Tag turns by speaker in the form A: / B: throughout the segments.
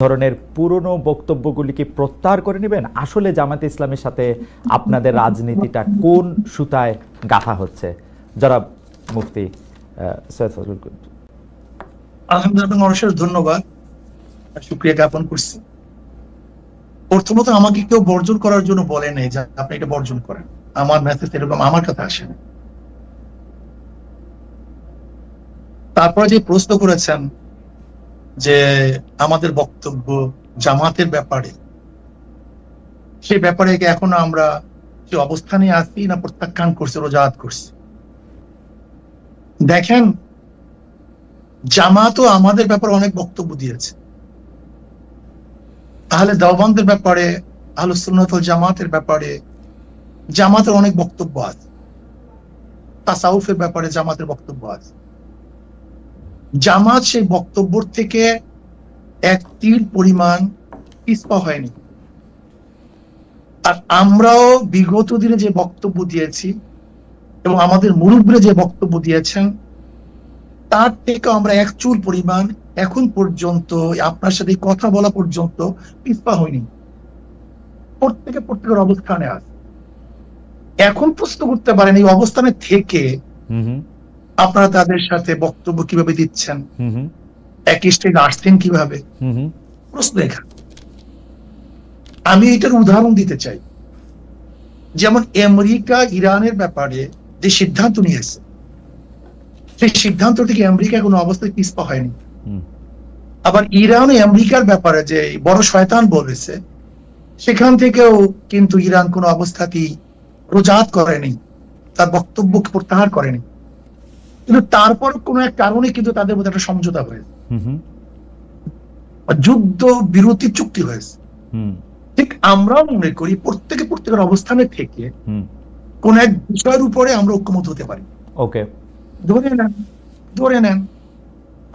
A: ধরনের পুরনো বক্তব্যগুলিকে প্রত্যাহার করে নেবেন? আসলে জামায়াতে ইসলামের সাথে আপনাদের রাজনীতিটা কোন সুতায় গাঁথা হচ্ছে? জনাব মুফতি সৈয়দ ফজলুল করিম।
B: আলহামদুলিল্লাহ, অনেক ধন্যবাদ, শুকরিয়া জ্ঞাপন করছি। প্রথমত আমাকে কেউ বর্জন করার জন্য বলে নেই যে আপনি এটা বর্জন করেন। আমার মেসেজ এরকম আমার কাছে আসে না। তারপরে যে প্রশ্ন করেছেন যে আমাদের বক্তব্য জামাতের ব্যাপারে, সেই ব্যাপারে এখনো আমরা যে অবস্থানে আছি না প্রত্যাখ্যান করছি, রোজাত করছি। দেখেন, জামাতও আমাদের ব্যাপারে অনেক বক্তব্য দিয়েছে। আহলে দেওবন্দের ব্যাপারে, আহলে সুন্নাত ওয়াল জামাতের ব্যাপারে জামাতের অনেক বক্তব্য আছে। তাসাউফের ব্যাপারে জামাতের বক্তব্য আছে। জামাত সেই বক্তব্য থেকে এক তিল পরিমাণ পিছপা হয়নি। আর আমরাও বিগত দিনে যে বক্তব্য দিয়েছি এবং আমাদের মুরব্বীরা যে বক্তব্য দিয়েছেন, তার থেকে আমরা এক চুল পরিমাণ এখন পর্যন্ত আপনার সাথে কথা বলা পর্যন্ত পিছপা হয়নি। প্রত্যেকের অবস্থানে আছে। এখন প্রশ্ন করতে পারেন এই অবস্থানে থেকে আপনারা তাদের সাথে বক্তব্য কিভাবে দিচ্ছেন, এক স্টেজ আসছেন কিভাবে, প্রশ্ন এখানে। আমি এটার উদাহরণ দিতে চাই। যেমন আমেরিকা ইরানের ব্যাপারে যে সিদ্ধান্ত নিয়েছে, সেই সিদ্ধান্ত থেকে আমেরিকা কোনো অবস্থায় পিছপা হয়নি। আবার ইরান আমেরিকার ব্যাপারে যে বড় শয়তান বলেছে, সেখান থেকেও কিন্তু ইরান কোনো অবস্থাতেই রোজাত করেনি, তার বক্তব্য প্রত্যাহার করেনি। কিন্তু তারপর কোন এক কারণে কিন্তু তাদের মধ্যে একটা সমঝোতা হয়েছে, যুদ্ধ বিরতি চুক্তি হয়েছে। ঠিক আমরাও মনে করি প্রত্যেকের অবস্থানে থেকে কোন এক বিষয়ের উপরে আমরা ঐক্যমত হতে পারি।
A: ওকে,
B: ধরে নেন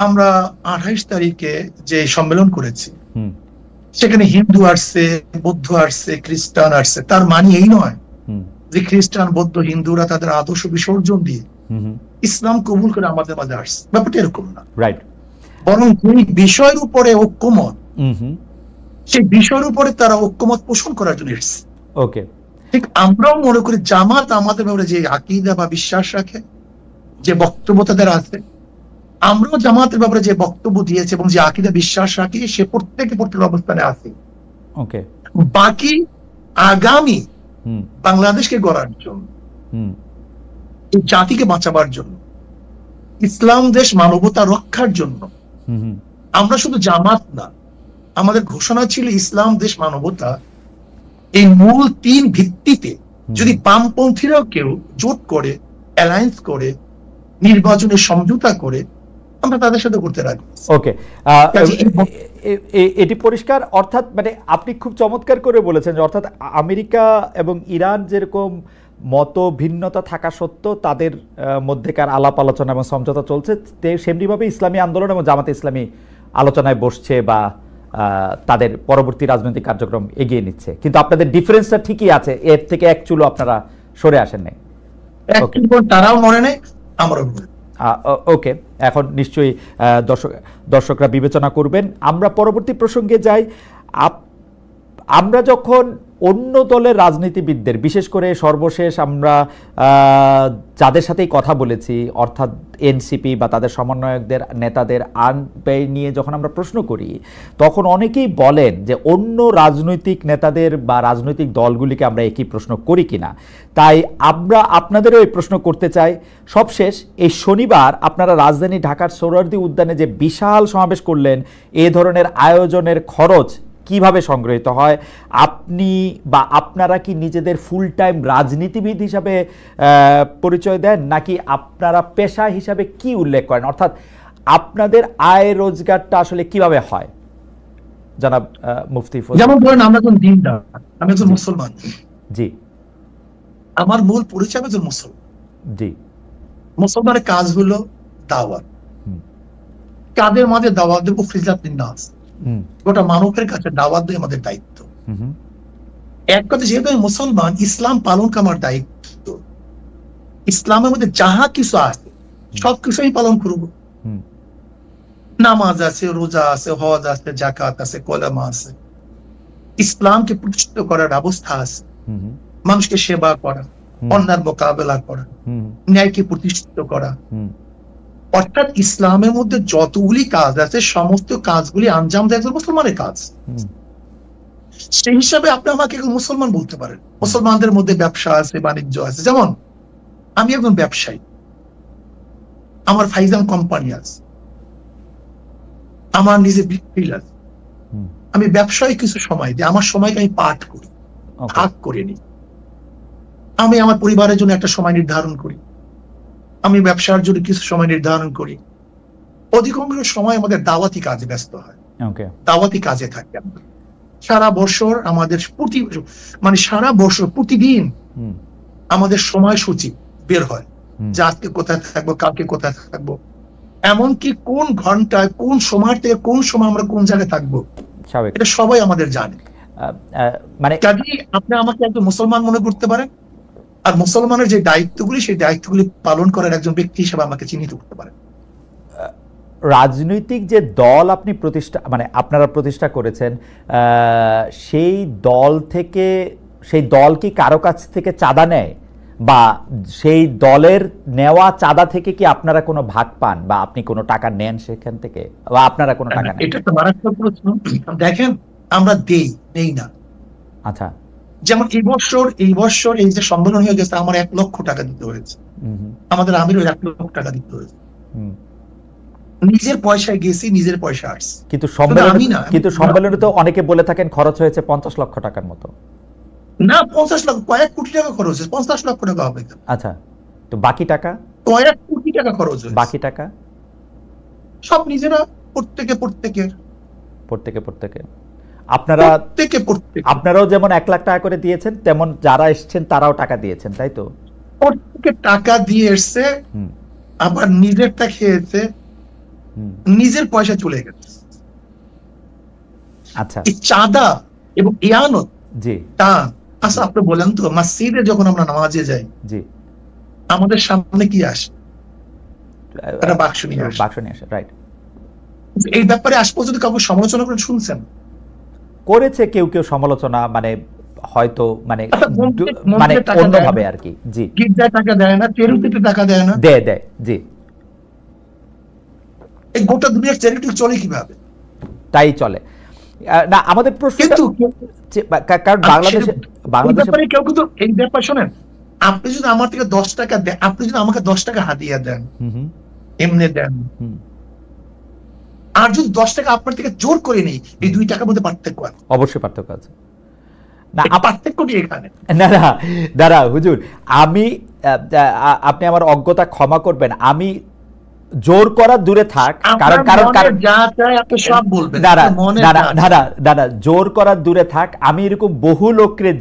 B: আমরা 28 তারিখে যে সম্মেলন করেছি, সেখানে হিন্দু আসছে, বৌদ্ধ আসছে, খ্রিস্টান আসছে। তার মানে এই নয় যে খ্রিস্টান, বৌদ্ধ, হিন্দুরা তাদের আদর্শ বিসর্জন দিয়ে ইসলাম কবুল করে আমাদের মাঝে আসছে। ব্যাপারটা এরকম না।
A: রাইট।
B: বরং যেই বিষয়ের উপরে ঐক্যমত, সেই বিষয়ের উপরে তারা ঐক্যমত পোষণ করার জন্য এসেছে।
A: ওকে,
B: ঠিক আমরাও মনে করি জামাত আমাদের ব্যাপারে যে আকীদা বা বিশ্বাস রাখে, যে বক্তব্য তাদের আছে, আমরাও জামাতের ব্যাপারে যে বক্তব্য দিয়েছে এবং যে আকীদা বিশ্বাস রাখি, সে প্রত্যেকের অবস্থানে আছে।
A: ওকে,
B: বাকি আগামী বাংলাদেশকে গড়ার জন্য, এই জাতিকে বাঁচাবার জন্য, ইসলাম দেশ মানবতা রক্ষার জন্য আমরা শুধু জামাত না, আমাদের ঘোষণা ছিল ইসলাম দেশ মানবতা। এই মূল 3 ভিত্তিতে যদি বামপন্থীরাও কেউ জোট করে, অ্যালায়েন্স করে, নির্বাচনের সমঝোতা করে, আমরা তাদের সাথে করতে রাজি।
A: ওকে, এটি পরিষ্কার। অর্থাৎ মানে আপনি খুব চমৎকার করে বলেছেন যে অর্থাৎ আমেরিকা এবং ইরান যেরকম মত ভিন্নতা থাকা সত্ত্বেও তাদের মধ্যেকার আলাপ আলোচনা এবং সমঝোতা চলছে, সেমনিভাবে ইসলামী আন্দোলন এবং জামাতে ইসলামী আলোচনায় বসছে বা তাদের পরবর্তী রাজনৈতিক কার্যক্রম এগিয়ে নিচ্ছে। কিন্তু আপনাদের ডিফারেন্সটা ঠিকই আছে, এর থেকে এক চুলো আপনারা সরে আসেন নাই।
B: তারাও মনে নেই, আমরাও।
A: ওকে, এখন নিশ্চয়ই দর্শকরা বিবেচনা করবেন। আমরা পরবর্তী প্রসঙ্গে যাই। আমরা যখন অন্য দলের রাজনীতিবিদদের, বিশেষ করে সর্বশেষ আমরা যাদের সাথেই কথা বলেছি, অর্থাৎ এনসিপি বা তাদের সমন্বয়কদের নেতাদের আইন নিয়ে যখন আমরা প্রশ্ন করি, তখন অনেকেই বলেন যে অন্য রাজনৈতিক নেতাদের বা রাজনৈতিক দলগুলিকে আমরা একই প্রশ্ন করি কিনা। তাই আমরা আপনাদেরও এই প্রশ্ন করতে চাই। সবশেষ এই শনিবার আপনারা রাজধানী ঢাকার সোহরাওয়ার্দী উদ্যানে যে বিশাল সমাবেশ করলেন, এ ধরনের আয়োজনের খরচ কিভাবে সংগৃহীত হয়? আপনি বা আপনারা কি নিজেদের ফুল টাইম রাজনীতিবিদ হিসাবে পরিচয় দেন, নাকি আপনারা পেশা হিসাবে কি উল্লেখ করেন? অর্থাৎ আপনাদের আয় রোজগারটা আসলে কিভাবে হয়? জনাব মুফতি।
B: যেমন ধরেন আমরা একজন দিনদার, আমি একজন মুসলমান।
A: জি।
B: আমার মূল পরিচয় একজন মুসলমান।
A: জি।
B: মুসলমানের কাজ হলো দাওয়াত। কাদের মাঝে দাওয়াত দেব? ফিজাতিন নাস, গোটা মানবের কাছে দাওয়াত দেওয়া আমাদের দায়িত্ব। এক কথা, যেহেতু আমি মুসলমান, ইসলাম পালন করা আমার দায়িত্ব। ইসলামের মধ্যে যাহা কিছু আছে সবকিছু আমি পালন করব। নামাজ আছে, রোজা আছে, হজ আছে, জাকাত আছে, কলেমা আছে, ইসলামকে প্রতিষ্ঠিত করার ব্যবস্থা আছে, মানুষকে সেবা করা, অন্যার মোকাবেলা করা, ন্যায়কে প্রতিষ্ঠিত করা। অর্থাৎ ইসলামের মধ্যে যতগুলি কাজ আছে সমস্ত কাজগুলি আঞ্জাম দেয় একজন মুসলমানের কাজ। সেই হিসাবে আপনি আমাকে মুসলমান বলতে পারেন। মুসলমানদের মধ্যে ব্যবসা আছে, বাণিজ্য আছে। যেমন আমি একজন ব্যবসায়ী, আমার ফাইজান কোম্পানি আছে, আমার নিজে বিক্রি আছে, আমি ব্যবসায় কিছু সময় দিই, আমার সময়কে আমি পাঠ করি, ভাগ করে নিই। আমি আমার পরিবারের জন্য একটা সময় নির্ধারণ করি, আমি ব্যবসার জন্য কিছু সময় নির্ধারণ করি। অধিকাংশ সময় আমাদের দাওয়াতি কাজে ব্যস্ত হয়, দাওয়াতি কাজে থাকি আমরা সারা বছর। আমাদের সারা বছর প্রতিদিন আমাদের সময়সূচি বের হয় যে আজকে কোথায় থাকবো, কালকে কোথায় থাকবো, এমনকি কোন ঘন্টায় কোন সময় থেকে কোন সময় আমরা কোন জায়গায় থাকবো, এটা সবাই আমাদের জানে। মানে কাজেই আপনি আমাকে একজন মুসলমান মনে করতে পারেন, আর মুসলমানের যে দায়িত্বগুলি সেই দায়িত্বগুলি পালন করার একজন ব্যক্তি হিসেবে আমাকে চিহ্নিত করতে পারেন।
A: রাজনৈতিক যে দল আপনি প্রতিষ্ঠা মানে আপনারা প্রতিষ্ঠা করেছেন, সেই দল থেকে, সেই দল কি কারো কাছ থেকে চাঁদা নেয়, বা সেই দলের নেওয়া চাঁদা থেকে কি আপনারা কোনো ভাগ পান, বা আপনি কোনো টাকা নেন সেখান থেকে, বা আপনারা কোনো টাকা নেন?
B: এটা তো মারাত্মক প্রশ্ন। দেখেন, আমরা দেই, নেই না।
A: আচ্ছা,
B: যেমন এই বছর এই যে সম্মেলন হয়ে গেছে, আমার 1 লক্ষ টাকা দিতে হয়েছে, আমাদের আমিরও 1 লক্ষ টাকা দিতে হয়েছে। নিজের পয়সায় গেছি, নিজের পয়সা আসছে।
A: কিন্তু সম্মেলনে তো অনেকে বলে থাকেন খরচ হয়েছে 50 লক্ষ টাকার মতো।
B: না, 50 লক্ষ, কয়েক কোটি টাকা খরচ হয়েছে, 50 লক্ষ টাকা হবে।
A: আচ্ছা, তো বাকি টাকা?
B: কয়েক কোটি টাকা খরচ হয়েছে।
A: বাকি টাকা
B: সব নিজেরা, প্রত্যেকে
A: আপনারাও যেমন 1 লাখ টাকা করে দিয়েছেন, তেমন যারা এসেছেন তারাও টাকা দিয়েছেন, তাই তো?
B: প্রত্যেকে টাকা দিয়ে এসছে, আবার নিজেরটা খেয়েছে, নিজের পয়সা চলে গেছে।
A: আচ্ছা,
B: এই চাঁদা এবং ইয়ানত,
A: জি,
B: আচ্ছা আপনি বলেন তো, মসজিদে যখন আমরা নামাজে যাই, জি, আমাদের সামনে কি আসে? একটা বাক্স নিয়ে আসে,
A: রাইট।
B: এই ব্যাপারে আজ পর্যন্ত কাউকে সমালোচনা করে শুনছেন?
A: করেছে কেউ কেউ সমালোচনা, মানে হয়তো মানে অন্যভাবে আর কি। জি,
B: গির্জায় টাকা দেয় না, চ্যারিটিতে টাকা দেয় না,
A: দেয়, জি।
B: এই গোটা দুনিয়ার চ্যারিটি চলে কিভাবে?
A: তাই চলে না। আমাদের প্রশ্ন, কারণ বাংলাদেশে
B: কেউ কিন্তু এই ব্যাপার শোনেন, আপনি যদি আমার থেকে 10 টাকা দেন, আপনি যদি আমাকে 10 টাকা হাদিয়া দেন, এমনি দেন, আর যদি 10 টাকা আপনার থেকে জোর করে নেই, এই 2 টাকার মধ্যে পার্থক্য আছে।
A: অবশ্যই পার্থক্য আছে।
B: না, পার্থক্য নেই এখানে।
A: না হুজুর, আপনি আমার অজ্ঞতা ক্ষমা করবেন। আমি জোর করা দূরে থাক, কারণ জোর করা দূরে থাক, আমি এরকম বহু লোককে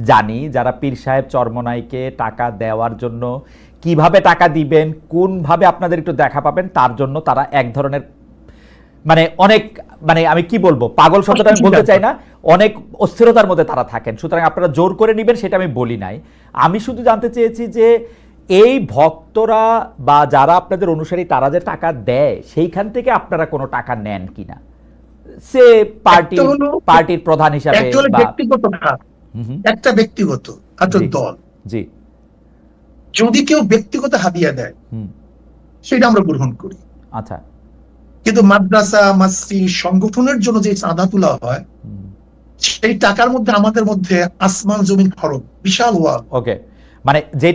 A: জানি যারা পীর সাহেব চরমনাইকে টাকা দেওয়ার জন্য কিভাবে টাকা দিবেন, কোন ভাবে আপনাদের একটু দেখা পাবেন, তার জন্য তারা এক ধরনের অনেক আমি কি বলবো, পাগল শব্দটা আমি বলতে চাই না, অনেক অস্থিরতার মধ্যে তারা থাকেন। সুতরাং আপনারা জোর করে নিবেন সেটা আমি বলি নাই। আমি শুধু জানতে চেয়েছি যে এই ভক্তরা বা যারা আপনাদের অনুসারী তারা যে টাকা দেয়, সেইখান থেকে আপনারা কোনো টাকা নেন কিনা, সে পার্টির প্রধান হিসাবে,
B: একটা ব্যক্তিগত দল,
A: জি,
B: যদি কেউ ব্যক্তিগত হাদিয়া দেয় সেটা আমরা গ্রহণ করি।
A: আচ্ছা,
B: কিন্তু মাদ্রাসা, মসজিদ, সংগঠনের জন্য যে চাঁদা তোলা হয়, সেই টাকার মধ্যে আমাদের মধ্যে আসমান জমিন ফরক, বিশাল ওয়াল।
A: ওকে, যে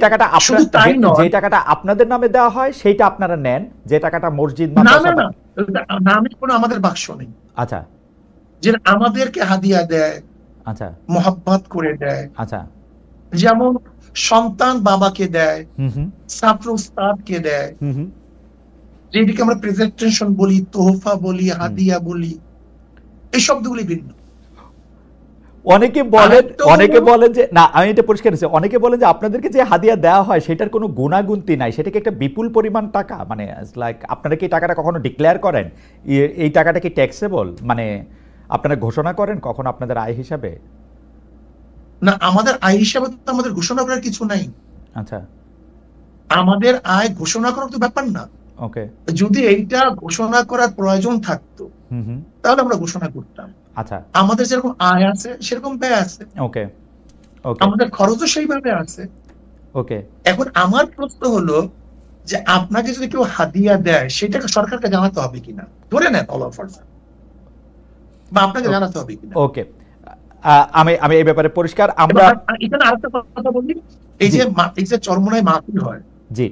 A: টাকাটা আপনাদের নামে দেওয়া হয় সেইটা আপনারা নেন, যে টাকাটা মসজিদ
B: নামে কোনো আমাদের বাক্স নেই।
A: আচ্ছা,
B: যে আমাদেরকে হাদিয়া দেয়,
A: আচ্ছা,
B: মোহাব্বত করে দেয়।
A: আচ্ছা,
B: যেমন সন্তান বাবাকে দেয়, ছাত্র উস্তাদকে দেয়, যেটিকে আমরা প্রেজেন্টেশন বলি, তোহফা বলি, হাদিয়া বলি, এই শব্দগুলি ভিন্ন।
A: অনেকে বলেন যে না, আমি এটা পরিষ্কার হচ্ছে, অনেকে বলেন যে আপনাদেরকে যে হাদিয়া দেওয়া হয় সেটার কোনো গুণাগুন্তি নাই, সেটাকে একটা বিপুল পরিমাণ টাকা, লাইক আপনারা কি টাকাটা কখনো ডিক্লেয়ার করেন, এই টাকাটা কি ট্যাক্সেবল, আপনারা ঘোষণা করেন কখনো আপনাদের আয় হিসাবে?
B: না, আমাদের আয় হিসাবে তো আমাদের ঘোষণা করার কিছু নাই।
A: আচ্ছা,
B: আমাদের আয় ঘোষণা করার তো ব্যাপার না।
A: ওকে।
B: যদি এইটা ঘোষণা করার প্রয়োজন থাকতো তাহলে আমরা ঘোষণা করতাম।
A: আচ্ছা,
B: আমাদের যেরকম আয় আছে সেরকম ব্যয় আছে,
A: ওকে ওকে
B: আমাদের খরচও সেইভাবে আছে।
A: ওকে।
B: এখন আমার প্রশ্ন হলো যে আপনাকে যদি কেউ হাদিয়া দেয় সেটাকে সরকারকে জানাতে হবে কিনা, ধরে নেন অল অফার, বা আপনাকে জানাতে হবে কিনা।
A: ওকে, আমি আমি এই ব্যাপারে পরিষ্কার। আমরা
B: এখানে আরেকটা কথা বলি, এই যে চরমোনাই মাহফিল হয়,
A: জি,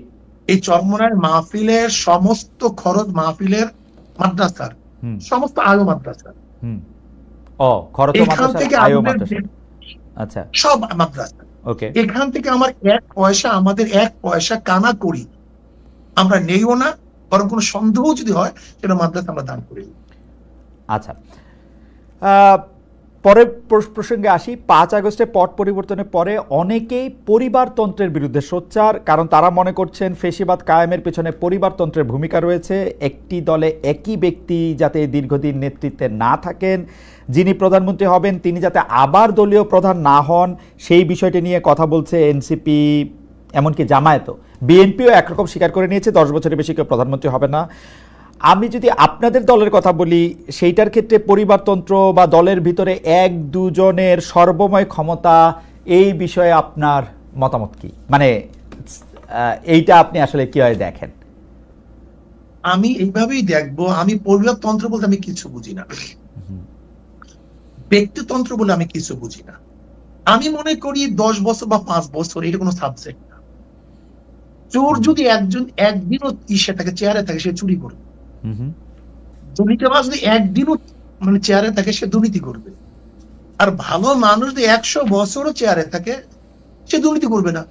B: এই চরমোনাই মাহফিলের সমস্ত খরচ মাহফিলের মাদ্রাসার, সমস্ত আয় মাদ্রাসার,
A: ও খরচ
B: এখান
A: মাদ্রাসার,
B: থেকে
A: আয়
B: আমাদের
A: মাদ্রাসার, আচ্ছা
B: সব মাদ্রাসা,
A: ওকে।
B: এখান থেকে আমাদের এক পয়সা কানা করি আমরা নেইও না, বরং কোনো সন্দেহ যদি হয় সেটা মাদ্রাসা আমরা দান করি।
A: আচ্ছা, পরের প্রসঙ্গে আসি। 5 আগস্টে পট পরিবর্তনের পরে অনেকেই পরিবারতন্ত্রের বিরুদ্ধে সোচ্চার, কারণ তারা মনে করছেন ফেসিবাদ কায়েমের পেছনে পরিবারতন্ত্রের ভূমিকা রয়েছে। একটি দলে একই ব্যক্তি যাতে দীর্ঘদিন নেতৃত্বে না থাকেন, যিনি প্রধানমন্ত্রী হবেন তিনি যাতে আবার দলীয় প্রধান না হন, সেই বিষয়টি নিয়ে কথা বলছে এনসিপি, এমনকি জামায়াতও। বিএনপিও একরকম স্বীকার করে নিয়েছে 10 বছরের বেশি কেউ প্রধানমন্ত্রী হবে না। আমি যদি আপনাদের দলের কথা বলি, সেইটার ক্ষেত্রে পরিবারতন্ত্র বা দলের ভিতরে 1-2 জনের সর্বময় ক্ষমতা, এই বিষয়ে আপনার মতামত কি? মানে এইটা আপনি আসলে কিভাবে দেখেন?
B: আমি এইভাবেই দেখবো, আমি পরিবারতন্ত্র বলতে আমি কিছু বুঝি না, ব্যক্তিতন্ত্র বলে আমি কিছু বুঝি না। আমি মনে করি 10 বছর বা 5 বছর এটা কোনো সাবজেক্ট না। চোর যদি একদিনও থাকে চেয়ারে থাকে, সে চুরি করবে। দুর্নীতিবাজ যদি একদিনও মানে চেয়ারে থাকে, সে দুর্নীতি করবে। আর ভালো মানুষ যদি 100 বছরও চেয়ারে থাকে, সে দুর্নীতি করবে না।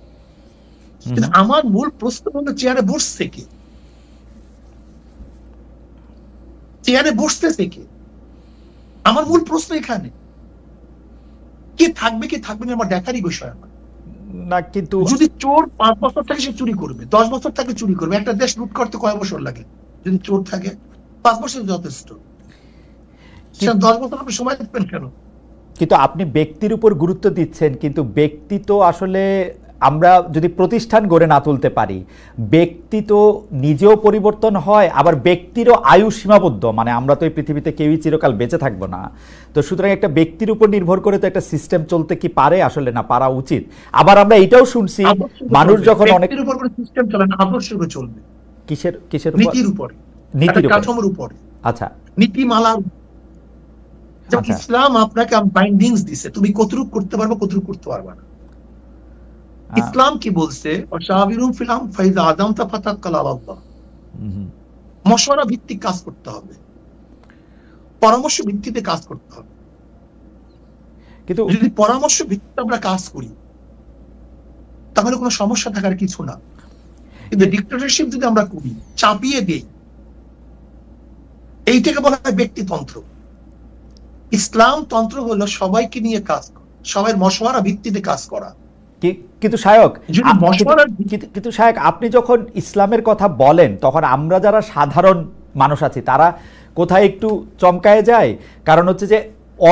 B: কিন্তু আমার মূল প্রশ্ন হলো চেয়ারে বসছে কে? চেয়ারে বসতেছে কে? আমার মূল প্রশ্ন এখানে। কে থাকবে কি থাকবে না আমার দেখারই বিষয় আমার
A: না। কিন্তু
B: যদি চোর 5 বছর থাকে সে চুরি করবে, 10 বছর থাকে চুরি করবে। একটা দেশ লুট করতে কয় বছর লাগে? যদি চোর থাকে 5 বছর যথেষ্ট। 10 বছর আপনি সময় দেখবেন কেন?
A: কিন্তু আপনি ব্যক্তির উপর গুরুত্ব দিচ্ছেন, কিন্তু ব্যক্তি তো আসলে আমরা যদি প্রতিষ্ঠান গড়ে না তুলতে পারি, ব্যক্তি তো নিজেও পরিবর্তন হয়, আবার ব্যক্তিরও আয়ু সীমাবদ্ধ। মানে আমরা তো এই পৃথিবীতে কেউই চিরকাল বেঁচে থাকবো না। তো সুতরাং একটা ব্যক্তির উপর নির্ভর করে তো একটা সিস্টেম চলতে কি পারে? আসলে না, পারা উচিত। আবার আমরা এটাও শুনছি মানুষ যখন অনেক
B: ব্যক্তির উপর কোনো সিস্টেম চলে না, আদর্শের চলবে।
A: কিসের
B: নীতির উপরে,
A: নীতির
B: কাঠামোর উপরে।
A: আচ্ছা,
B: নীতিমালার। ইসলাম আপনাকে বাইন্ডিংস দিছে, তুমি কতটুকু করতে পারবে কতটুকু করতে পারবে না। ইসলাম কি বলছে? মশওয়ারা ভিত্তিক কাজ করতে হবে, পরামর্শ ভিত্তিতে কাজ করতে হবে। কিন্তু যদি পরামর্শ ভিত্তিতে আমরা কাজ করি তাহলে কোনো সমস্যা থাকার কিছু না। কিন্তু ডিক্টেটরশিপ যদি আমরা করি, চাপিয়ে দেই, এইটাকে বলা হয় ব্যক্তিতন্ত্র। ইসলাম তন্ত্র হলো সবাইকে নিয়ে কাজ করা, সবাই মশওয়ারা ভিত্তিতে কাজ করা।
A: কিন্তু শায়ক আপনি যখন ইসলামের কথা বলেন, তখন আমরা যারা সাধারণ মানুষ আছি তারা কোথায় একটু চমকায় যায়। কারণ হচ্ছে যে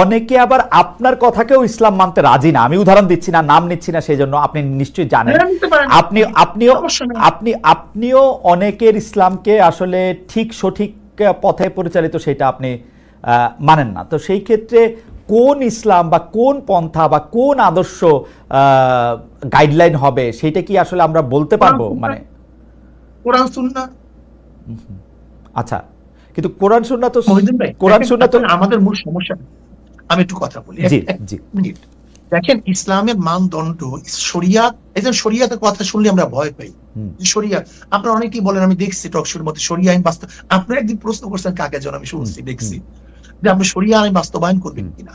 A: অনেকে আবার আপনার কথাকেও ইসলাম মানতে রাজি না। আমি উদাহরণ দিচ্ছি না, নাম নিচ্ছি না, সেই জন্য আপনি নিশ্চয়ই জানেন। আপনিও অনেকের ইসলামকে আসলে ঠিক সঠিক পথে পরিচালিত সেটা আপনি মানেন না। তো সেই ক্ষেত্রে কোন ইসলাম বা কোন পন্থা বা কোন আদর্শ গাইডলাইন হবে, সেটা কি আসলে আমরা বলতে পারবো? মানে
B: কোরআন সুন্নাহ।
A: আচ্ছা, কিন্তু কোরআন সুন্নাহ তো
B: আমাদের মূল সমস্যা। আমি একটু কথা বলি, দেখেন ইসলামের মানদণ্ড শরিয়াত। এই যে শরিয়াতের কথা শুনলে আমরা ভয় পাই। শরিয়াত, আপনারা অনেকেই বলেন, আমি দেখছি টকশোর মধ্যে শরিয়া আইন বাস্তব। আপনারা একদিন প্রশ্ন করছেন কাকে যেন, আমি শুনছি দেখছি যে আপনি শরিয়া আইন বাস্তবায়ন করবেন কিনা।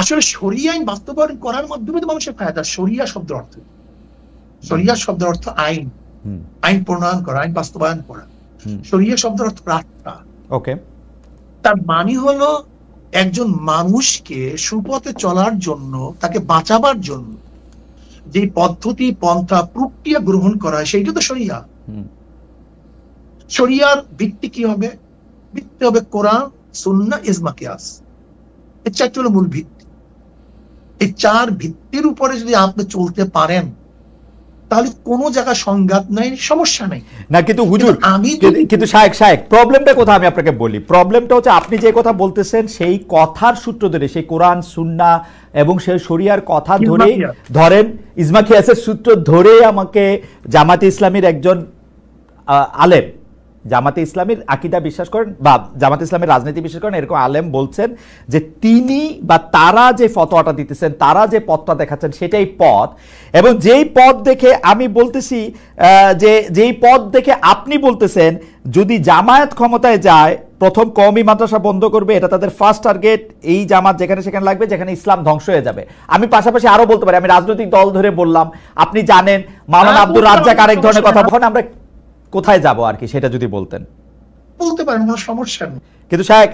B: আসলে শরিয়া আইন বাস্তবায়ন করার মাধ্যমে তো মানুষের ফায়দা। শরিয়া শব্দের অর্থ, শরিয়া শব্দের অর্থ আইন, আইন প্রণয়ন করা, আইন বাস্তবায়ন করা। শরিয়া শব্দের অর্থ রাস্তা।
A: ওকে,
B: তার মানে হলো একজন মানুষকে সুপথে চলার জন্য, তাকে বাঁচাবার জন্য যে পদ্ধতি, পন্থা, প্রক্রিয়া গ্রহণ করা হয়, সেইটা তো শরিয়া। শরিয়ার ভিত্তি কি হবে? ভিত্তি হবে কোরআন, সুন্নাহ, ইজমা, কিয়াস। এই চারটি হলো মূল ভিত্তি। এই 4 ভিত্তির উপরে যদি আপনি চলতে পারেন তাহলে কোনো জায়গায় সংঘাত নাই, সমস্যা নাই।
A: না কিন্তু হুজুর, কিন্তু শায়েখ প্রবলেমটা কোথায় আমি আপনাকে বলি। প্রবলেমটা হচ্ছে আপনি যে কথা বলতেছেন সেই কথার সূত্র ধরে, সেই কোরআন সুন্নাহ এবং সেই শরিয়ার কথা ধরে, ধরেন ইজমা কিয়াসের সূত্র ধরে আমাকে জামাতে ইসলামীর একজন আলেম, জামাতে ইসলামীর আকীদা বিশ্বাস করেন বা জামাতে ইসলামের রাজনীতি বিশ্বাস করেন এরকম আলেম বলছেন যে তিনি বা তারা যে ফতোয়াটা দিতেছেন, তারা যে পথটা দেখাচ্ছেন সেটাই পথ, এবং যেই পথ দেখে আমি বলতেছি যে যেই পথ দেখে আপনি বলতেছেন যদি জামায়াত ক্ষমতায় যায় প্রথম কওমি মাদ্রাসা বন্ধ করবে, এটা তাদের ফার্স্ট টার্গেট, এই জামাত যেখানে সেখানে লাগবে, যেখানে ইসলাম ধ্বংস হয়ে যাবে। আমি পাশাপাশি আরো বলতে পারি, আমি রাজনৈতিক দল ধরে বললাম, আপনি জানেন মাওলানা আব্দুর রাজ্জাক আরেক ধরনের কথা। তখন আমরা কোথায় যাব আর কি, সেটা যদি বলতেন।
B: বলতে পারেন, কোনো সমস্যা নেই।
A: কিন্তু শায়েখ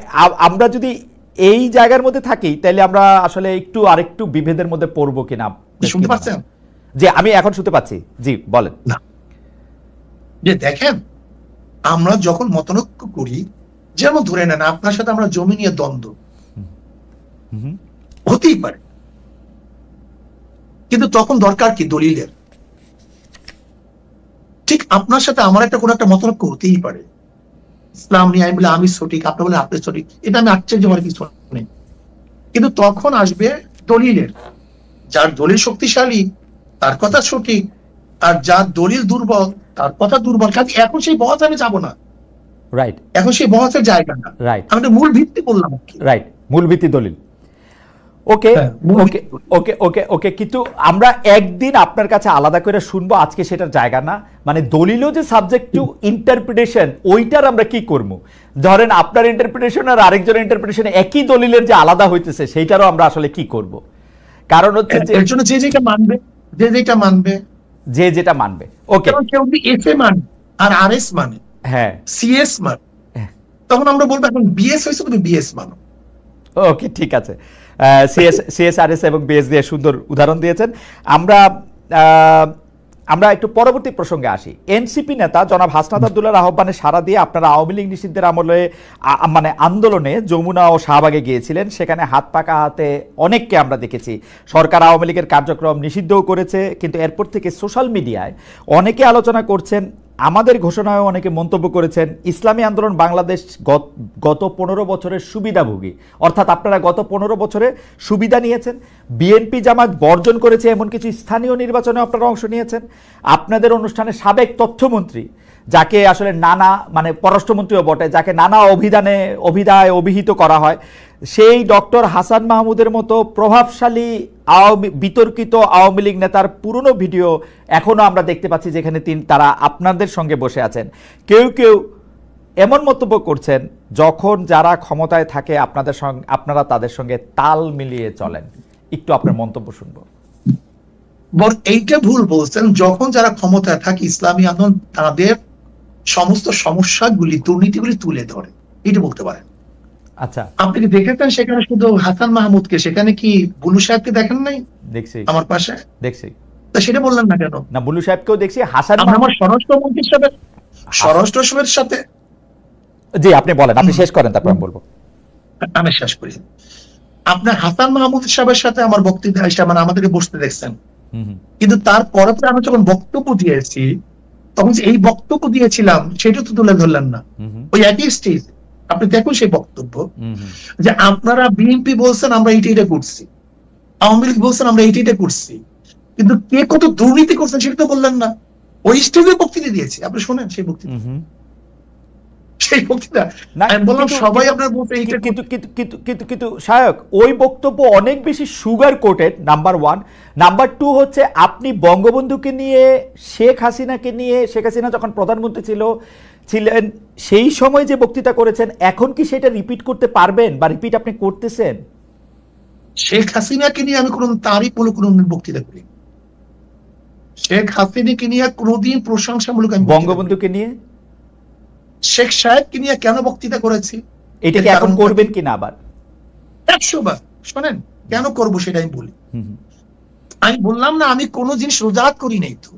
A: আমরা যদি এই জায়গার মধ্যে থাকি তাহলে আমরা আসলে আরেকটু বিভেদের মধ্যে পড়বো কিনা।
B: শুনতে পাচ্ছেন?
A: জি, আমি এখন শুনতে পাচ্ছি। জি বলেন।
B: না, যে দেখেন, আমরা যখন মতনৈক্য করি, যেমন ধরে নেন আপনার সাথে আমরা জমি নিয়ে দ্বন্দ্ব হতেই পারে, কিন্তু তখন দরকার কি দলিলের। ঠিক আপনার সাথে আমার কোনো একটা মতনৈক্য হতেই পারে, ইসলাম নিয়ে আমি বলে আমি সঠিক, আপনি বলে আপনি সঠিক, এটা আমি আশ্চর্য হওয়ার কিছু নেই। কিন্তু তখন আসবে দলিলের, যার দলিল শক্তিশালী তার কথা সঠিক, আর যার দলিল দুর্বল তার কথা দুর্বল। কাজে এখন সেই বহতে আমি যাবো না,
A: রাইট,
B: এখন সেই বহতের জায়গা না,
A: রাইট,
B: আমি মূল ভিত্তি বললাম,
A: রাইট, মূল ভিত্তি দলিল। ওকে ওকে ওকে ওকে ওকে কিন্তু আমরা একদিন আপনার কাছে আলাদা করে শুনবো, আজকে সেটার জায়গা না। মানে দলিলও যে সাবজেক্ট টু ইন্টারপ্রিটেশন, ওইটার আমরা কি করবো? ধরেন আপনার ইন্টারপ্রিটেশন আর আরেকজনের ইন্টারপ্রিটেশন একই দলিলের যে আলাদা হইতেছে, সেইটারও আমরা আসলে কি করব? কারণ হচ্ছে যে
B: এর জন্য যে যেটা মানবে, যে যেটা মানবে,
A: ওকে,
B: কেউ যদি এফ এ মানে আর আর এস মানে, হ্যাঁ সিএস মানে, তখন আমরা বলবো এখন বিএস হয়েছে তুমি বিএস মানো।
A: ওকে, ঠিক আছে। সিএসআরএস এবং বিএস দিয়ে সুন্দর উদাহরণ দিয়েছেন। আমরা একটু পরবর্তী প্রসঙ্গে আসি। এনসিপি নেতা জনাব হাসনাত আব্দুল্লাহর আহ্বানে সাড়া দিয়ে আপনারা আওয়ামী লীগ নিষিদ্ধের আমলে মানে আন্দোলনে যমুনা ও শাহবাগে গিয়েছিলেন। সেখানে হাত পাকা হাতে অনেককে আমরা দেখেছি। সরকার আওয়ামী লীগের কার্যক্রম নিষিদ্ধও করেছে, কিন্তু এরপর থেকে সোশ্যাল মিডিয়ায় অনেকে আলোচনা করছেন, আমাদের ঘোষণায় অনেকে মন্তব্য করেছেন, ইসলামী আন্দোলন বাংলাদেশ গত 15 বছরের সুবিধাভোগী, অর্থাৎ আপনারা গত 15 বছরে সুবিধা নিয়েছেন, বিএনপি জামাত বর্জন করেছে, এমন কিছু স্থানীয় নির্বাচনে আপনারা অংশ নিয়েছেন। আপনাদের অনুষ্ঠানে সাবেক তথ্যমন্ত্রী, যাকে আসলে নানা মানে পররাষ্ট্রমন্ত্রীও বটে, যাকে নানা অভিধায় অভিহিত করা হয়, সেই ডক্টর হাসান মাহমুদের মতো প্রভাবশালী বিতর্কিত আওয়ামী লীগ নেতার পুরনো ভিডিও এখনো আমরা দেখতে পাচ্ছি, যেখানে তারা আপনাদের সঙ্গে বসে আছেন। কেউ কেউ এমন মন্তব্য করছেন, যখন যারা ক্ষমতায় থাকে আপনারা তাদের সঙ্গে তাল মিলিয়ে চলেন। একটু আপনার মন্তব্য শুনবো।
B: এইটা ভুল বলছেন। যখন যারা ক্ষমতায় থাকে ইসলামী আন্দোলন তাদের সমস্ত সমস্যাগুলি, দুর্নীতিগুলি তুলে ধরে, এটা বলতে পারেন।
A: আচ্ছা,
B: আপনি কি দেখেছেন সেখানে শুধু হাসান মাহমুদকে, সেখানে কি বুলু সাহেবকে দেখেন নাই?
A: দেখছি,
B: আমার পাশে
A: দেখছি।
B: তা সেটা বললেন না কেন?
A: না, বুলু সাহেবকেও দেখছি, হাসান
B: আমার স্বরাষ্ট্রমন্ত্রীর সাথে
A: জি আপনি বলেন, আপনি শেষ করেন, তারপর আমি বলবো।
B: আমি শেষ করি। আপনার হাসান মাহমুদ সাহেবের সাথে আমার বক্তব্য মানে আমাদেরকে বসতে দেখছেন, কিন্তু তারপরে আমি যখন বক্তব্য দিয়েছি, তখন এই বক্তব্য দিয়েছিলাম সেটা তো তুলে ধরলেন না। ওই একই স্টেজ আপনি দেখুন সেই বক্তব্য, যে আপনারা বিএনপি বলছেন আমরা এইটা করছি, আওয়ামী লীগ বলছেন আমরা এইটা করছি, কিন্তু কে কত দুর্নীতি করছেন সেটা তো বললেন না। ওই স্টেজে বক্তৃতা দিয়েছি, আপনি শোনেন সেই বক্তৃতা।
A: কিন্তু শায়ক, ওই বক্তব্য অনেক বেশি সুগার কোটেড, নাম্বার 1। নাম্বার 2 হচ্ছে আপনি বঙ্গবন্ধুকে নিয়ে, শেখ হাসিনা যখন প্রধানমন্ত্রী ছিলেন সেই সময় যে বক্তৃতা করেছেন, এখন কি সেটা রিপিট করতে পারবেন বা রিপিট আপনি করতেছেন?
B: শেখ হাসিনাকে নিয়ে আমি তারিফ বলে কোনো বক্তৃতা করি, শেখ হাসিনাকে নিয়ে কোনোদিন প্রশংসামূলক,
A: বঙ্গবন্ধুকে নিয়ে,
B: শেখ সাহেবকে নিয়ে কেন বক্তৃতা করেছি,
A: এটাকে এখন করবেন কিনা আবার
B: 100 বার। শোনেন কেন করব সেটা আমি বলি। আমি বললাম না আমি কোনো জিনিস রোজাত করি নাই, তো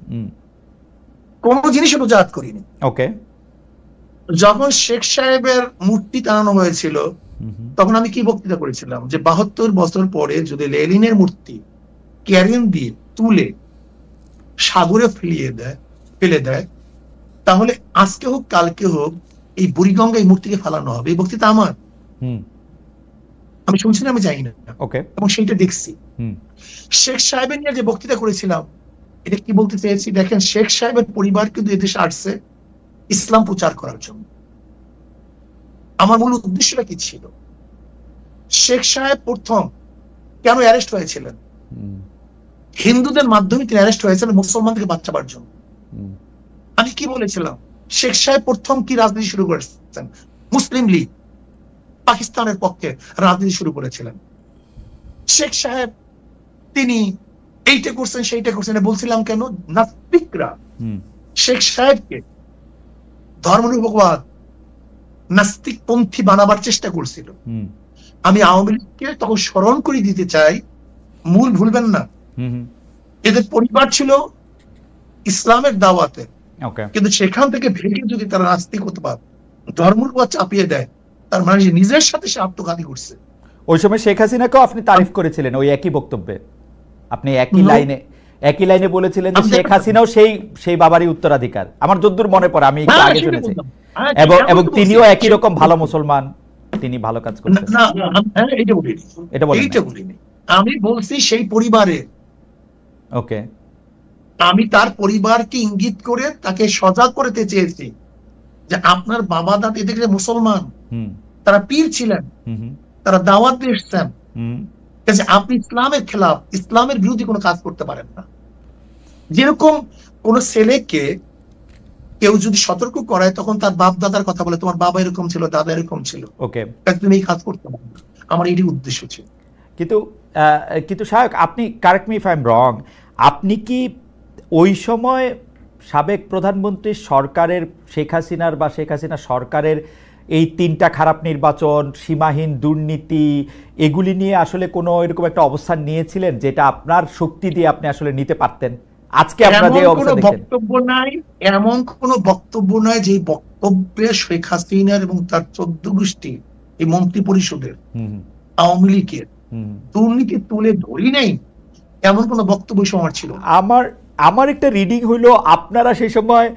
B: কোনো জিনিস রোজাত করিনি।
A: ওকে,
B: যখন শেখ সাহেবের মূর্তি টানানো হয়েছিল তখন আমি কি বক্তৃতা করেছিলাম, যে 72 বছর পরে যদি লেনিনের মূর্তি ক্যারিয়ান দিয়ে তুলে সাগরে ফেলে দেয়, তাহলে আজকে হোক কালকে হোক এই বুড়িগঙ্গা এই মূর্তিকে ফেলানো হবে। এই বক্তৃতা আমার, আমি শুনছি না, আমি জানি না, এবং সেইটা দেখছি। শেখ সাহেবের নিয়ে যে বক্তৃতা করেছিলাম, এটা কি বলতে চেয়েছি দেখেন, শেখ সাহেবের পরিবার কিন্তু এদেশে আসছে ইসলাম প্রচার করার জন্য। আমার মূল উদ্দেশ্যটা কি ছিল? শেখ সাহেব প্রথম কেন অ্যারেস্ট হয়েছিলেন? হিন্দুদের মাধ্যমে তিনি অ্যারেস্ট হয়েছিলেন মুসলমানদেরকে বাঁচাবার জন্য। আমি কি বলেছিলাম? শেখ সাহেব প্রথম কি রাজনীতি শুরু করেছেন? মুসলিম লীগ, পাকিস্তানের পক্ষে রাজনীতি শুরু করেছিলেন শেখ সাহেব। তিনি এইটা করছেন সেইটা করছেন বলছিলাম কেন? নাস্তিকরা শেখ সাহেবকে ধর্মনিরপেক্ষবাদ নাস্তিক পন্থী বানাবার চেষ্টা করছিল। আমি আওয়ামী লীগকে তখন স্মরণ করে দিতে চাই, মূল ভুলবেন না, এদের পরিবার ছিল ইসলামের দাওয়াতে, কিন্তু সেখান থেকে ভেঙে যদি তারা নাস্তিকতাবাদ ধর্মনিরপেক্ষবাদ চাপিয়ে দেয়, তার মানে নিজের সাথে সে আত্মঘাতী করছে।
A: ওই সময় শেখ হাসিনাকেও আপনি তারিফ করেছিলেন ওই একই বক্তব্যে, আপনি একই লাইনে বলেছিলেন যে শেখ হাসিনাও সেই বাবারই উত্তরাধিকার। আমার যদ্দূর মনে পড়ে, আমি একটু আগে শুনেছি, এবং তিনিও একই রকম ভালো মুসলমান, তিনি ভালো কাজ করছেন।
B: এটা বলিনি, আমি বলছি সেই পরিবারে,
A: ওকে,
B: আমি তার পরিবারকে ইঙ্গিত করে তাকে সজাগ করতে চেয়েছি যে আপনার বাবা দাদি দেখলে মুসলমান, তারা পীর ছিলেন, তারা দাওয়াত দিয়ে এসছেন, আপনি ইসলামের খেলাফ, ইসলামের বিরোধী কোনো কাজ করতে পারেন না। যেরকম কোন ছেলেকে কেউ যদি সতর্ক করায়, তখন তার বাপ দাদার কথা বলে, তোমার বাবা এরকম ছিল, দাদা এরকম ছিল, তুমি এই কাজ করতে পারো না। আমার এটি উদ্দেশ্য ছিল।
A: কিন্তু সাহেব, আপনি correct me if I am রং, আপনি কি ওই সময় সাবেক প্রধানমন্ত্রী সরকারের, শেখ হাসিনার বা শেখ হাসিনা সরকারের এই 3টা খারাপ নির্বাচন, সীমাহীন দুর্নীতি, এগুলি নিয়ে আসলে কোনো এরকম একটা অবস্থান নিয়েছিলেন যেটা আপনার শক্তি দিয়ে আপনি আসলে নিতে পারতেন? আজকে আপনারা যে অবস্থা দেখছেন,
B: এমন কোন বক্তব্য নাই যে বক্তব্যে শেখ হাসিনার এবং তার 14 গোষ্ঠী এই মন্ত্রী পরিষদের আওয়ামী লীগের দুর্নীতি তুলে ধরি নাই, এমন কোন বক্তব্য সময় ছিল।
A: আমার একটা রিডিং হইলো আপনারা সেই সময়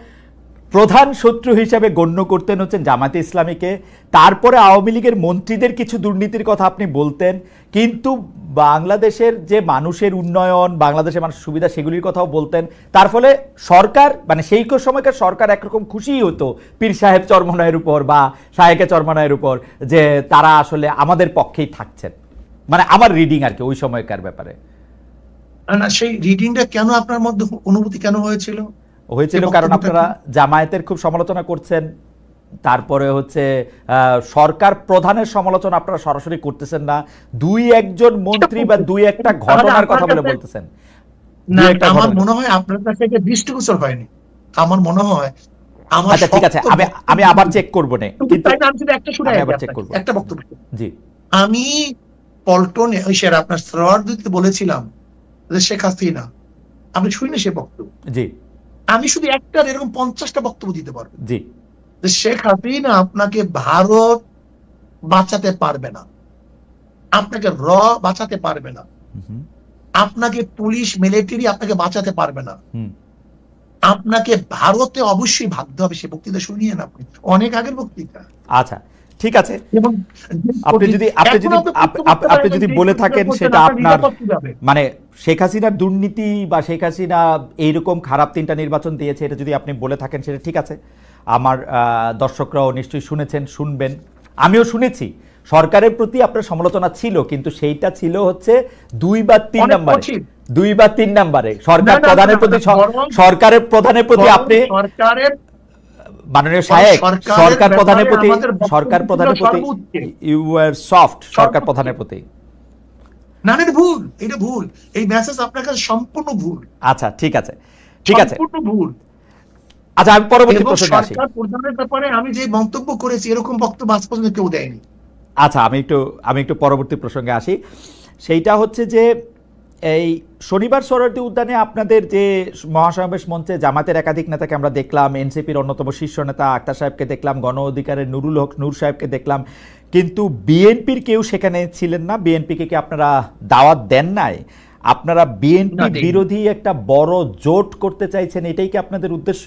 A: প্রধান শত্রু হিসাবে গণ্য করতেন হচ্ছেন জামায়াতে ইসলামীকে, তারপরে আওয়ামী লীগের মন্ত্রীদের কিছু দুর্নীতির কথা আপনি বলতেন, কিন্তু বাংলাদেশের যে মানুষের উন্নয়ন, বাংলাদেশের মানুষের সুবিধা, সেগুলির কথাও বলতেন। তার ফলে সরকার, মানে সেই সময়কার সরকার একরকম খুশিই হতো পীর সাহেব চরমনায়ের উপর বা শায়েকে চরমনায়ের উপর, যে তারা আসলে আমাদের পক্ষেই থাকছেন। মানে আমার রিডিং আর কি ওই সময়কার ব্যাপারে।
B: না, সেই রিডিংটা কেন আপনার মধ্যে অনুভূতি কেন হয়েছিল?
A: কারণ আপনারা জামায়াতের খুব সমালোচনা করছেন, তারপরে হচ্ছে সরকার প্রধানের সমালোচনা আপনারা সরাসরি করতেছেন না, 2-1 মন্ত্রী বা 2-1টা ঘটনার কথা বলে বলতেছেন।
B: আমার মনে হয় আপনার কাছে এটা দৃষ্টিগোচর হয়নি। আমার মনে হয়
A: আচ্ছা ঠিক আছে, আমি আবার চেক করব না, কিন্তু আমি আবার চেক করব
B: একটা বক্তব্য।
A: জি,
B: আমি পল্টনে ওই স্যার আপনার সরোয়ার দিতে বলেছিলাম যে শেখ হাসিনা, আপনি শুনিনি সে বক্তব্য?
A: জি,
B: আমি শুধু একটা এরকম 50টা বক্তব্য দিতে পারবো।
A: জি,
B: যে শেখ হাসিনা আপনাকে ভারত বাঁচাতে পারবে না, আপনাকে বাঁচাতে পারবে না, আপনাকে পুলিশ মিলিটারি আপনাকে বাঁচাতে পারবে না, আপনাকে ভারতে অবশ্যই ভাবতে হবে। সে বক্তৃতা শুনিয়েন আপনি, অনেক আগের বক্তৃতা।
A: আচ্ছা ঠিক আছে, আপনি যদি বলে থাকেন সেটা আপনার, মানে শেখ হাসিনার দুর্নীতি বা শেখ হাসিনা এইরকম খারাপ 3টা নির্বাচন দিয়েছে, এটা যদি আপনি বলে থাকেন সেটা ঠিক আছে। আমার দর্শকরাও নিশ্চয়ই শুনেছেন, শুনবেন, আমিও শুনেছি সরকারের প্রতি আপনার সমালোচনা ছিল, কিন্তু সেইটা ছিল হচ্ছে 2 বা 3 নাম্বারে সরকার প্রধানের প্রতি, সরকারের প্রধানের প্রতি আপনি মাননীয় সাহেব, সরকার প্রধানের প্রতি ইউ ওয়্যার সফট, সরকার প্রধানের প্রতি।
B: না, এটা ভুল, এটা ভুল, এই মেসেজ আপনার কাছে সম্পূর্ণ ভুল।
A: আচ্ছা ঠিক আছে,
B: সম্পূর্ণ ভুল।
A: আচ্ছা আমি পরবর্তী প্রশ্নে আসি।
B: সরকার প্রধানের ব্যাপারে আমি যে মন্তব্য করেছি, এরকম বক্তব্য আজ পর্যন্ত কেউ দেয়নি।
A: আচ্ছা আমি একটু পরবর্তী প্রসঙ্গে আসি। সেইটা হচ্ছে যে এই শনিবার সোহরাওয়ার্দী উদ্যানে আপনাদের যে মহাসমাবেশ মঞ্চে জামাতের একাধিক নেতাকে আমরা দেখলাম, এনসিপির অন্যতম শীর্ষ নেতা আক্তার সাহেবকে দেখলাম, গণ অধিকারের নুরুল হক নূর সাহেবকে দেখলাম, কিন্তু বিএনপির কেউ সেখানে ছিলেন না। বিএনপিকে কি আপনারা দাওয়াত দেন নাই? আপনারা বিএনপি
B: না, দেইনি।
A: বিরোধী একটা বড় জোট করতে চাইছেন, এটাই কি আপনাদের উদ্দেশ্য?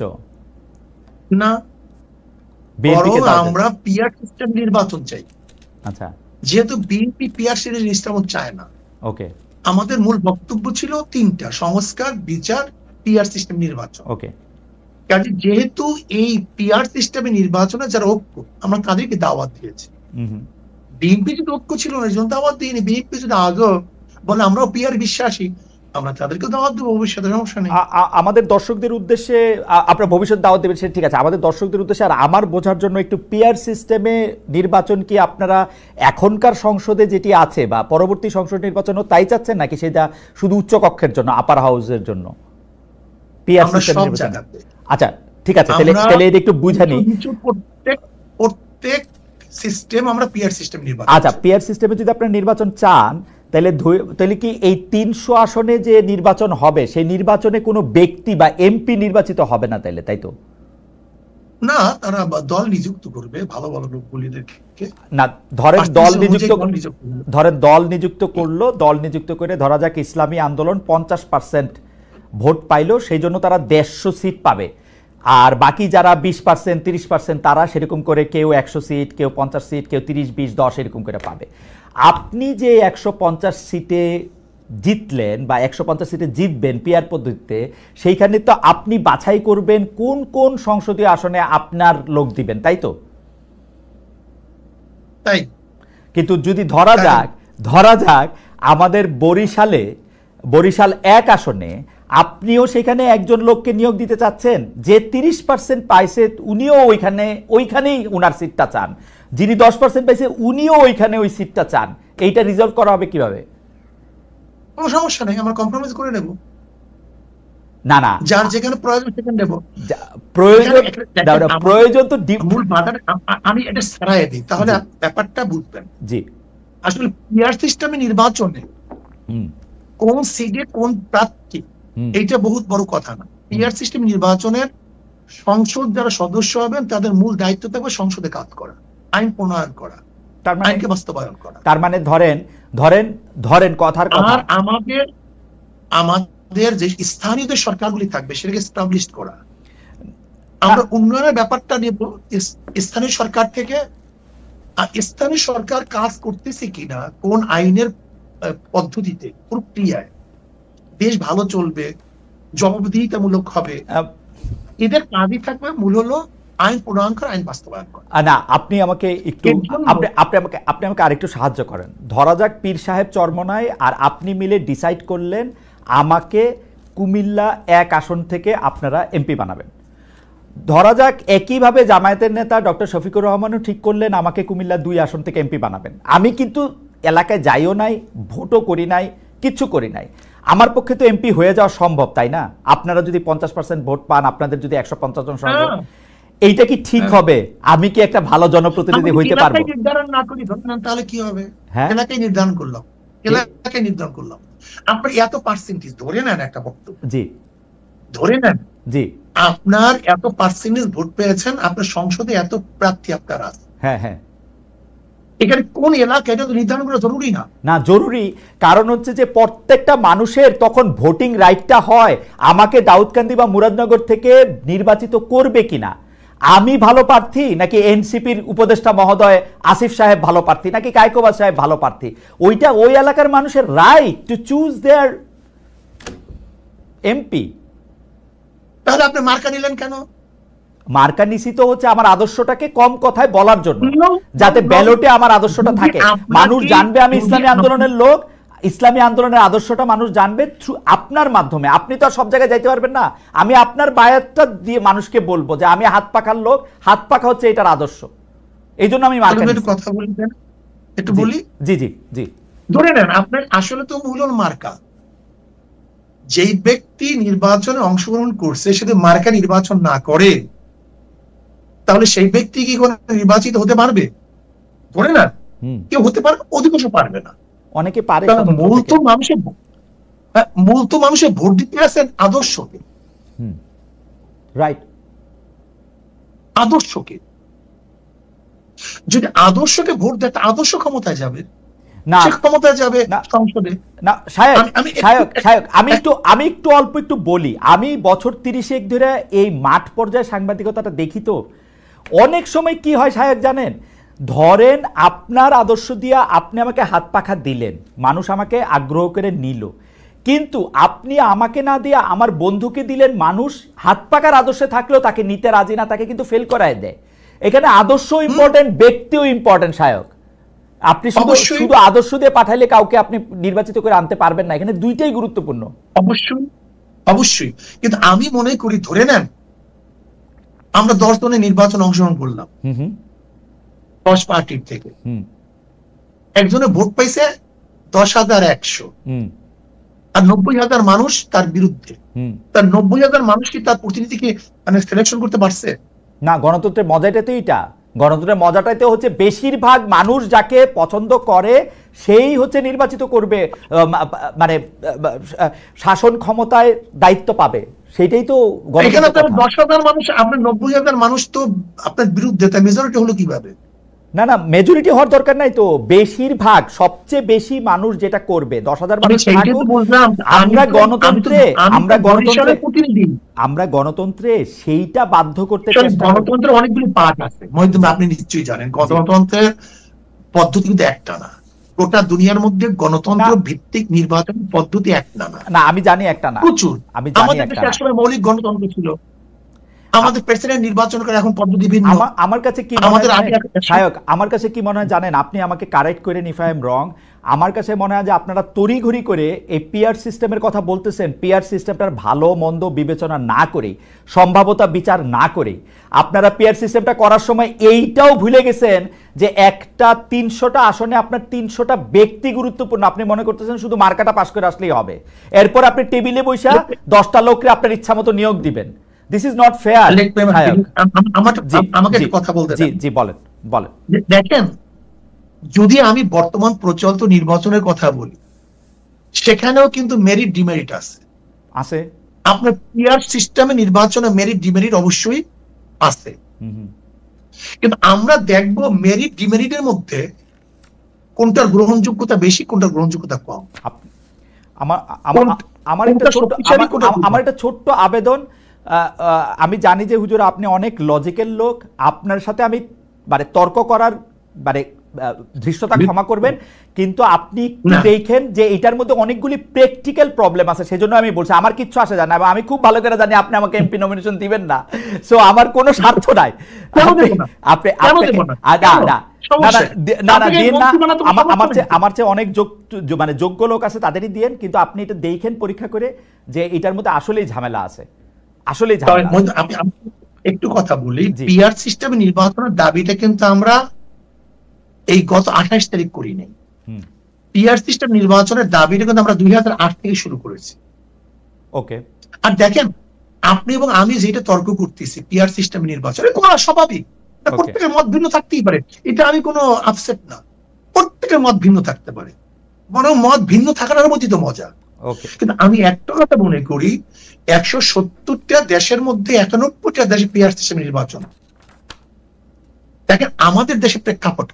B: না,
A: বিএনপি কে
B: বরং
A: দাও দেন।
B: আমরা পিআর সিস্টেম নির্বাচন চাই।
A: আচ্ছা,
B: যেহেতু বিএনপি পিআর সিরিজ নির্বাচন চায় না,
A: ওকে
B: আমাদের মূল বক্তব্য ছিল তিনটা: সংস্কার, বিচার, পিআর সিস্টেম নির্বাচন।
A: ওকে।
B: কাজে যেহেতু এই পিআর সিস্টেমে নির্বাচনে যারা ঐক্য, আমরা তাদেরকে দাওয়াত দিয়েছি।
A: হুম।
B: বিএনপি যদি ঐক্য ছিল না, এই জন্য দাওয়াত দিইনি। বিএনপি যদি আগেও বলে আমরাও পিআর বিশ্বাসী, আমরা তাদেরকে দাওয়াত দেবো, ভবিষ্যতে সমস্যা নেই।
A: আমাদের দর্শকদের উদ্দেশ্যে আপনার ভবিষ্যৎ দাওয়াত দেবেন, সেটা ঠিক আছে। আমাদের দর্শকদের উদ্দেশ্যে আর আমার বোঝার জন্য একটু পিআর সিস্টেমে নির্বাচন কি আপনারা এখনকার সংসদে যেটি আছে বা পরবর্তী সংসদ নির্বাচনও তাই চাচ্ছেন, নাকি সেটা শুধু উচ্চ কক্ষের জন্য, আপার হাউসের জন্য পিআর
B: আমরা
A: সিস্টেম
B: সব
A: নির্বাচন?
B: জায়গাতে,
A: আচ্ছা ঠিক আছে, তাহলে এটা একটু বুঝানি।
B: প্রত্যেক সিস্টেম আমরা পিআর সিস্টেম নির্বাচন।
A: আচ্ছা, পিআর সিস্টেমে যদি আপনারা নির্বাচন চান, তাহলে কি এই 300 আসনে যে নির্বাচন হবে সেই নির্বাচনে কোনো ব্যক্তি বা এমপি নির্বাচিত হবে না তাইলে, তাই তো?
B: না, তারা দল নিযুক্ত করবে ভালো ভালো লোকগুলিদেরকে।
A: না, ধরেন দল নিযুক্ত
B: করবে।
A: দল নিযুক্ত করলো, দল নিযুক্ত করে ধরা যাক ইসলামী আন্দোলন 50% ভোট পাইলো, সেই জন্য তারা 150 সিট পাবে। আর বাকি যারা 20%, 30% তারা সেরকম করে কেউ 100 সিট, কেউ 50 সিট, কেউ 30, 20, 10 এরকম করে পাবে। আপনি যে 150 সিটে জিতলেন বা 150 সিটে জিতবেন পিআর পদ্ধতিতে, সেইখানে তো আপনি বাছাই করবেন কোন কোন সংসদীয় আসনে আপনার লোক দিবেন, তাই তো?
B: তাই।
A: কিন্তু যদি ধরা যাক আমাদের বরিশাল 1 আসনে আপনিও সেখানে একজন লোককে নিয়োগ দিতে চাচ্ছেন যে 30% পাইছে, উনিও ওইখানেই উনার সিটটা চান, যিনি 10% পাইছে উনিও ওইখানে ওই সিটটা চান, এইটা রিজলভ করা হবে কিভাবে?
B: কোনো সমস্যা নেই, আমরা কম্প্রোমাইজ করে নেব।
A: না,
B: যার যেখানে প্রয়োজন সেখানে নেব।
A: প্রয়োজন তো
B: মূল বাধাটা আমি এটা সরাই দিই, তাহলে ব্যাপারটা বুঝবেন।
A: জি,
B: আসলে পিআর সিস্টেমে নির্বাচনে কোন সিটে কোন প্রার্থী, এইটা বহুত বড় কথা না। পিআর সিস্টেম নির্বাচনের সংসদ যারা সদস্য হবেন তাদের মূল দায়িত্ব থাকবে সংসদে কাজ করা, আইন প্রণয়ন করা, আইনকে বাস্তবায়ন করা।
A: তার মানে ধরেন কথার কথা,
B: আর আমাদের যে স্থানীয় যে সরকারগুলি থাকবে সেটাকে এস্টাবলিশ করা। আমরা উন্নয়নের ব্যাপারটা নেব স্থানীয় সরকার থেকে। আর স্থানীয় সরকার কাজ করতেছে কিনা, কোন আইনের পদ্ধতিতে, প্রক্রিয়ায় দেশ ভালো চলবে, জবাবদিহিতামূলক হবে, এদের কাজই থাকবে মূল হলো আইন প্রণয়ন করা, আইন বাস্তবায়ন করা।
A: না, আপনি আমাকে আরেকটু সাহায্য করেন। ধরা যাক পীর সাহেব চরমনায় আর আপনি মিলে ডিসাইড করলেন আমাকে কুমিল্লা 1 আসন থেকে আপনারা এমপি বানাবেন। ধরা যাক একইভাবে জামায়াতের নেতা ডক্টর শফিকুর রহমানও ঠিক করলেন আমাকে কুমিল্লা 2 আসন থেকে এমপি বানাবেন। আমি কিন্তু এলাকায় যাইও নাই, ভোটও করি নাই, কিচ্ছু করি নাই, আমার পক্ষে তো এমপি হয়ে যাওয়া সম্ভব, তাই না? আপনারা যদি 50% ভোট পান, আপনাদের যদি 150 জন সংসদ, এইটা কি ঠিক হবে? আমি কি একটা ভালো জনপ্রতিনিধি হইতে পারবো?
B: নির্ধারণ না করি তাহলে কি হবে? এলাকায় নির্ধারণ করলাম, আপনার এত পার্সেন্টেজ ধরে নেন, একটা বক্তব্য জি ধরে নেন, জি আপনার এত পার্সেন্টেজ ভোট পেয়েছেন, আপনার সংসদে এত প্রার্থী আপনার আছে, হ্যাঁ, এখানে কোন এলাকা এটা তো নির্ধারণ করা জরুরি না।
A: না, জরুরি, কারণ হচ্ছে যে প্রত্যেকটা মানুষের তখন ভোটিং রাইটটা হয় আমাকে দাউদকান্দি বা মুরাদনগর থেকে নির্বাচিত করবে কিনা, আমি ভালো প্রার্থী নাকি এনসিপির উপদেষ্টা মহোদয় আসিফ সাহেব ভালো প্রার্থী নাকি কায়কোবাদ সাহেব ভালো প্রার্থী, ওইটা ওই এলাকার মানুষের right to choose there MP.
B: তাহলে আপনি মার্কা নিলেন কেন?
A: মার্কা নিছি তো হচ্ছে আমার আদর্শটাকে কম কথায় বলার জন্য, যাতে ব্যালটে আমার আদর্শটা থাকে, মানুষ জানবে আমি ইসলামী আন্দোলনের লোক, ইসলামী আন্দোলনের আদর্শটা মানুষ জানবে থ্রু আপনার মাধ্যমে। আপনি তো আর সব জায়গায় যাইতে পারবেন না, আমি আপনার বায়াতটা দিয়ে মানুষকে বলবো যে আমি হাত পাখার লোক, হাত পাখা হচ্ছে এটার আদর্শ, এই জন্য আমি মার্কা নিছি।
B: কথা বলি, একটু বলি।
A: জি জি জি,
B: ধরে নেন আপনার আসলে তো মূল মার্কা, যেই ব্যক্তি নির্বাচনে অংশগ্রহণ করছে সে যদি মার্কা নির্বাচন না করে তাহলে সেই ব্যক্তি কি কোনো নির্বাচিত হতে পারবে? ধরে না কেউ হতে পারবে, অধিকাংশ পারবে না, অনেকে পারে। মূল তো মানুষের ভোট দিতে আসেন আদর্শকে, রাইট, আদর্শকে। যদি আদর্শকে ভোট দেয় আদর্শ ক্ষমতায় যাবে।
A: না,
B: সে ক্ষমতা যাবে
A: না,
B: সংসদে।
A: না সায়ক আমি একটু অল্প একটু বলি। আমি বছর 30 ধরে এই মাঠ পর্যায়ে সাংবাদিকতাটা দেখি, তো অনেক সময় কি হয় সায়ক জানেন, ধরেন আপনার আদর্শ দিয়া আপনি আমাকে হাত পাখা দিলেন, মানুষ আমাকে আগ্রহ করে নিল, কিন্তু আপনি আমাকে না দিয়ে আমার বন্ধুকে দিলেন, মানুষ হাত পাকার আদর্শে থাকলেও তাকে নিতে রাজি না, তাকে কিন্তু ফেল করায় দেয়। এখানে আদর্শ ইম্পর্টেন্ট, ব্যক্তিও ইম্পর্টেন্ট সায়ক। আপনি শুধু আদর্শ দিয়ে পাঠাইলে কাউকে আপনি নির্বাচিত করে আনতে পারবেন না, এখানে দুইটাই গুরুত্বপূর্ণ।
B: অবশ্যই অবশ্যই, কিন্তু আমি মনে করি ধরে নেন আমরা 10 জনের নির্বাচন অংশগ্রহণ করলাম 10 পার্টির থেকে, একজনে ভোট পাইছে 10,100, আর 90,000 মানুষ তার বিরুদ্ধে। তার 90,000 মানুষ কি তার প্রতিনিধিকে মানে সিলেকশন করতে পারছে?
A: না, গণতন্ত্রের মজাটাই তো এটা। গণতন্ত্রের মজাটাই তো হচ্ছে বেশিরভাগ মানুষ যাকে পছন্দ করে সেই হচ্ছে নির্বাচিত করবে, মানে শাসন ক্ষমতায় দায়িত্ব পাবে, সেটাই তো
B: এখানে। 10,000 মানুষ, আপনার 90,000 মানুষ তো আপনার বিরুদ্ধে, তার মেজরিটি হলো কিভাবে?
A: না না, মেজরিটি হওয়ার দরকার নাই তো, বেশিরভাগ, সবচেয়ে বেশি মানুষ যেটা করবে। 10,000 মানুষ আমরা গণতন্ত্রে সেইটা বাধ্য করতে চেষ্টা।
B: গণতন্ত্রের অনেকগুলো পার্ট আছে মহিউদ্দিন, আপনি নিশ্চয়ই জানেন। গণতন্ত্রের পদ্ধতি কিন্তু একটা না, গোটা দুনিয়ার মধ্যে গণতন্ত্র ভিত্তিক নির্বাচন পদ্ধতি একটা না।
A: না, আমি জানি একটা না,
B: প্রচুর।
A: আমি জানি
B: আমাদের দেশে একসময় মৌলিক গণতন্ত্র ছিল, আমাদের প্রেসিডেন্ট নির্বাচন করে, এখন পদ্ধতি ভিন্ন।
A: আমার কাছে কি মনে হয় সায়ক, আমার কাছে কি মনে হয় জানেন, আপনি আমাকে কারেক্ট করেন ইফ আই এম রং। আমার কাছে মনে হয় যে আপনারা তড়িঘড়ি করে এই পিআর সিস্টেমের কথা বলতেছেন, পিআর সিস্টেমটার ভালো মন্দ বিবেচনা না করে, সম্ভাব্যতা বিচার না করে আপনারা পিআর সিস্টেমটা করার সময় এইটাও ভুলে গেছেন যে একটা 300টা আসনে আপনার 300টা ব্যক্তি গুরুত্বপূর্ণ। আপনি মনে করতেছেন শুধু মার্কাটা পাস করে আসলেই হবে, এরপর আপনি টেবিলে বসে 10টা লোককে আপনার ইচ্ছা মতো নিয়োগ দিবেন। This is not fair.
B: আমাকে একটা কথা বলতে দেন।
A: জি বলেন বলেন।
B: দেখেন, যদি আমি বর্তমান প্রচলিত নির্বাচনের কথা বলি, সেখানেও কিন্তু মেরিট ডিমেরিট আছে। আপনার পিআর সিস্টেমে নির্বাচনে মেরিট ডিমেরিট অবশ্যই আছে, কিন্তু আমরা দেখব মেরিট ডিমেরিটের মধ্যে কোনটার গ্রহণযোগ্যতা বেশি, কোনটার গ্রহণযোগ্যতা কম।
A: আমার একটা ছোট্ট আবেদন, আমি জানি যে হুজুর আপনি অনেক লজিক্যাল লোক, আপনার সাথে আমি মানে তর্ক করার মানে ধৃষ্টতা ক্ষমা করবেন, কিন্তু আপনি দেখেন যে এটার মধ্যে অনেকগুলি প্র্যাকটিক্যাল প্রবলেম আছে, সেজন্য আমি বলছি আমার কিচ্ছু আসে যায় না, আমি খুব ভালো করে জানি আপনি আমাকে এমপি নমিনেশন দিবেন না, সো আমার কোনো স্বার্থ নাই। আমার চেয়ে অনেক মানে যোগ্য লোক আছে, তাদেরই দিয়েন, কিন্তু আপনি এটা দেখেন পরীক্ষা করে যে এটার মধ্যে আসলেই ঝামেলা আছে, আসলেই ঝামেলা।
B: আমি একটু কথা বলি, পিআর সিস্টেমে নির্বাচনের দাবিটা কিন্তু আমরা এই গত 28 তারিখ করি নাই। পিআর সিস্টেম নির্বাচনের দাবিটা কিন্তু আমরা 2008 থেকে শুরু করেছি।
A: ওকে,
B: আর দেখেন আপনি এবং আমি যেটা তর্ক করতেছি পিআর সিস্টেম নির্বাচনে করা স্বাভাবিক, প্রত্যেকের মত ভিন্ন থাকতেই পারে, এটা আমি কোনো আপসেট না, প্রত্যেকের মত ভিন্ন থাকতে পারে, বরং মত ভিন্ন থাকার মধ্যে তো মজা। কিন্তু আমি একটা কথা মনে করি, 170টা দেশের মধ্যে 91টা দেশে পিআর সিস্টেম নির্বাচন। দেখেন আমাদের দেশের প্রেক্ষাপট,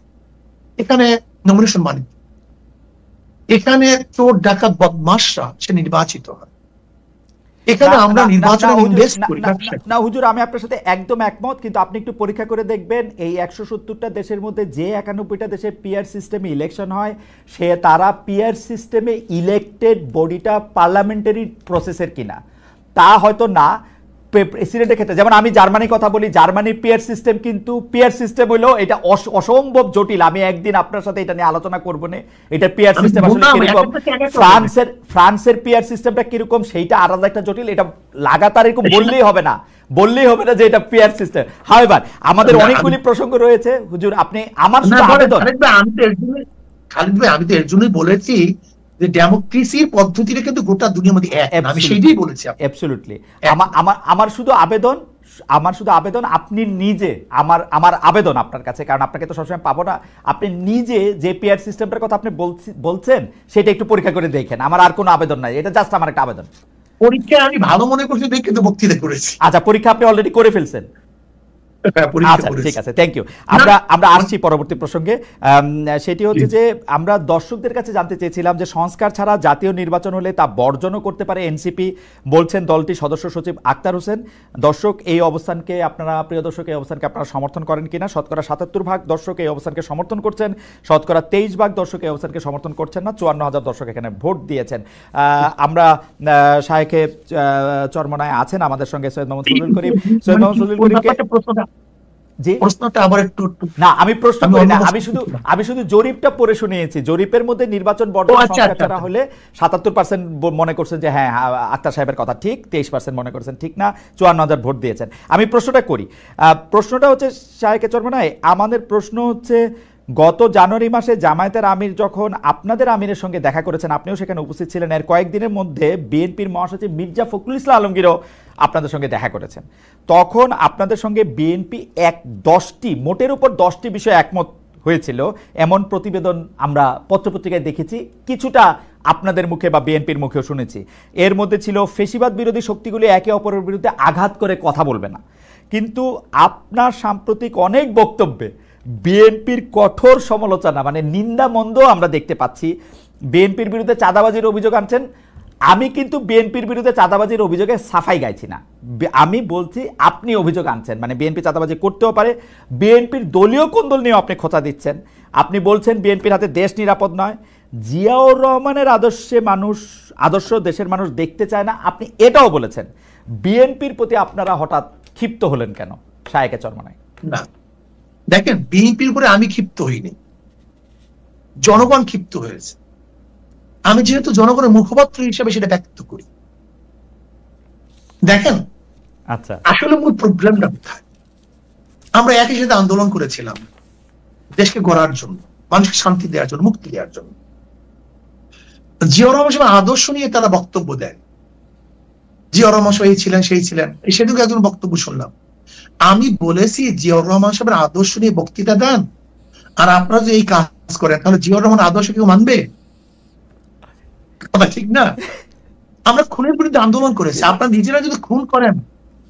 B: এখানে নমিনেশন মানে এখানে চোর ডাকাত বদমাশরা সে নির্বাচিত হয়, এখানে আমরা নির্বাচনে ইনভেস্ট করি
A: না। হুজুর আমি আপনার সাথে একদম একমত, কিন্তু আপনি একটু পরীক্ষা করে দেখবেন এই 170টা দেশের মধ্যে যে 91টা দেশে পিআর সিস্টেমে ইলেকশন হয়, সে তারা পিআর সিস্টেমে ইলেক্টেড বডিটা পার্লামেন্টারি প্রসেসের কিনা তা হয়তো না। প্রেসিডেন্টের ক্ষেত্রে যেমন আমি জার্মানির কথা বলি, জার্মানির পিআর সিস্টেম কিন্তু পিআর সিস্টেম হলো এটা অসম্ভব জটিল, আমি একদিন আপনার সাথে এটা নিয়ে আলোচনা করবো না, এটা পিআর সিস্টেম আসলে কিরকম। ফ্রান্সের পিআর সিস্টেমটা কিরকম সেইটা আলাদা একটা জটিল, এটা লাগাতার এরকম বললেই হবে না যে এটা পিআর সিস্টেম। হাওয়েভার আমাদের অনেকগুলি প্রসঙ্গ রয়েছে হুজুর, আপনি আমার শুধু আবেদন।
B: খালিদ ভাই, আমি তো এর জন্যই বলেছি যে ডেমোক্রেসির পদ্ধতিটা কিন্তু গোটা দুনিয়ার মধ্যে এক, আমি সেইটাই বলেছি।
A: অ্যাবসলিউটলি। আমার শুধু আবেদন আপনি নিজে, আমার আবেদন আপনার কাছে, কারণ আপনাকে তো সবসময় পাবো না, আপনি নিজে যে পিআর সিস্টেমটার কথা আপনি বলছেন সেটা একটু পরীক্ষা করে দেখেন। আমার আর কোনো আবেদন নাই, এটা জাস্ট আমার একটা আবেদন।
B: পরীক্ষা আমি ভালো মনে করছি দেখে তো বক্তৃতা করেছি।
A: আচ্ছা, পরীক্ষা আপনি অলরেডি করে ফেলছেন? আচ্ছা ঠিক আছে, থ্যাংক ইউ। আমরা আসছি পরবর্তী প্রসঙ্গে। সেটি হচ্ছে যে আমরা দর্শকদের কাছে জানতে চেয়েছিলাম যে সংস্কার ছাড়া জাতীয় নির্বাচন হলে তা বর্জনও করতে পারে এনসিপি, বলছেন দলটির সদস্য সচিব আক্তার হোসেন। দর্শক এই অবস্থানকে আপনারা, প্রিয় দর্শক, এই অবস্থানকে আপনারা সমর্থন করেন কিনা? শতকরা ৭৭% দর্শক এই অবস্থানকে সমর্থন করছেন, শতকরা 23% দর্শক এই অবস্থানকে সমর্থন করছেন না, ৫৪,০০০ দর্শক এখানে ভোট দিয়েছেন। আমরা শায়েখে চরমনায় আছেন আমাদের সঙ্গে সৈয়দ মোহাম্মদ ফজলুল করিম। সৈয়দ মোহাম্মদ ফজলুল করিমকে প্রশ্নটা আবার একটু না, আমি প্রশ্ন করি না, আমি শুধু জরিপটা পড়ে শুনিয়েছি। জরিপের মধ্যে নির্বাচন বর্জন সংস্কার হলে ৭৭% মনে করছেন যে হ্যাঁ আক্তার সাহেবের কথা ঠিক, 23% মনে করছেন ঠিক না, ৫৪,০০০ ভোট দিয়েছেন। আমি প্রশ্নটা করি, প্রশ্নটা হচ্ছে শায়েখে চরমনায়, আমাদের প্রশ্ন হচ্ছে গত জানুয়ারি মাসে জামায়াতের আমির যখন আপনাদের আমিরের সঙ্গে দেখা করেছেন, আপনিও সেখানে উপস্থিত ছিলেন, এর কয়েকদিনের মধ্যে বিএনপির মহাসচিব মির্জা ফখরুল ইসলাম আলমগীরও আপনাদের সঙ্গে দেখা করেছেন। তখন আপনাদের সঙ্গে বিএনপি মোটের উপর 10টি বিষয়ে একমত হয়েছিল এমন প্রতিবেদন আমরা পত্রপত্রিকায় দেখেছি, কিছুটা আপনাদের মুখে বা বিএনপির মুখেও শুনেছি। এর মধ্যে ছিল ফেসিবাদ বিরোধী শক্তিগুলি একে অপরের বিরুদ্ধে আঘাত করে কথা বলবে না। কিন্তু আপনার সাম্প্রতিক অনেক বক্তব্যে বিএনপির কঠোর সমালোচনা, মানে নিন্দা মন্দ আমরা দেখতে পাচ্ছি। বিএনপির বিরুদ্ধে চাঁদাবাজির অভিযোগ আনছেন। আমি কিন্তু বিএনপির বিরুদ্ধে চাঁদাবাজির অভিযোগে সাফাই গাইছি না, আমি বলছি আপনি অভিযোগ আনছেন, মানে বিএনপি চাঁদাবাজি করতেও পারে। বিএনপির দলীয় কোন্দল নিয়েও আপনি খোঁচা দিচ্ছেন। আপনি বলছেন বিএনপির হাতে দেশ নিরাপদ নয়, জিয়াউর রহমানের আদর্শ দেশের মানুষ দেখতে চায় না, আপনি এটাও বলেছেন। বিএনপির প্রতি আপনারা হঠাৎ ক্ষিপ্ত হলেন কেন শায়েখে চরমনায়?
B: না দেখেন, বিএনপির উপরে আমি ক্ষিপ্ত হইনি, জনগণ ক্ষিপ্ত হয়েছে। আমি যেহেতু জনগণের মুখপাত্র হিসেবে সেটা ব্যক্ত করি। দেখেন,
A: আচ্ছা, আসলে
B: মূল প্রবলেমটা কোথায়? আমরা একই সাথে আন্দোলন করেছিলাম দেশকে গড়ার জন্য, মানুষকে শান্তি দেওয়ার জন্য, মুক্তি দেওয়ার জন্য। জিয়াউর রহমান সাহেব আদর্শ নিয়ে তারা বক্তব্য দেয়, জিয়াউর রহমান সাহেব এই ছিলেন সেই ছিলেন, সেদিকে একজন বক্তব্য শুনলাম। আমি বলেছি জিয়াউর রহমান সাহেবের আদর্শ নিয়ে বক্তৃতা দেন, আর আপনারা যদি এই কাজ করেন তাহলে জিয়াউর রহমান আদর্শ কেউ মানবে? ঠিক না? আমরা খুনের বিরুদ্ধে আন্দোলন করেছি, আপনারা নিজেরা যদি খুন করেন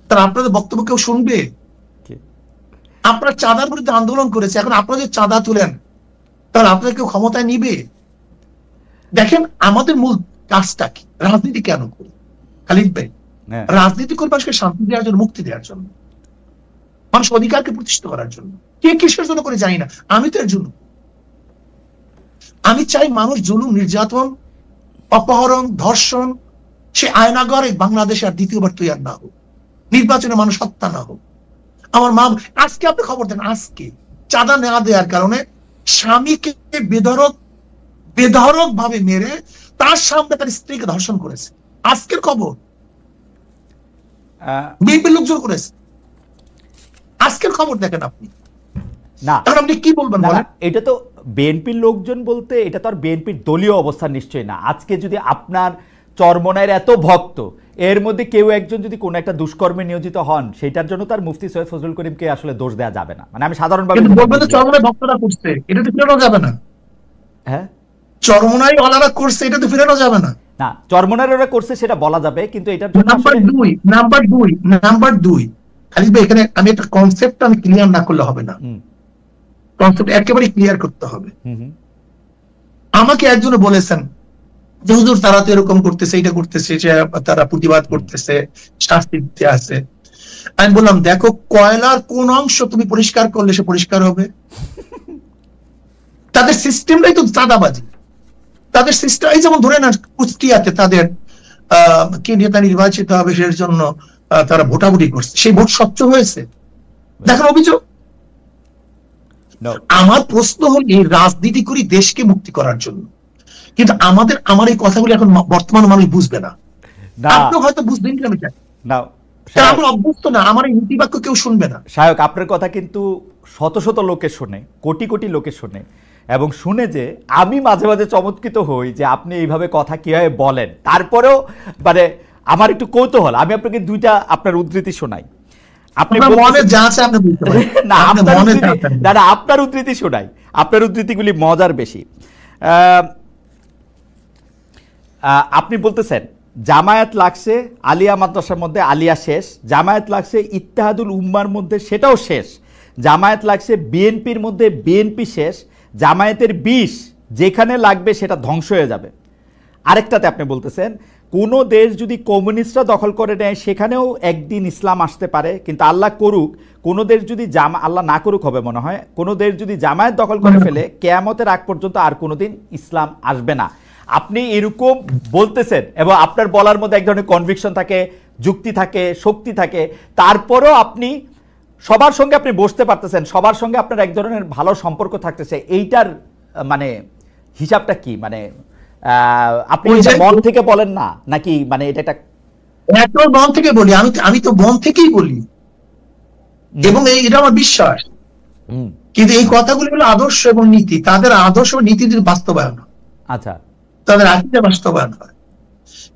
B: তাহলে আপনাদের বক্তব্য কেউ শুনবে? আপনারা চাঁদার বিরুদ্ধে আন্দোলন করেছে, এখন আপনারা যদি চাঁদা তুলেন তাহলে আপনাদের কেউ ক্ষমতায় নিবে? দেখেন, আমাদের মূল কাজটা কি? রাজনীতি কেন করি খালিদ ভাই? রাজনীতি করে মানুষকে শান্তি দেওয়ার জন্য, মুক্তি দেওয়ার জন্য, মানুষ অধিকারকে প্রতিষ্ঠিত করার জন্য। কে কিসের জন্য করে জানি না, আমি তো এর জন্য। আমি চাই মানুষ জুলুম, নির্যাতন, অপহরণ, ধর্ষণ, সে আয়নাগর বাংলাদেশে আর দ্বিতীয়বার তৈরি না হোক, নির্বাচনে মানুষ হত্যা না হোক। আমার মা, আজকে আপনি খবর দেন, আজকে চাঁদা না দেওয়ার কারণে স্বামীকে বেধড়ক ভাবে মেরে তার সামনে তার স্ত্রীকে ধর্ষণ করেছে। আজকের খবর, বিএনপির লোকজন করেছে। আজকের খবর দেখেন আপনি, না আপনি কি বলবেন?
A: এটা তো বিএনপির লোকজন বলতে এটা তো আর বিএনপির দলীয় অবস্থান নিশ্চয়ই না। আজকে যদি আপনার চরমনায়ের এত ভক্ত, এর মধ্যে কেউ একজন যদি কোনো একটা দুষ্কর্মে নিয়োজিত হন, সেটার জন্য তার মুফতি সৈয়দ ফজলুল করিমকে আসলে দোষ দেওয়া যাবে না। মানে আমি সাধারণভাবে
B: চরমনায় ভক্তরা করছে, এটা তো ফেরানো যাবে না।
A: হ্যাঁ,
B: চরমনায় ওনারা করছে, এটা তো ফেরানো যাবে না।
A: না, চরমনায় ওরা করছে সেটা বলা যাবে, কিন্তু এটার জন্য
B: নাম্বার দুই খালিদ ভাই, এখানে আমি একটা কনসেপ্ট আমি ক্লিয়ার না করলে হবে না। কনসেপ্ট একেবারে ক্লিয়ার করতে হবে। আমাকে একজন বলেছেন যে হুজুর তারা তো এরকম করতেছে, এটা করতেছে, তারা প্রতিবাদ করতেছে, শাস্তি দিতে আছে। আমি বললাম, দেখো কয়লার কোন অংশ তুমি পরিষ্কার করলে সে পরিষ্কার হবে? তাদের সিস্টেমটাই তো চাঁদাবাজি। তাদের সিস্টেম, এই যেমন ধরে না কুষ্টিয়াতে তাদের কে নেতা নির্বাচিত হবে সেটার জন্য তারা ভোটাভুটি করছে, সেই ভোট স্বচ্ছ হয়েছে? দেখেন অভিযোগ। আমার প্রশ্ন হল, এই রাজনীতি করি দেশকে মুক্তি করার জন্য, কিন্তু আমার এই কথাগুলো এখন বর্তমান মানুষ বুঝবে না। আপনি হয়তো বুঝবেন কি আমি জানি না, আমরা অভ্যস্ত না, আমার এই নীতিবাক্য কেউ শুনবে না।
A: শায়ক, আপনার কথা কিন্তু শত শত লোকে শোনে, কোটি কোটি লোকে শোনে, এবং শুনে যে আমি মাঝে মাঝে চমৎকৃত হই যে আপনি এইভাবে কথা কিভাবে বলেন। তারপরেও মানে আমার একটু কৌতূহল, আমি আপনাকে দুইটা আপনার উদ্ধৃতি শোনাই। আপনি
B: মনে যা আছে আপনি বলতে পারেন।
A: না, আপনার উদ্ধৃতি শোনাই, আপনার উদ্ধৃতিগুলি মজার বেশি। আপনি বলতেছেন জামায়াত লাগছে আলিয়া মাদ্রাসার মধ্যে, আলিয়া শেষ। জামায়াত লাগছে ইত্তেহাদুল উম্মার মধ্যে, সেটাও শেষ। জামায়াত লাগছে বিএনপির মধ্যে, বিএনপি শেষ। জামায়াতের বিষ যেখানে লাগবে সেটা ধ্বংস হয়ে যাবে। আরেকটাতে আপনি বলতেছেন কোনো দেশ যদি কমিউনিস্টরা দখল করে নেয় সেখানেও একদিন ইসলাম আসতে পারে, কিন্তু আল্লাহ করুক কোনো দেশ যদি আল্লাহ না করুক হবে মনে হয়, কোনো দেশ যদি জামায়াত দখল করে ফেলে কিয়ামতের আগ পর্যন্ত আর কোনোদিন ইসলাম আসবে না। আপনি এরকম বলতেছেন এবং আপনার বলার মধ্যে এক ধরনের কনভিকশন থাকে, যুক্তি থাকে, শক্তি থাকে, তারপরও আপনি সবার সঙ্গে আপনি বসতে পারতেছেন, সবার সঙ্গে আপনার এক ধরনের ভালো সম্পর্ক থাকতেছে। এইটার মানে হিসাবটা কি? মানে আপনি মন থেকে বলেন না নাকি মানে এটা একটা
B: মন থেকে বলি? আমি তো মন থেকেই বলি এবং এটা আমার বিশ্বাস। কিন্তু এই কথাগুলো হলো আদর্শ এবং নীতি, তাদের আদর্শ ও নীতির বাস্তবায়ন। আচ্ছা, তাদের আকিদা বাস্তবায়ন হয়।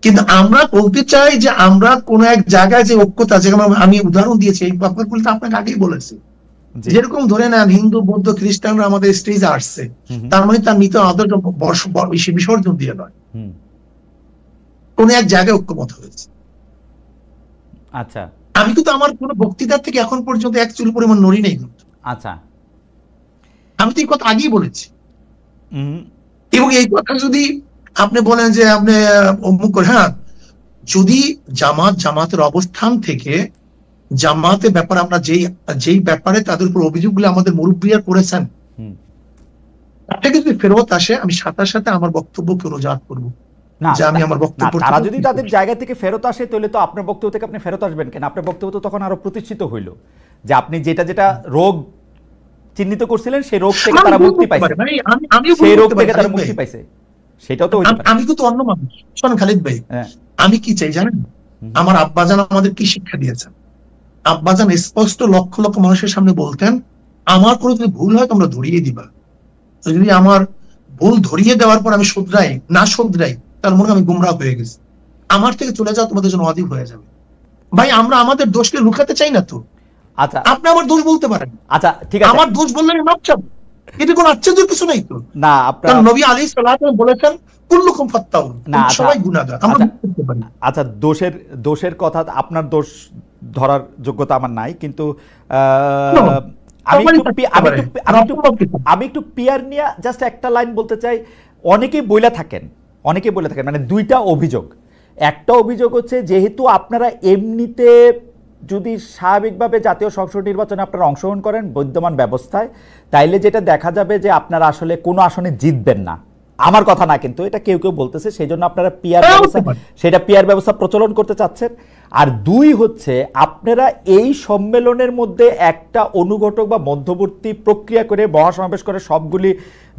B: কিন্তু আমরা বলতে চাই যে আমরা কোন এক জায়গায় যে ঐক্যতা, যেমন আমি উদাহরণ দিয়েছি, এই ব্যাপারগুলো তো আপনাকে আগেই বলেছি। যেরকম ধরে নেন হিন্দু, বৌদ্ধ, খ্রিস্টানরা আমাদের স্টেজে আসছে, তার মানে তার নীতি আদর্শ বিসর্জন দিয়ে নয়, কোন এক জায়গায় ঐক্যমত হয়েছে। আচ্ছা, আমি কিন্তু আমার কোন বক্তৃতার থেকে এখন পর্যন্ত এক চুল পরিমাণ নড়ি নেই। আচ্ছা, আমি তো এই কথা আগেই বলেছি। এবং এই কথা যদি আপনি বলেন যে আপনি অমুক করে, হ্যাঁ, যদি জামাতের অবস্থান থেকে জামাতের ব্যাপারে আমরা যেই ব্যাপারে তাদের উপর অভিযোগগুলো আমাদের মুরব্বীরা করেছেন তাকে যদি ফেরত আসে, আমি সাথে সাথে আমার বক্তব্যকে অনুযাত করবো। আমি আমার বক্তব্য, তারা যদি তাদের জায়গা থেকে ফেরত আসে তাহলে তো আপনার বক্তব্য থেকে আপনি ফেরত আসবেন কেন? আপনার বক্তব্য তো তখন আরো প্রতিষ্ঠিত হইল যে আপনি যেটা রোগ চিহ্নিত করছিলেন সেই রোগ থেকে তারা মুক্তি পাইছে, সেই রোগ থেকে তারা মুক্তি পাইছে। সেটাও তো আমি কিন্তু অন্য মানুষ। শোন খালিদ ভাই, আমি কি চাই জানেন? আমার আব্বাজান আমাদের কি শিক্ষা দিয়েছেন? আব্বাজান স্পষ্ট লক্ষ লক্ষ মানুষের সামনে বলতেন, আমার কোনো যদি ভুল হয় তোমরা ধরিয়ে দিবা, যদি আমার ভুল ধরিয়ে দেওয়ার পর আমি না শুধরাই তার মনে আমি গুমরাহ হয়ে গেছি, আমার থেকে চলে যাও, তোমাদের জন্য অধিক হয়ে যাবে। ভাই, আমরা আমাদের দোষকে লুকাতে চাই না তো। আচ্ছা, আপনি আমার দোষ বলতে পারেন। আচ্ছা, ঠিক আছে, আমার দোষ বললে আমি মাপ চাবো, এটা কোনো আশ্চর্যের কিছু নাই তো। না, আপনার নবী আলাইহিস সালাতু বলেছেন কুল্লুকুম ফাত্তাউন, সবাই গুনাহগার, আমরা বলতে পারি। আচ্ছা, দোষের কথা, আপনার দোষ ধরার যোগ্যতা আমার নাই, কিন্তু আমি একটু পিয়ার নিয়ে জাস্ট একটা লাইন বলতে চাই। অনেকেই বইলা থাকেন মানে দুইটা অভিযোগ। একটা অভিযোগ হচ্ছে, যেহেতু আপনারা এমনিতে যদি স্বাভাবিকভাবে জাতীয় সংসদ নির্বাচনে আপনারা অংশগ্রহণ করেন বৈদ্যমান ব্যবস্থায়, তাইলে যেটা দেখা যাবে যে আপনারা আসলে কোনো আসনে জিতবেন না। আমার কথা না, কিন্তু এটা কেউ কেউ বলতেছে, সেই জন্য আপনারা পিয়ার ব্যবস্থা প্রচলন করতে চাচ্ছেন। আর দুই হচ্ছে, আপনারা এই সম্মেলনের মধ্যে একটা অনুঘটক বা মধ্যবর্তী প্রক্রিয়া করে মহাসমাবেশ করে সবগুলি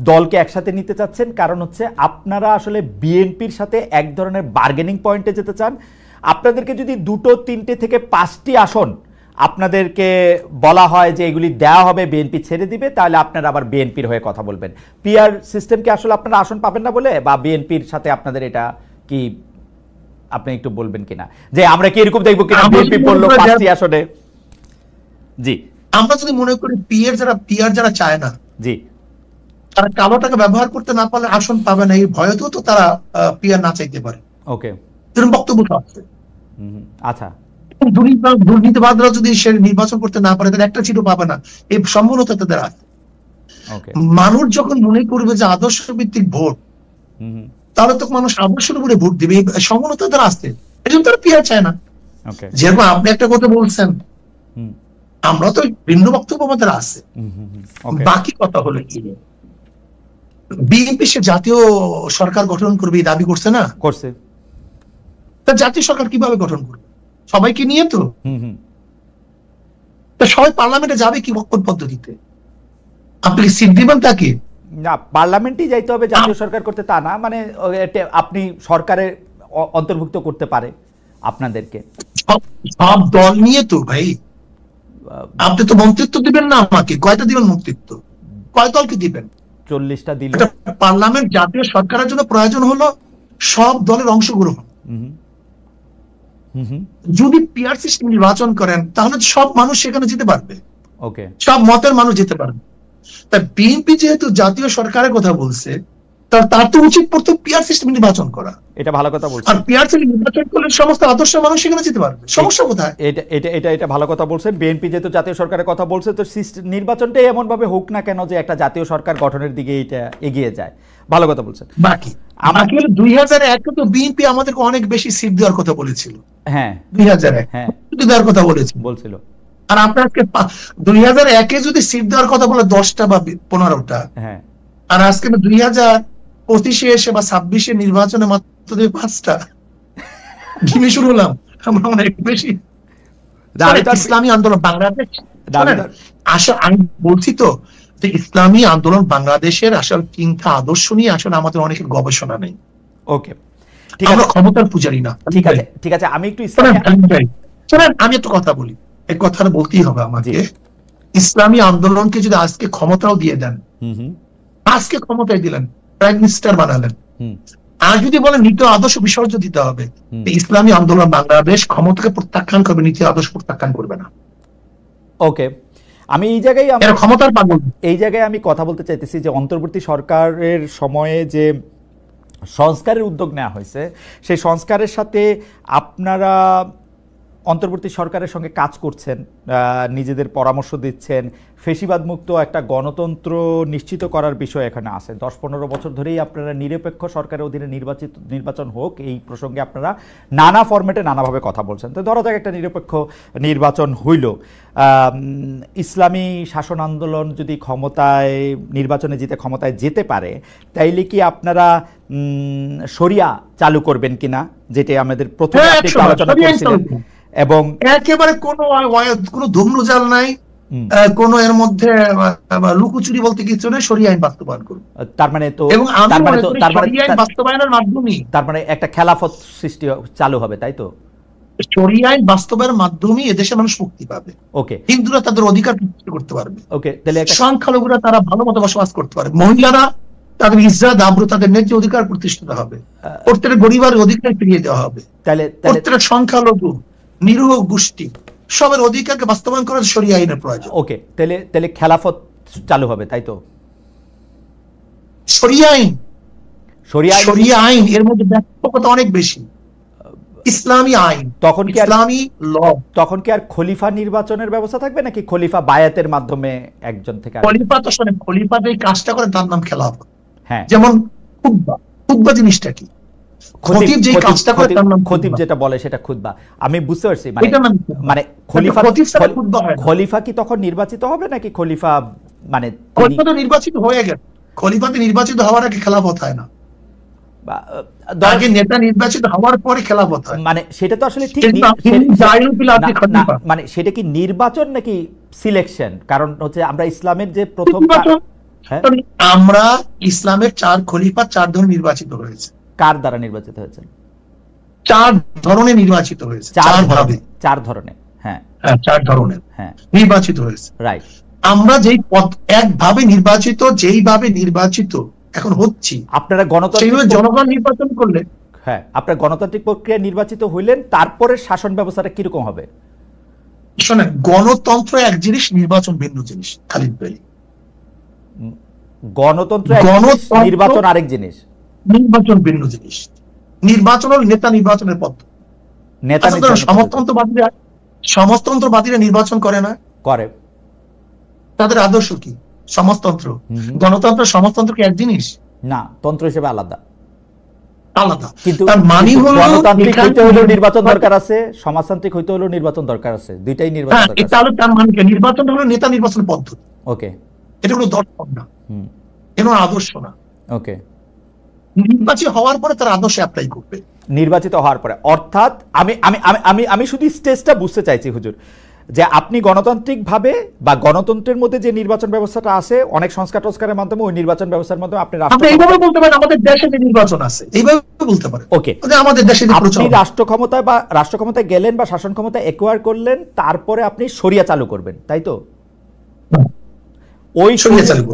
B: দলকে একসাথে নিতে চাচ্ছেন। কারণ হচ্ছে আপনারা আসলে বিএনপির সাথে এক ধরনের বার্গেনিং পয়েন্টে যেতে চান। আপনাদেরকে যদি 2, 3 থেকে 5টি আসন আপনাদেরকে বলা হয় যে এগুলি দেওয়া হবে, বিএনপি ছেড়ে দিবে, তাহলে আপনারা আবার বিএনপির হয়ে কথা বলবেন। পিআর সিস্টেমকে আসলে আপনারা আসন পাবেন না বলে, বা বিএনপির সাথে আপনাদের এটা কি আপনি একটু বলবেন কিনা, যে আমরা কি এরকম দেখবো কিনা বিএনপি বললো 5টি আসনে? জি, আমরা যদি মনে করি পিআর যারা চায় না, জি, তারা কালো টাকা ব্যবহার করতে না পারলে আসন পাবে না, এই ভয়তেও তো তারা পিআর না চাইতে পারে। ওকে, এরকম বক্তব্য আছে। আচ্ছা, দুর্নীতিবাদরা যদি সে নির্বাচন করতে না পারে তাহলে একটা সিটও পাবে না, এই সম্ভাবনা তাদের আছে। মানুষ যখন মনে করবে যে আদর্শ ভিত্তিক ভোট, তাহলে তো মানুষ আদর্শের উপরে ভোট দিবে, এই সম্ভাবনা তাদের আসছে। এই জন্য তারা পিআর চায় না। যেরকম আপনি একটা কথা বলছেন, আমরা তো ভিন্ন বক্তব্য আমাদের আছে। বাকি কথা হলো কি, বিএনপি সে জাতীয় সরকার গঠন করবে দাবি করছে না, করছে। তা জাতীয় সরকার কিভাবে গঠন করবে? সবাইকে নিয়ে তো। সবাই পার্লামেন্টে যাবে কি কোন পদ্ধতিতে? আপনি সিট দিবেন তাকে? না, পার্লামেন্টেই যাইতে হবে জাতীয় সরকার করতে, তা না। মানে আপনি সরকারে অন্তর্ভুক্ত করতে পারে আপনাদেরকে সব দল নিয়ে তো। ভাই, আপনি তো মন্ত্রিত্ব দিবেন না আমাকে, কয়টা দিবেন মন্ত্রিত্ব? কয় দলকে দিবেন? 40টা দিল। পার্লামেন্ট জাতীয় সরকারের জন্য প্রয়োজন হলো সব দলের অংশগ্রহণ। যদি পিআর সিস্টেম নির্বাচন করেন তাহলে সব মানুষ সেখানে যেতে পারবে, ওকে, সব মতের মানুষ যেতে পারবে। তাই বিএনপি যেহেতু জাতীয় সরকারের কথা বলছে, তার তো উচিত পড়তো পিআর সিস্টেম নির্বাচন করা।
A: এটা ভালো কথা বলছেন।
B: আর পিয়ার থেকে নির্বাচন করলে সমস্ত আদর্শ মানুষ সেখানে যেতে পারবে, সমস্যা কোথায়?
A: এটা ভালো কথা বলছেন। বিএনপি যেহেতু জাতীয় সরকারের কথা বলছে, তো নির্বাচনটাই এমন ভাবে হোক না কেন যে একটা জাতীয় সরকার গঠনের দিকে এটা এগিয়ে যায়। ভালো কথা বলছেন।
B: বাকি 2001 তো বিএনপি আমাদেরকে অনেক বেশি সিট দেওয়ার কথা বলেছিল।
A: হ্যাঁ
B: 2001 সিট দেওয়ার কথা বলছিল। আর আপনার 2001-এ যদি সিট দেওয়ার কথা বলে 10টা বা 15টা,
A: হ্যাঁ, আর
B: আজকে 2025-এ এসে বা 26-এ নির্বাচনে মাত্র 5টা জিনিস শুরু হলাম। আমরা অনেক বেশি ইসলামী আন্দোলন বাংলাদেশ আসলে আমি বলছি তো যে ইসলামী আন্দোলন বাংলাদেশের আসল চিন্তা আদর্শ নিয়ে আসলে আমাদের অনেকের গবেষণা নেই।
A: ওকে,
B: আমরা ক্ষমতার পূজারি না।
A: ঠিক আছে, আমি একটু
B: আমি একটু কথা বলি, এই কথাটা বলতেই হবে আমাকে। ইসলামী আন্দোলনকে যদি আজকে ক্ষমতাও দিয়ে দেন, আজকে ক্ষমতায় দিলেন, প্রাইম মিনিস্টার বানালেন, আর যদি বলেন নীতি আদর্শ বিসর্জন দিতে হবে, ইসলামী আন্দোলন বাংলাদেশ ক্ষমতাকে প্রত্যাখ্যান করবে, নীতি আদর্শ প্রত্যাখ্যান করবে না।
A: ওকে, আমি এই জায়গায় আমি কথা বলতে চাইতেছি যে অন্তর্বর্তী সরকারের সময়ে যে সংস্কারের উদ্যোগ নেওয়া হয়েছে, সেই সংস্কারের সাথে আপনারা অন্তর্বর্তী সরকারের সঙ্গে কাজ করছেন, নিজেদের পরামর্শ দিচ্ছেন, ফেসিবাদ মুক্ত একটা গণতন্ত্র নিশ্চিত করার বিষয় এখানে আছে। 10-15 বছর ধরেই আপনারা নিরপেক্ষ সরকারের অধীনে নির্বাচন হোক এই প্রসঙ্গে আপনারা নানা ফরম্যাটে নানাভাবে কথা বলছেন। তো ধরা যাক একটা নিরপেক্ষ নির্বাচন হইল, ইসলামী শাসন আন্দোলন যদি নির্বাচনে জিতে ক্ষমতায় যেতে পারে, তাইলে কি আপনারা শরিয়া চালু করবেন কিনা, যেটা আমাদের প্রথমে আপনি আলোচনা করেছিলেন, এবং
B: একেবারে কোনো ধুমরুজাল নাই, কোন এর মধ্যে লুকোচুরি বলতে কিছু নেই, শরিয়া আইন বাস্তবায়ন করুন।
A: তার মানে তো
B: শরিয়া আইন বাস্তবায়নের মাধ্যমে
A: তার মানে একটা খেলাফত সৃষ্টি চালু হবে, তাই তো?
B: শরিয়া আইন বাস্তবায়নের মাধ্যমে এদেশের মানুষ মুক্তি পাবে।
A: ওকে,
B: হিন্দুরা তাদের অধিকার প্রতিষ্ঠা করতে পারবে।
A: ওকে, তাহলে
B: সংখ্যালঘুরা তারা ভালো মতো বসবাস করতে পারবে। মহিলারা তাদের ইজ্জত আবরু, তাদের ন্যায্য অধিকার প্রতিষ্ঠিত হবে। প্রত্যেক গরিবের অধিকার ফিরিয়ে দেওয়া হবে। প্রত্যেক সংখ্যালঘু নিরীহ গোষ্ঠী সবার অধিকারকে বাস্তবায়ন করার শরিয়া আইনের প্রয়োজন।
A: ওকে, তাহলে খেলাফত চালু হবে, তাই তো?
B: শরিয়া আইন এর মধ্যে ব্যাপকতা অনেক বেশি। ইসলামী আইন,
A: তখন কি
B: ইসলামী ল,
A: তখন কি আর খলিফা নির্বাচনের ব্যবস্থা থাকবে, নাকি খলিফা বায়াতের মাধ্যমে একজন থেকে?
B: খলিফা তো শোনেন, খলিফা যে কাজটা করে তার নাম খেলাফত।
A: হ্যাঁ,
B: যেমন খুতবা জিনিসটা কি? খতিব যে কাজটা করে তার নাম
A: খতিব, যেটা বলে সেটা খুতবা। আমি বুঝতে পারছি, মানে খলিফা কি তখন নির্বাচিত হবে, নাকি খলিফা মানে
B: খলিফা তো নির্বাচিত হয়ে গেছে। খলিফাতে নির্বাচিত হওয়ার আগে খেলাফত হয় না, আগে নেতা নির্বাচিত হওয়ার পরে খেলাফত হয়।
A: মানে সেটা তো আসলে ঠিক, মানে সেটা কি নির্বাচন নাকি সিলেকশন? কারণ হচ্ছে আমরা ইসলামের যে প্রথম,
B: আমরা ইসলামের 4 খলিফা 4 ধরনের নির্বাচিত হয়েছে।
A: কার দ্বারা নির্বাচিত হয়েছে?
B: 4 ধরনের নির্বাচিত হয়েছে।
A: 4 ধরনের, হ্যাঁ
B: 4 ধরনের নির্বাচিত হয়েছে।
A: রাইট।
B: আমরা যেই একভাবে নির্বাচিত, যেইভাবে নির্বাচিত এখন হচ্ছি, আপনারা গণতান্ত্রিক জনগণ নির্বাচন করলে,
A: হ্যাঁ আপনার গণতান্ত্রিক প্রক্রিয়া নির্বাচিত হইলেন, তারপরে শাসন ব্যবস্থাটা কিরকম হবে?
B: শোনেন, গণতন্ত্র এক জিনিস, নির্বাচন ভিন্ন জিনিস। খালিদ ভাই,
A: গণতন্ত্র নির্বাচন আরেক জিনিস,
B: নির্বাচন ভিন্ন জিনিস। নির্বাচন হল নেতা নির্বাচনের পদ্ধতি। সমাজতন্ত্রবাদীরা নির্বাচন করে না? করে। তাদের আদর্শ কি? সমাজতন্ত্র। গণতন্ত্র সমাজতন্ত্র কি এক জিনিস? না, তন্ত্র হিসেবে আলাদা। কিন্তু গণতান্ত্রিক হইতে হলেও নির্বাচন দরকার আছে, সমাজতান্ত্রিক হইতে হলেও নির্বাচন দরকার আছে, দুইটাই নির্বাচন দরকার। এটা হলো তার মানে কি? নির্বাচন হলো নেতা নির্বাচন পদ্ধতি। ওকে, এটা হলো দর্শন না, এটা আদর্শ না। ওকে, নির্বাচিত হওয়ার পরে তার আদর্শ অ্যাপ্লাই করবে। নির্বাচিত হওয়ার পরে, অর্থাৎ আমি আমি আমি আমি শুধু স্টেজটা বুঝতে চাইছি হুজুর, যে আপনি গণতান্ত্রিক ভাবে বা গণতন্ত্রের মধ্যে যে নির্বাচন ব্যবস্থাটা আছে, অনেক সংস্কারের মাধ্যমে ওই নির্বাচন ব্যবস্থার মাধ্যমে আপনি এইভাবে বলতে পারেন আমাদের দেশে যে নির্বাচন আছে, এইভাবে বলতে পারেন। ওকে, আমাদের দেশে আপনি রাষ্ট্র ক্ষমতায় গেলেন বা শাসন ক্ষমতা একোয়ার করলেন, তারপরে আপনি শরিয়া চালু করবেন, তাই তো?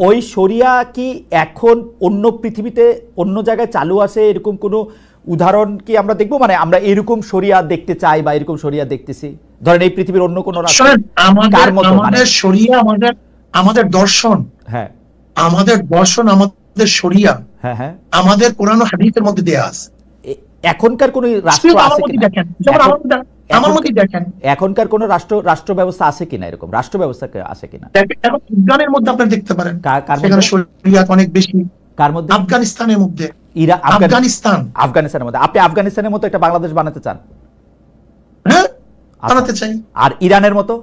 B: ওই শরিয়া কি এখন অন্য পৃথিবীতে অন্য জায়গায় চালু আছে, এরকম কোনো উদাহরণ কি আমরা দেখবো? মানে আমরা এরকম শরিয়া দেখতে চাই বা এরকম শরিয়া দেখতেছি, ধরেন এই পৃথিবীর অন্য কোন রাষ্ট্র? আমাদের শরিয়া আমাদের দর্শন, হ্যাঁ আমাদের দর্শন, আমাদের শরিয়া, হ্যাঁ হ্যাঁ আমাদের কোরআন ও হাদিসের মধ্যে দেয়া আছে।
A: এখনকার কোন রাষ্ট্র আছে কিনা, এখনকার কোন রাষ্ট্র ব্যবস্থা আছে কিনা, এরকম রাষ্ট্র ব্যবস্থা আছে কিনা?
B: এখন আফগানের মধ্যে আপনি দেখতে পারেন সেখানে শরিয়াত অনেক বেশি।
A: কার মধ্যে?
B: আফগানিস্তানের মধ্যে।
A: আফগানিস্তানের মধ্যে। আপনি আফগানিস্তানের মতো একটা বাংলাদেশ বানাতে চান?
B: হ্যাঁ, বানাতে চাই।
A: আর ইরানের মতো?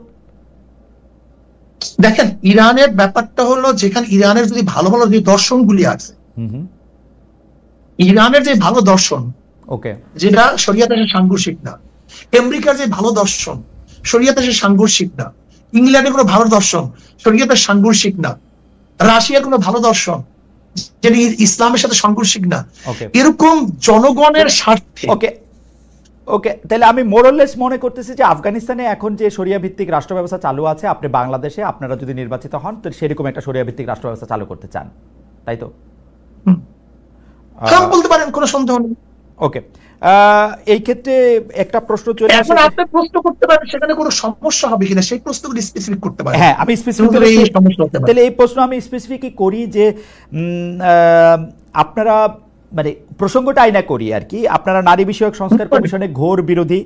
B: দেখেন, ইরানের ব্যাপারটা হলো, যেখানে ইরানের যদি ভালো ভালো যে দর্শনগুলি আছে, ইরানের যে ভালো দর্শন, ওকে, যেটা শরিয়াতে সাংঘর্ষিক না। আমেরিকার যে ভালো দর্শন, শরিয়াতে সাংঘর্ষিক না। ইংল্যান্ডের কোনো ভালো দর্শন, শরিয়াতে সাংঘর্ষিক না। রাশিয়ার কোনো ভালো দর্শন, যেটা ইসলামের সাথে সাংঘর্ষিক না। এরকম জনগণের স্বার্থে।
A: ওকে ওকে, তাহলে আমি মোরলেস মনে করতেছি যে আফগানিস্তানে এখন যে শরিয়া ভিত্তিক রাষ্ট্র ব্যবস্থা চালু আছে, আপনি বাংলাদেশে আপনারা যদি নির্বাচিত হন তো সেরকম একটা শরিয়া ভিত্তিক রাষ্ট্র ব্যবস্থা চালু করতে চান, তাই তো?
B: বলতে পারেন, কোনো সন্দেহ নেই।
A: ওকে, এই ক্ষেত্রে একটা প্রশ্ন চলে আসে,
B: এখন আপনি প্রশ্ন করতে পারেন সেখানে কোনো সমস্যা হবে কিনা, সেই প্রশ্নগুলো স্পেসিফিক করতে পারেন।
A: হ্যাঁ, আমি স্পেসিফিক, তাহলে এই প্রশ্ন আমি স্পেসিফিকই করি যে আপনারা মানে প্রসঙ্গটা আইনা করি আর কি, আপনারা নারী বিষয়ক সংস্কার কমিশনের ঘোর বিরোধী।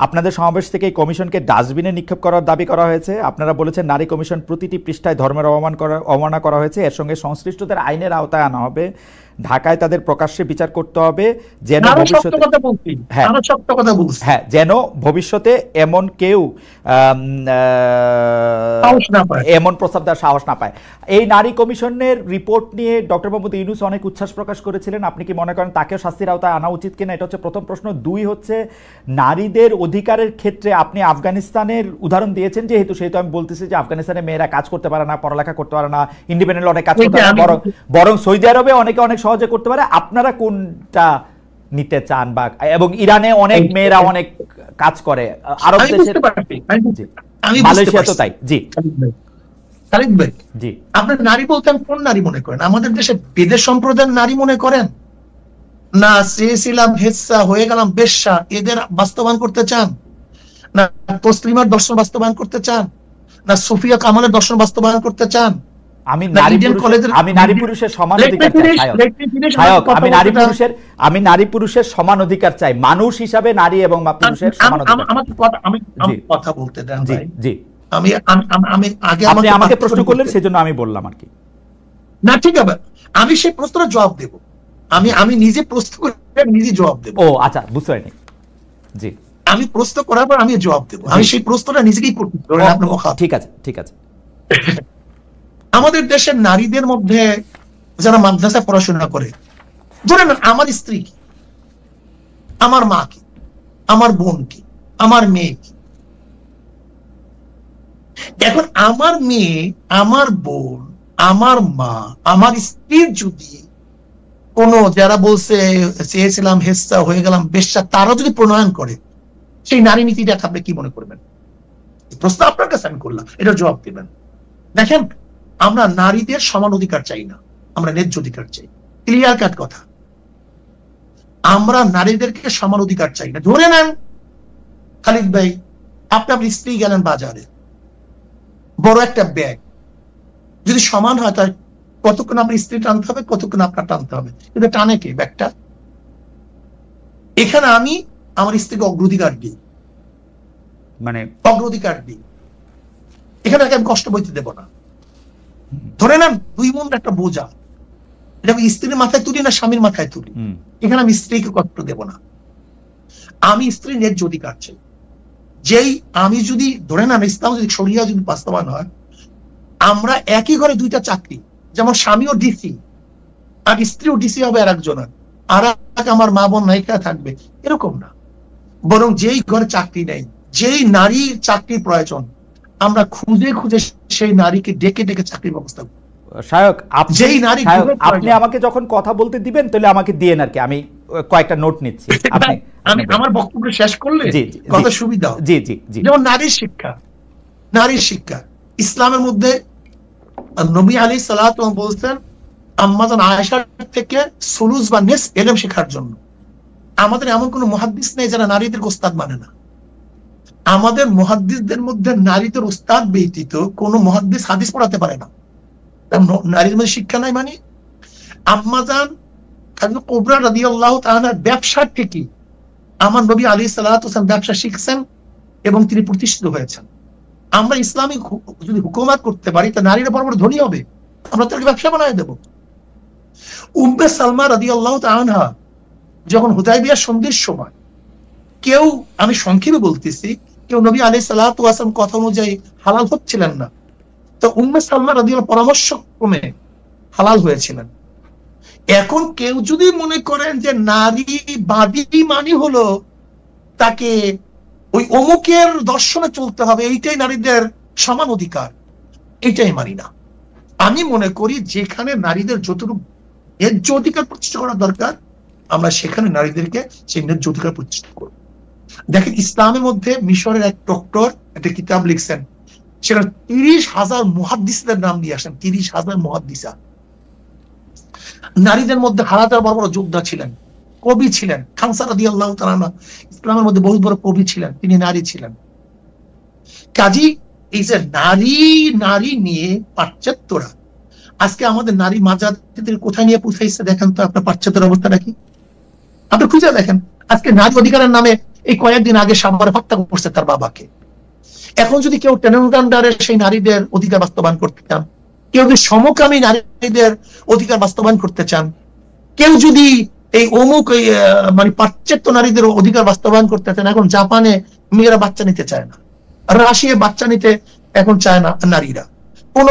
A: আপনাদের সমাবেশ থেকে এই কমিশনকে ডাস্টবিনে নিক্ষেপ করার দাবি করা হয়েছে। আপনারা বলেছেন নারী কমিশন প্রতিটি পৃষ্ঠায় ধর্মের অবমাননা করা হয়েছে, এর সঙ্গে সংশ্লিষ্টদের আইনের আওতায় আনা হবে, ঢাকায় তাদের প্রকাশ্যে বিচার করতে হবে, যেন ভবিষ্যতে, হ্যাঁ, যেন ভবিষ্যতে এমন কেউ এমন প্রস্তাব দেওয়ার সাহস না পায়। এই নারী কমিশনের রিপোর্ট নিয়ে ডক্টর মোহাম্মদ ইউনূস অনেক উচ্ছ্বাস প্রকাশ করেছিলেন। আপনি কি মনে করেন তাকেও শাস্তির আওতায় আনা উচিত কিনা? এটা হচ্ছে প্রথম প্রশ্ন। দুই হচ্ছে, নারীদের অধিকারের ক্ষেত্রে আপনি আফগানিস্তানের উদাহরণ দিয়েছেন, যেহেতু সেহেতু আমি বলতেছি যে আফগানিস্তানে মেয়েরা কাজ করতে পারে না, পড়ালেখা করতে পারে না, ইন্ডিপেন্ডেন্ট অনেক কাজ করতে পারে না, বরং সৌদি আরবে অনেকে অনেক সহজে করতে পারে। আপনারা কোনটা নিতে চান? বা এবং ইরানে অনেক মেয়েরা অনেক কাজ করে, আরব দেশে, মালয়েশিয়া তো তাই। জি
B: খালিদ ভাই, জি, আপনার নারী বলতে কোন নারী মনে করেন? আমাদের দেশে বেদে সম্প্রদায়ের নারী মনে করেন, না চেয়েছিলাম হেচ্ছা হয়ে গেলাম বেশ্যা, এদের বাস্তবায়ন করতে চান? না তসলিমার দর্শন বাস্তবায়ন করতে চান? না সুফিয়া কামালের দর্শন বাস্তবায়ন করতে চান?
A: আমি নারী পুরুষের সমান অধিকার চাই। আমি নারী পুরুষের সমান অধিকার চাই, মানুষ হিসাবে নারী এবং পুরুষের সমান অধিকার।
B: আমি কথা বলতে দেন ভাই।
A: জি,
B: আমি আগে
A: আপনি আমাকে প্রশ্ন করলেন, সেজন্য আমি বললাম আর কি।
B: না, ঠিক আছে, আমি সেই প্রশ্নের জবাব দেব। আমি নিজে প্রশ্ন করে নিজে জবাব দেব।
A: ও আচ্ছা, বুঝতে পারিনি। জি,
B: আমি প্রশ্ন করার পর আমি জবাব দেব। আমি সেই প্রশ্নটা নিজেকেই করতে,
A: ঠিক আছে, ঠিক আছে।
B: আমাদের দেশের নারীদের মধ্যে যারা মাদ্রাসায় পড়াশোনা করে, ধরেন আমার স্ত্রী কি, আমার মা কি, আমার বোন কি, আমার মেয়ে কি। এখন আমার মেয়ে, আমার বোন, আমার মা, আমার স্ত্রীর যদি কোনো, যারা বলছে চেয়েছিলাম হেচ্ছা হয়ে গেলাম বেশ্যা, তারা যদি প্রণয়ন করে সেই নারী নীতিটা, আপনি কি মনে করবেন? প্রশ্ন আপনার কাছে আমি করলাম, এটা জবাব দিবেন। দেখেন, আমরা নারীদের সমান অধিকার চাই না, আমরা ন্যায্য অধিকার চাই। ক্লিয়ার কাট কথা, আমরা নারীদেরকে সমান অধিকার চাই না। ধরে নেন খালিদ ভাই, আপনার স্ত্রী গেলেন বাজারে, বড় একটা ব্যাগ, যদি সমান হয় তাহলে কতক্ষণ আপনার স্ত্রী টানতে হবে, কতক্ষণ আপনার টানতে হবে, কিন্তু টানে কে ব্যাগটা? এখানে আমি আমার স্ত্রীকে অগ্রাধিকার দিই, মানে অগ্রাধিকার দিই, এখানে আমি কষ্ট বইতে দেব না। ধরে নেন 2 মণ একটা বোঝা, এটা আমি স্ত্রীর মাথায় তুলি না স্বামীর মাথায় তুলি, এখানে আমি স্ত্রীকে কষ্ট দেব না। আমি স্ত্রীর ন্যায্য অধিকার চাই। যেই আমি যদি ধরে নেন ইসলাম যদি শরিয়া যদি বাস্তবায়ন হয়, আমরা একই ঘরে 2টা চাকরি, যেমন স্বামীও ডিসি আর স্ত্রীও ডিসি হবে আর একজনের, আর আমার মা বোন নায়িকা থাকবে, এরকম না। বরং যেই ঘরে চাকরি নেই, যেই নারীর চাকরির প্রয়োজন, আমরা খুঁজে খুঁজে সেই নারীকে ডেকে ডেকে চাকরির ব্যবস্থা করব।
A: শায়ক, আপনি আমাকে যখন কথা বলতে দিবেন তাহলে আমাকে দিয়েন আর কি, আমি কয়েকটা নোট নিচ্ছি।
B: আমি আমার বক্তব্য শেষ করলে কত সুবিধা।
A: জি জি জি।
B: যেমন নারীর শিক্ষা, নারীর শিক্ষা ইসলামের মধ্যে নবী আলাইহিস সালাতু বলছেন আম্মাজান আয়েশা থেকে সুলুস বা নিস ইলম শেখার জন্য। আমাদের এমন কোন মুহাদ্দিস নেই যারা নারীদের উস্তাদ মানে না। আমাদের মুহাদ্দিসদের মধ্যে নারীদের উস্তাদ ব্যতীত কোন মুহাদ্দিস হাদিস পড়াতে পারে না। নারীর মধ্যে শিক্ষা নাই মানে? আম্মাজান কুবরা রাদিয়াল্লাহু তাআলার ব্যবসার থেকে আমার নবী আলাইহিস সালাতু ওয়াস সালাম ব্যবসা শিখছেন এবং তিনি প্রতিষ্ঠিত হয়েছেন। আমরা ইসলামিক যদি হুকুমত করতে পারি তা নারীরা বড় বড় ধনী হবে, আমরা তাকে ব্যবসা বানায় দেব। উম্মে সালমা রাদিয়াল্লাহু তাআলা আনহা যখন হুদায়বিয়া সন্ধির সময় কেউ, আমি সংক্ষেপে বলতেছি, কেউ নবী আলাইহিস সালাতু ওয়াস সালাম কথা অনুযায়ী হালাল হচ্ছিলেন না, তো উম্মে সালমা রাদিয়াল্লাহু পরামর্শ ক্রমে হালাল হয়েছিলেন। এখন কেউ যদি মনে করেন যে নারীবাদী মানে হলো তাকে ওই অমুকের দর্শনে চলতে হবে, এইটাই নারীদের সমান অধিকার, এটাই মানি না। আমি মনে করি যেখানে নারীদের যতটুকু ন্যায্য অধিকার প্রতিষ্ঠা করা দরকার, আমরা সেখানে নারীদেরকে সেই ন্যায্য অধিকার প্রতিষ্ঠা করব। দেখেন, ইসলামের মধ্যে মিশরের এক ডক্টর একটা কিতাব লিখছেন, সেটা 30,000 মুহাদ্দিসদের নাম দিয়ে আসেন, 30,000 মুহাদ্দিসা। নারীদের মধ্যে হাজার বড় বড় যোদ্ধা ছিলেন, কবি ছিলেন। খানসা রাদিয়াল্লাহু তাআলা ইসলামের মধ্যে বহুত বড় কবি ছিলেন, তিনি নারী ছিলেন। কাজী এই যে নারী নিয়ে পাশ্চাত্যরা আজকে আমাদের নারী মাজাদের কোথায় নিয়ে পৌঁছাইছে দেখেন তো আপনার পাশ্চাত্যের অবস্থাটা কি, আপনি খুঁজে দেখেন। আজকে নারী অধিকারের নামে এই কয়েকদিন আগে সাভারে হত্যা করছে তার বাবাকে। এখন যদি কেউ টেনেন্ডারের সেই নারীদের অধিকার বাস্তবায়ন করতে চান, কেউ যদি সমকামী নারীদের অধিকার বাস্তবায়ন করতে চান, কেউ যদি এই অমুক মানে পাশ্চাত্য নারীদের অধিকার বাস্তবায়ন করতে চান, এখন জাপানে মেয়েরা বাচ্চা নিতে চায় না, রাশিয়ায় বাচ্চা নিতে এখন চায় না নারীরা, কোন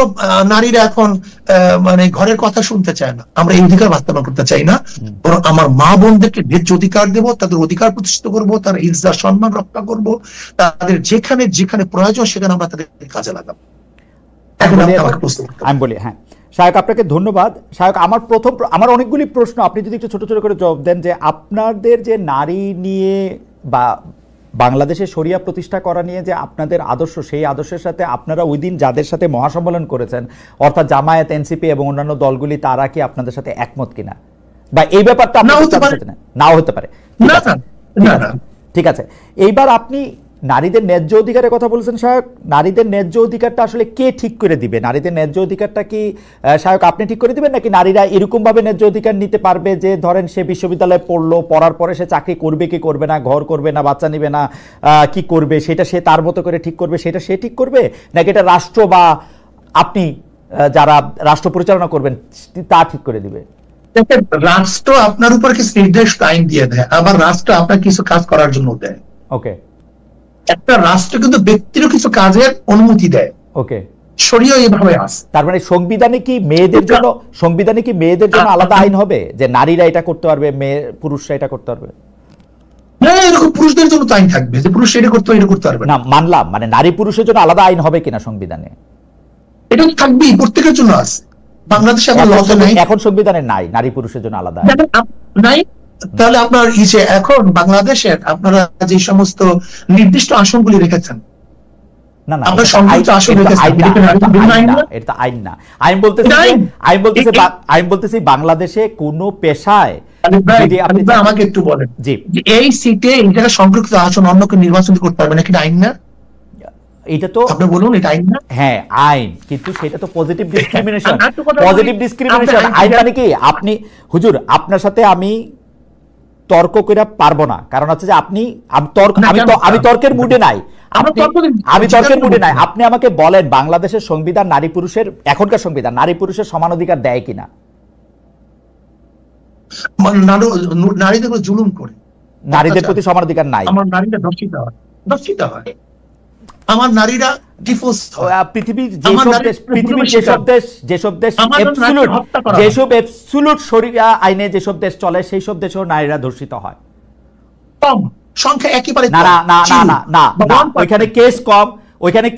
B: নারীরা এখন মানে ঘরের কথা শুনতে চায় না। আমরা এই অধিকার বাস্তবায়ন করতে চাই না, বরং আমার মা বোনদেরকে ন্যায্য অধিকার দেব, তাদের অধিকার প্রতিষ্ঠিত করব, তার ইজ্জত সম্মান রক্ষা করব, তাদের যেখানে যেখানে প্রয়োজন সেখানে আমরা তাদের কাজে লাগাবো।
A: আমি বলি, হ্যাঁ শায়ক আপনাকে ধন্যবাদ। শায়ক আমার অনেকগুলি প্রশ্ন, আপনি যদি একটু ছোট ছোট করে জবাব দেন যে আপনাদের যে নারী নিয়ে বা বাংলাদেশে শরিয়া প্রতিষ্ঠা করা নিয়ে যে আপনাদের আদর্শ, সেই আদর্শের সাথে আপনারা ওই দিন যাদের সাথে মহাসম্মেলন করেছেন অর্থাৎ জামায়াত, এনসিপি এবং অন্যান্য দলগুলি, তারা কি আপনাদের সাথে একমত কিনা, বা এই ব্যাপারটা নাও হতে পারে? ঠিক আছে, এইবার আপনি নারীদের ন্যায্য অধিকারের কথা বলছেন শায়ক। নারীদের ন্যায্য অধিকারটা আসলে কে ঠিক করে দিবে? নারীদের ন্যায্য অধিকারটা কি শায়ক আপনি ঠিক করে দিবেন, নাকি নারীরা এরকম ভাবে ন্যায্য অধিকার নিতে পারবে যে ধরেন সে বিশ্ববিদ্যালয়ে পড়লো, পড়ার পরে সে চাকরি করবে কি করবে না, ঘর করবে না বাচ্চা নিবে না, কি করবে সেটা সে তার মতো করে ঠিক করবে, সেটা সে ঠিক করবে, নাকি এটা রাষ্ট্র বা আপনি যারা রাষ্ট্র পরিচালনা করবেন তা ঠিক করে দিবে?
B: রাষ্ট্র আপনার উপর কিছু নির্দিষ্ট আইন দিয়ে দেয়, আবার রাষ্ট্র আপনার কিছু কাজ করার জন্য দেয়।
A: ওকে,
B: একটা রাষ্ট্র কিন্তু ব্যক্তিরও কিছু কাজের অনুমতি দেয়।
A: ওকে,
B: শরীয়ত এইভাবে আছে।
A: তার মানে সংবিধানে কি মেয়েদের জন্য আলাদা আইন হবে যে নারীরা এটা করতে পারবে, পুরুষরা এটা করতে পারবে?
B: না, এরকম পুরুষদের জন্য আইন থাকবে যে পুরুষ এটা করতে পারবে
A: না, মানলাম, মানে নারী পুরুষের জন্য আলাদা আইন হবে কিনা সংবিধানে?
B: এটা থাকবেই, প্রত্যেকের জন্য আছে। বাংলাদেশে
A: এখন সংবিধানে নাই নারী পুরুষের জন্য আলাদা
B: নাই। তাহলে আপনার এখন বাংলাদেশের আপনারা যে সমস্ত নির্দিষ্ট আসনগুলি রেখেছেন,
A: না না,
B: আপনার সংযুক্ত আসন রেখেছেন,
A: এটা আইন না। আমি বলতেছি বাংলাদেশে কোন পেশায়
B: যদি আপনি আমাকে একটু বলেন যে এই সিটে এই জায়গায় সংরক্ষিত আসন অন্যকে নির্বাচন করতে পারবে না, এটা আইন না?
A: এটা তো আপনি বলুন, এটা আইন না? হ্যাঁ আইন, কিন্তু সেটা তো পজিটিভ ডিসক্রিমিনেশন। আইন মানে কি? আপনি হুজুর, আপনার সাথে আমি তর্ক করে পারবো না, কারণ হচ্ছে যে আমি তর্কের মুডে নাই, আপনি আমাকে বলেন বাংলাদেশের সংবিধান নারী পুরুষের, এখনকার সংবিধান নারী পুরুষের সমান অধিকার দেয় কিনা?
B: নারীদের উপর জুলুম করে,
A: নারীদের প্রতি সমান অধিকার নাই।
B: আমার নারীরা দর্শিত হয়, আমার নারীরা ডিভোর্স হয়।
A: পৃথিবীর যেসব দেশ অ্যাবসলিউট শরিয়া আইনে যেসব দেশ চলে, সেই সব দেশেও নারীরা ধর্ষিত হয়।
B: কম সংখ্যা, একেবারে
A: না না না না না না, ওইখানে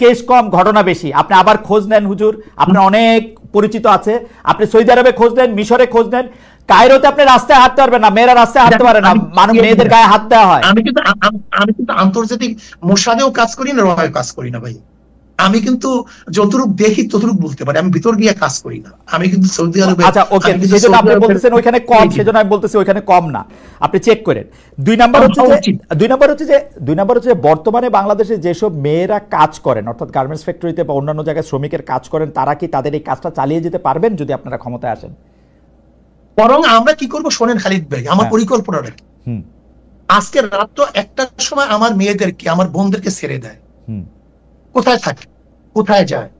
A: কেস কম, ঘটনা বেশি। আপনি আবার খোঁজ নেন হুজুর, আপনার অনেক পরিচিত আছে, আপনি সৌদি আরবে খোঁজ নেন, মিশরে খোঁজ নেন, কায়রোতে আপনি রাস্তায় হাঁটতে পারবেন না, মেয়েরা রাস্তায় হাঁটতে পারে না, মানুষ মেয়েদের গায়ে হাত দেওয়া হয়।
B: আমি কিন্তু আন্তর্জাতিক মোসাদেও কাজ করি না, রয়েও কাজ করি না ভাই। আমি কিন্তু যতটুকু দেখি ততটুকু বলতে পারি, আমি ভিতর গিয়ে কাজ করি না। আমি কিন্তু সৌদি আরবে,
A: আচ্ছা ওকে, সেজন্য আপনি বলতেছেন ওইখানে কম, সেজন্য আমি বলতেছি ওইখানে কম না, আপনি চেক করেন। দুই নাম্বার হচ্ছে যে বর্তমানে বাংলাদেশে যেসব মেয়েরা কাজ করেন, অর্থাৎ গার্মেন্টস ফ্যাক্টরিতে বা অন্যান্য জায়গায় শ্রমিকের কাজ করেন, তারা কি তাদের এই কাজটা চালিয়ে যেতে পারবেন যদি আপনারা ক্ষমতায় আসেন?
B: বরং আমরা কি করবো শোনেন খালিদ ভাই, আমার পরিকল্পনা রাখি। আজকে রাত তো একটার সময় আমার মেয়েদেরকে, আমার বোনদেরকে ছেড়ে দেয়। কোথায় থাকে, কোথায় যায়,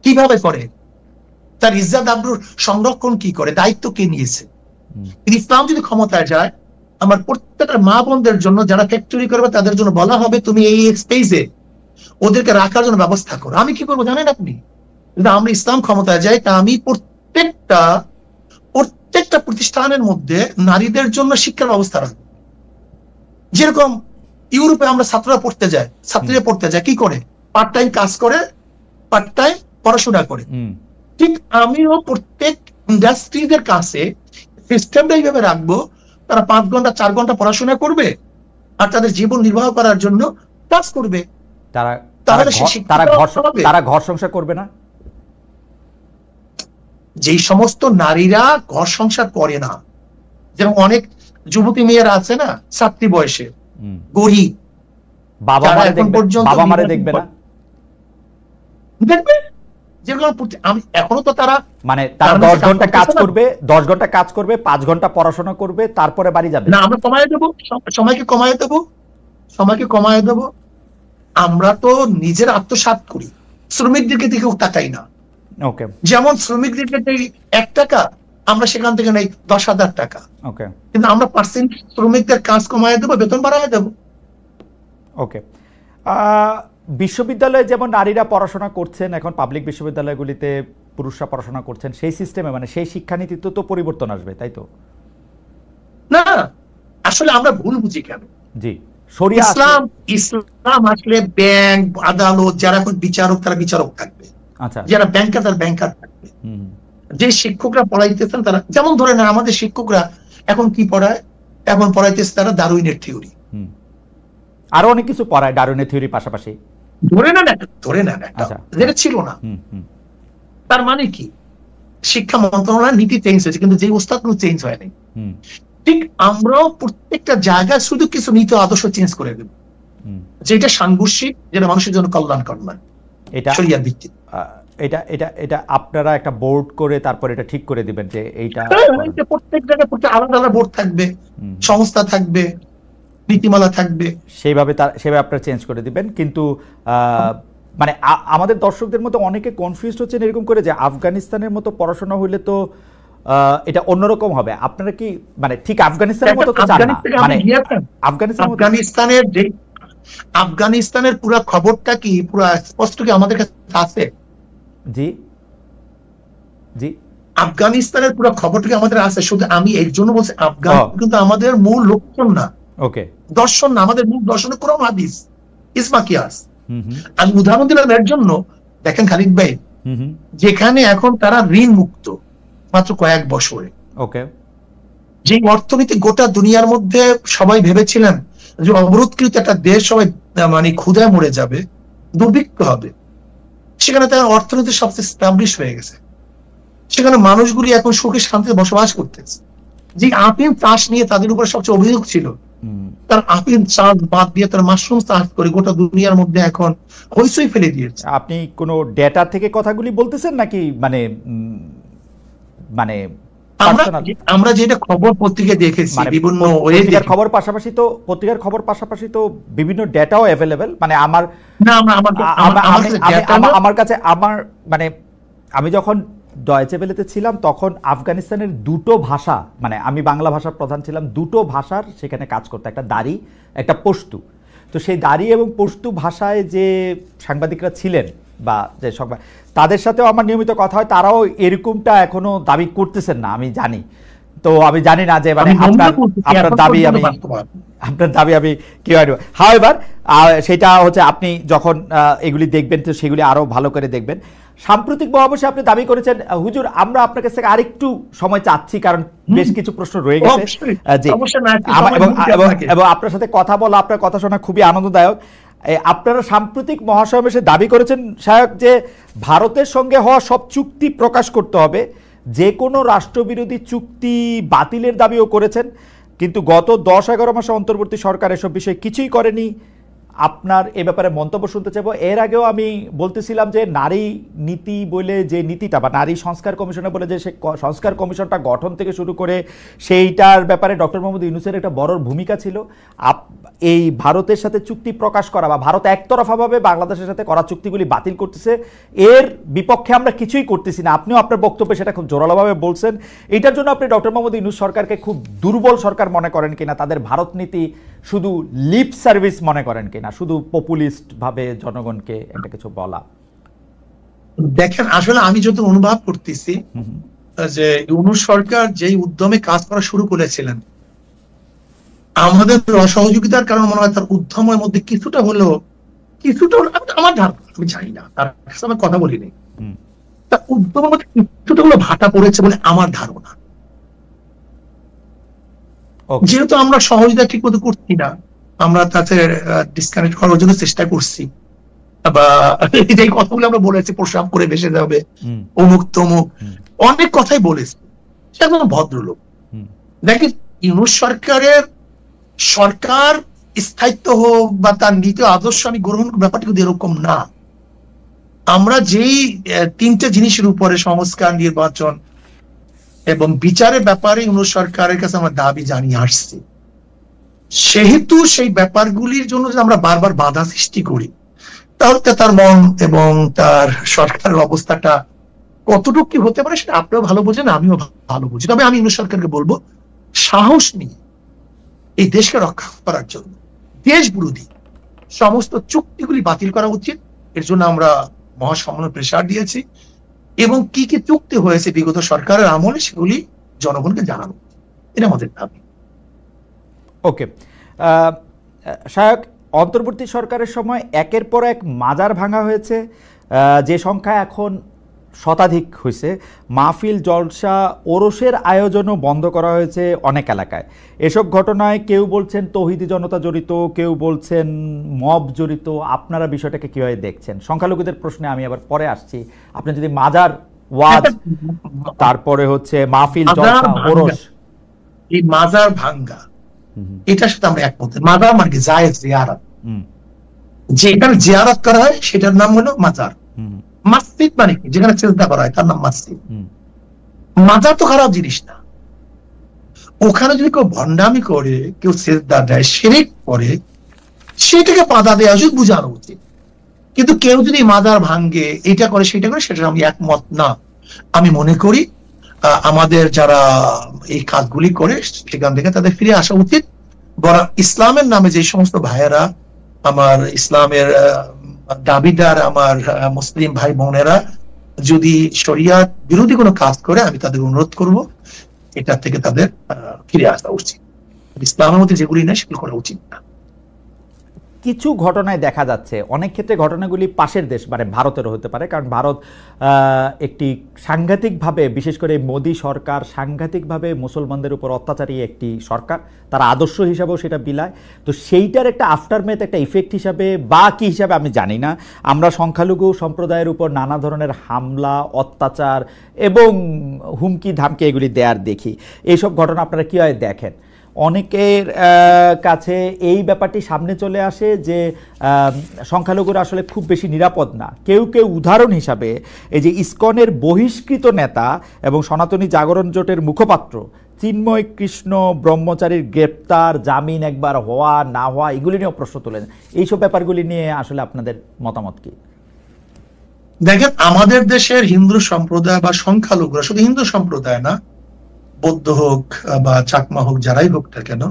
B: কিভাবে করে, তার ইজ্জত আবরুর সংরক্ষণ কি করে, দায়িত্ব কে নিয়েছে? ইসলাম যদি ক্ষমতায় যায়, আমার প্রত্যেকটা মা বোনদের জন্য যারা ফ্যাক্টরি করবে তাদের জন্য বলা হবে তুমি এই স্পেসে ওদেরকে রাখার জন্য ব্যবস্থা করো। আমি কি করবো জানেন আপনি? যদি আমরা ইসলাম ক্ষমতায় যাই, তা আমি প্রত্যেকটা প্রতিষ্ঠানের মধ্যে নারীদের জন্য শিক্ষার ব্যবস্থা রাখবো। যেরকম ইউরোপে আমরা ছাত্ররা পড়তে যায়, ছাত্রীরা পড়তে যায় কি করে? পার্ট টাইম কাজ করে, পার্ট টাইম পড়াশোনা করে। ঠিক আমিও প্রত্যেক ইন্ডাস্ট্রিদের কাছে সিস্টেমটা এইভাবে রাখবো, তারা 5 ঘন্টা 4 ঘন্টা পড়াশোনা করবে আর তাদের জীবন নির্বাহ করার জন্য কাজ করবে।
A: তারা ঘর সংসার করবে না।
B: যেই সমস্ত নারীরা ঘর সংসার করে না, যেমন অনেক যুবতী মেয়েরা আছে না ছাত্রী বয়সে, গরিব,
A: বাবা মারে দেখবে না,
B: দেখবে যেরকম আমি এখনো তো তারা
A: মানে তারা 10 ঘন্টা কাজ করবে, 10 ঘন্টা কাজ করবে, 5 ঘন্টা পড়াশোনা করবে, তারপরে বাড়ি যাবে
B: না। আমরা কমায় দেবো, সময়কে কমায় দেবো। আমরা তো নিজের আত্মসাৎ করি, শ্রমিকদেরকে দিকেও তাকাই না।
A: ওকে,
B: যেমন শ্রমিকদেরকে দেই 1 টাকা, আমরা সেখান থেকে নেই 10,000 টাকা।
A: ওকে,
B: কিন্তু আমরা পার্সেন্ট শ্রমিকদের কাজ কমায় দেবো, বেতন বাড়ায় দেবো।
A: ওকে, বিশ্ববিদ্যালয়ে যেমন নারীরা পড়াশোনা করছেন, এখন পাবলিক বিশ্ববিদ্যালয়গুলিতে পুরুষরা পড়াশোনা করছেন, সেই সিস্টেমে মানে সেই শিক্ষানীতিতে তো পরিবর্তন আসবে, তাই তো?
B: না, আসলে আমরা ভুল বুঝি কেন?
A: জি,
B: ইসলাম আসলে ব্যাংক, আদালত, যারা এখন বিচারক তারা বিচারক থাকবে,
A: আচ্ছা,
B: যারা ব্যাংকার তারা ব্যাংকার থাকবে। যে শিক্ষকরা পড়াইতেছেন তারা, যেমন ধরে না আমাদের শিক্ষকরা এখন কি পড়ায়, এখন পড়াইতেছে তারা ডারউইনের থিওরি,
A: আরো অনেক কিছু পড়ায় ডারউইনের থিওরির পাশাপাশি।
B: ধরে না যেটা ছিল না। তার মানে কি? শিক্ষা মন্ত্রণালয়ের নীতি চেঞ্জ হয়েছে, কিন্তু যে ওস্তাদ কোনো চেঞ্জ হয় নাই। ঠিক আমরাও প্রত্যেকটা জায়গায় শুধু কিছু নীতি আদর্শ চেঞ্জ করে দেব, যেটা সাংঘর্ষিক, যেটা মানুষের জন্য কল্যাণকর নয়, এটা শরিয়াত ভিত্তিক।
A: এটা আপনারা একটা বোর্ড করে তারপর এটা ঠিক করে দিবেন যে এইটা
B: প্রত্যেক জায়গায় আলাদা আলাদা বোর্ড থাকবে, সংস্থা থাকবে, নীতিমালা থাকবে,
A: সেইভাবে আপনারা চেঞ্জ করে দিবেন। কিন্তু মানে আমাদের দর্শকদের মতো অনেকে কনফিউজড হচ্ছেন এরকম করে যে আফগানিস্তানের মতো পড়াশোনা হইলে তো এটা অন্যরকম হবে। আপনারা কি মানে ঠিক আফগানিস্তানের মতো তো চান না? মানে
B: আফগানিস্তানের পুরো খবরটা কি পুরো স্পষ্ট কি আমাদের কাছে আছে?
A: জি জি,
B: আফগানিস্তানের পুরো খবরটা কি আমাদের আছে? শুধু আমি এর জন্য বলছি, আফগান কিন্তু আমাদের মূল লক্ষণ না,
A: ওকে,
B: দর্শন না। আমাদের মূল দর্শন কোরআন হাদিস, ইসমা কিয়াস। আমি উদাহরণ দিলাম এর জন্য, দেখেন খালিদ ভাই, যেখানে এখন তারা ঋণ মুক্ত মাত্র কয়েক বছরে,
A: ওকে,
B: যে অর্থনীতি গোটা দুনিয়ার মধ্যে সবাই ভেবেছিলেন যে অবরোধকৃত একটা দেশ সবাই মানে ক্ষুধায় মরে যাবে, দুর্ভিক্ষ হবে, সেখানে তার অর্থনীতি সবচেয়ে স্টাবলিশ হয়ে গেছে। সেখানে মানুষগুলি এখন সুখে শান্তিতে বসবাস করতেছে। যে আফিম চাষ নিয়ে তাদের উপর সবচেয়ে অভিযোগ ছিল, তার আফিম চাষ বাদ দিয়ে তার মাশরুম চাষ করে গোটা দুনিয়ার মধ্যে এখন হইচই ফেলে দিয়েছে।
A: আপনি কোনো ডেটা থেকে কথাগুলি বলতেছেন নাকি মানে মানে
B: আমরা যেটা খবর পত্রিকায় দেখেছি, বিভিন্ন
A: পত্রিকার খবর পাশাপাশি তো বিভিন্ন ডেটাও অ্যাভেলেবেল। মানে আমার কাছে মানে আমি যখন ডয়েচে ভেলেতে ছিলাম তখন আফগানিস্তানের 2টো ভাষা, মানে আমি বাংলা ভাষার প্রধান ছিলাম, 2টো ভাষার সেখানে কাজ করতো, একটা দারি একটা পশতু। তো সেই দারি এবং পশতু ভাষায় যে সাংবাদিকরা ছিলেন বা যে সংবাদ, তাদের সাথেও আমার নিয়মিত কথা হয়, তারাও এরকমটা এখনো দাবি করতেছেন না, আমি জানি। তো আমি জানি না যে মানে আপনার দাবি আমি কি হয়। হাওয়েভার সেটা হচ্ছে আপনি যখন এগুলি দেখবেন তো সেগুলি আরো ভালো করে দেখবেন। সাম্প্রতিক মহাবশে আপনি দাবি করেছেন, হুজুর আমরা আপনার কাছ থেকে আরেকটু সময় চাচ্ছি, কারণ বেশ কিছু প্রশ্ন রয়ে গেছে। এবং আপনার সাথে কথা বলা, আপনার কথা শোনা খুবই আনন্দদায়ক। আপনারা সাম্প্রতিক মহাসমাবেশে দাবি করেছেন শায়ক যে ভারতের সঙ্গে হওয়া সব চুক্তি প্রকাশ করতে হবে, যে কোনো রাষ্ট্রবিরোধী চুক্তি বাতিলের দাবিও করেছেন। কিন্তু গত 10-11 মাসে অন্তর্বর্তী সরকার এসব বিষয়ে কিছুই করেনি। আপনার এ ব্যাপারে মন্তব্য শুনতে চাইবো। এর আগেও আমি বলতেছিলাম যে নারী নীতি বলে যে নীতিটা বা নারী সংস্কার কমিশনে বলে যে সে সংস্কার কমিশনটা গঠন থেকে শুরু করে সেইটার ব্যাপারে ডক্টর মোহাম্মদ ইউনূসের একটা বড় ভূমিকা ছিল। এই ভারতের সাথে চুক্তি প্রকাশ করা বা ভারত একতরফাভাবে বাংলাদেশের সাথে করা চুক্তিগুলি বাতিল করতেছে, এর বিপক্ষে আমরা কিছুই করতেছি না। আপনিও আপনার বক্তব্যে সেটা খুব জোরালোভাবে বলছেন। এটার জন্য আপনি ডক্টর মোহাম্মদ ইউনূস সরকারকে খুব দুর্বল সরকার মনে করেন কিনা, তাদের ভারত নীতি শুধু লিপ সার্ভিস মনে করেন কিনা, শুধু পপুলিস্ট ভাবে জনগণকে একটা কিছু বলা?
B: দেখেন, আসলে আমি যত অনুভব করতেছি যে ইউনূস সরকার যেই উদ্যমে কাজ করা শুরু করেছিলেন, আমাদের অসহযোগিতার কারণে মনে হয় তার উদ্যমের মধ্যে কিছুটা হলেও আমার ধারণা, আমি জানি না, তার কাছে আমি কথা বলিনি, তার উদ্যমের মধ্যে কিছুটা হলেও ভাটা পড়েছে বলে আমার ধারণা। যেহেতু আমরা সহযোগিতা ঠিক মতো করছি না, আমরা তাতে ডিসকানেক্ট করার জন্য চেষ্টা করছি, বা এই কথাগুলো আমরা বলেছি প্রস্রাব করে ভেসে যাবে, অমুক তমুক, অনেক কথাই বলেছি। সে একজন ভদ্রলোক। দেখেন, ইউনূস সরকারের সরকার স্থায়িত্ব হোক বা তার নীতি আদর্শ আমি গ্রহণ ব্যাপারটা কিন্তু এরকম না। আমরা যেই তিনটে জিনিসের উপরে সংস্কার, নির্বাচন এবং বিচারের ব্যাপারে ইউনূস সরকারের কাছে আমরা দাবি জানিয়ে আসছি, সেহেতু সেই ব্যাপারগুলির জন্য যদি আমরা বারবার বাধা সৃষ্টি করি, তাহলে তার মন এবং তার সরকারের অবস্থাটা কতটুকু কি হতে পারে সেটা আপনিও ভালো বোঝেন, আমিও ভালো বুঝি। তবে আমি ইউনূস সরকারকে বলবো, সাহস নিয়ে এই দেশকে রক্ষা করার জন্য দেশ বিরোধী সমস্ত চুক্তিগুলি বাতিল করা উচিত। এর জন্য আমরা মহাসম্মেলনে প্রেসার দিয়েছি এবং কি কি চুক্তি হয়েছে বিগত সরকারের আমলে সেগুলি জনগণকে জানানো, এটা আমাদের দাবি।
A: ওকে, শায়ক, অন্তর্বর্তী সরকারের সময় একের পর এক মাজার ভাঙা হয়েছে, যে সংখ্যা এখন শতাধিক হয়েছে। মাহফিল, জলসা, ওরসের আয়োজনও বন্ধ করা হয়েছে অনেক এলাকায়। এসব ঘটনায় কেউ বলছেন তৌহিদি জনতা জড়িত, কেউ বলছেন মব জড়িত। আপনারা বিষয়টাকে কিভাবে দেখছেন? সংখ্যালঘুদের প্রশ্নে আমি আবার পরে আসছি। আপনি যদি মাজার, ওয়াজ, তারপরে হচ্ছে মাহফিল, জলসা, ওরস,
B: এই মাজার ভাঙ্গা, এটার সাথে আমরা একমত। মাজার মানে কি? জায়েজ, জিয়ারত। যেখানে জিয়ারত করা হয় সেটার নাম হলো মাজার। মসজিদ মানে কি? যেখানে সিজদা করা হয় তার নাম মসজিদ। মাজার তো খারাপ জিনিস না। ওখানে যদি কেউ ভণ্ডামি করে, কেউ সিজদা দেয়, শিরক করে, সেটাকে বাধা দেওয়া উচিত, বুঝানো উচিত। কিন্তু কেউ যদি মাজার ভাঙ্গে, এটা করে সেটা করে, সেটা আমি একমত না। আমি মনে করি আমাদের যারা এই কাজগুলি করে সেখান থেকে তাদের ফিরে আসা উচিত। বরং ইসলামের নামে যে সমস্ত ভাইয়েরা, আমার ইসলামের দাবিদার আমার মুসলিম ভাই বোনেরা যদি শরিয়াত বিরোধী কোনো কাজ করে, আমি তাদের অনুরোধ করব এটা থেকে তাদের ফিরে আসা উচিত। ইসলামের মধ্যে যেগুলি নেই সেগুলো করা উচিত না।
A: কিছু ঘটনায় দেখা যাচ্ছে, অনেক ক্ষেত্রে ঘটনাগুলি পাশের দেশ মানে ভারতেরও হতে পারে, কারণ ভারত একটি সাংঘাতিকভাবে, বিশেষ করে মোদী সরকার সাংঘাতিকভাবে মুসলমানদের উপর অত্যাচারী একটি সরকার, তার আদর্শ হিসাবেও সেটা বিলায়। তো সেইটার একটা আফটারমেথ, একটা ইফেক্ট হিসাবে বা কি হিসাবে আমি জানি না, আমরা সংখ্যালঘু সম্প্রদায়ের উপর নানা ধরনের হামলা, অত্যাচার এবং হুমকি ধামকি এগুলি দেয়ার দেখি। এইসব ঘটনা আপনারা কীভাবে দেখেন? অনেকের কাছে এই ব্যাপারটি সামনে চলে আসে যে সংখ্যালঘুরা আসলে খুব বেশি নিরাপদ না। কেউ কেউ উদাহরণ হিসাবে এই যে ইসকনের বহিষ্কৃত নেতা এবং সনাতনী জাগরণ জোটের মুখপাত্র চিন্ময় কৃষ্ণ ব্রহ্মচারীর গ্রেপ্তার, জামিন একবার হওয়া না হওয়া, এগুলি নিয়েও প্রশ্ন তোলেন। এইসব ব্যাপারগুলি নিয়ে আসলে আপনাদের মতামত কি?
B: দেখেন, আমাদের দেশের হিন্দু সম্প্রদায় বা সংখ্যালঘুরা, শুধু হিন্দু সম্প্রদায় না, বৌদ্ধ হোক বা চাকমা হোক, যারাই হোক না কেন,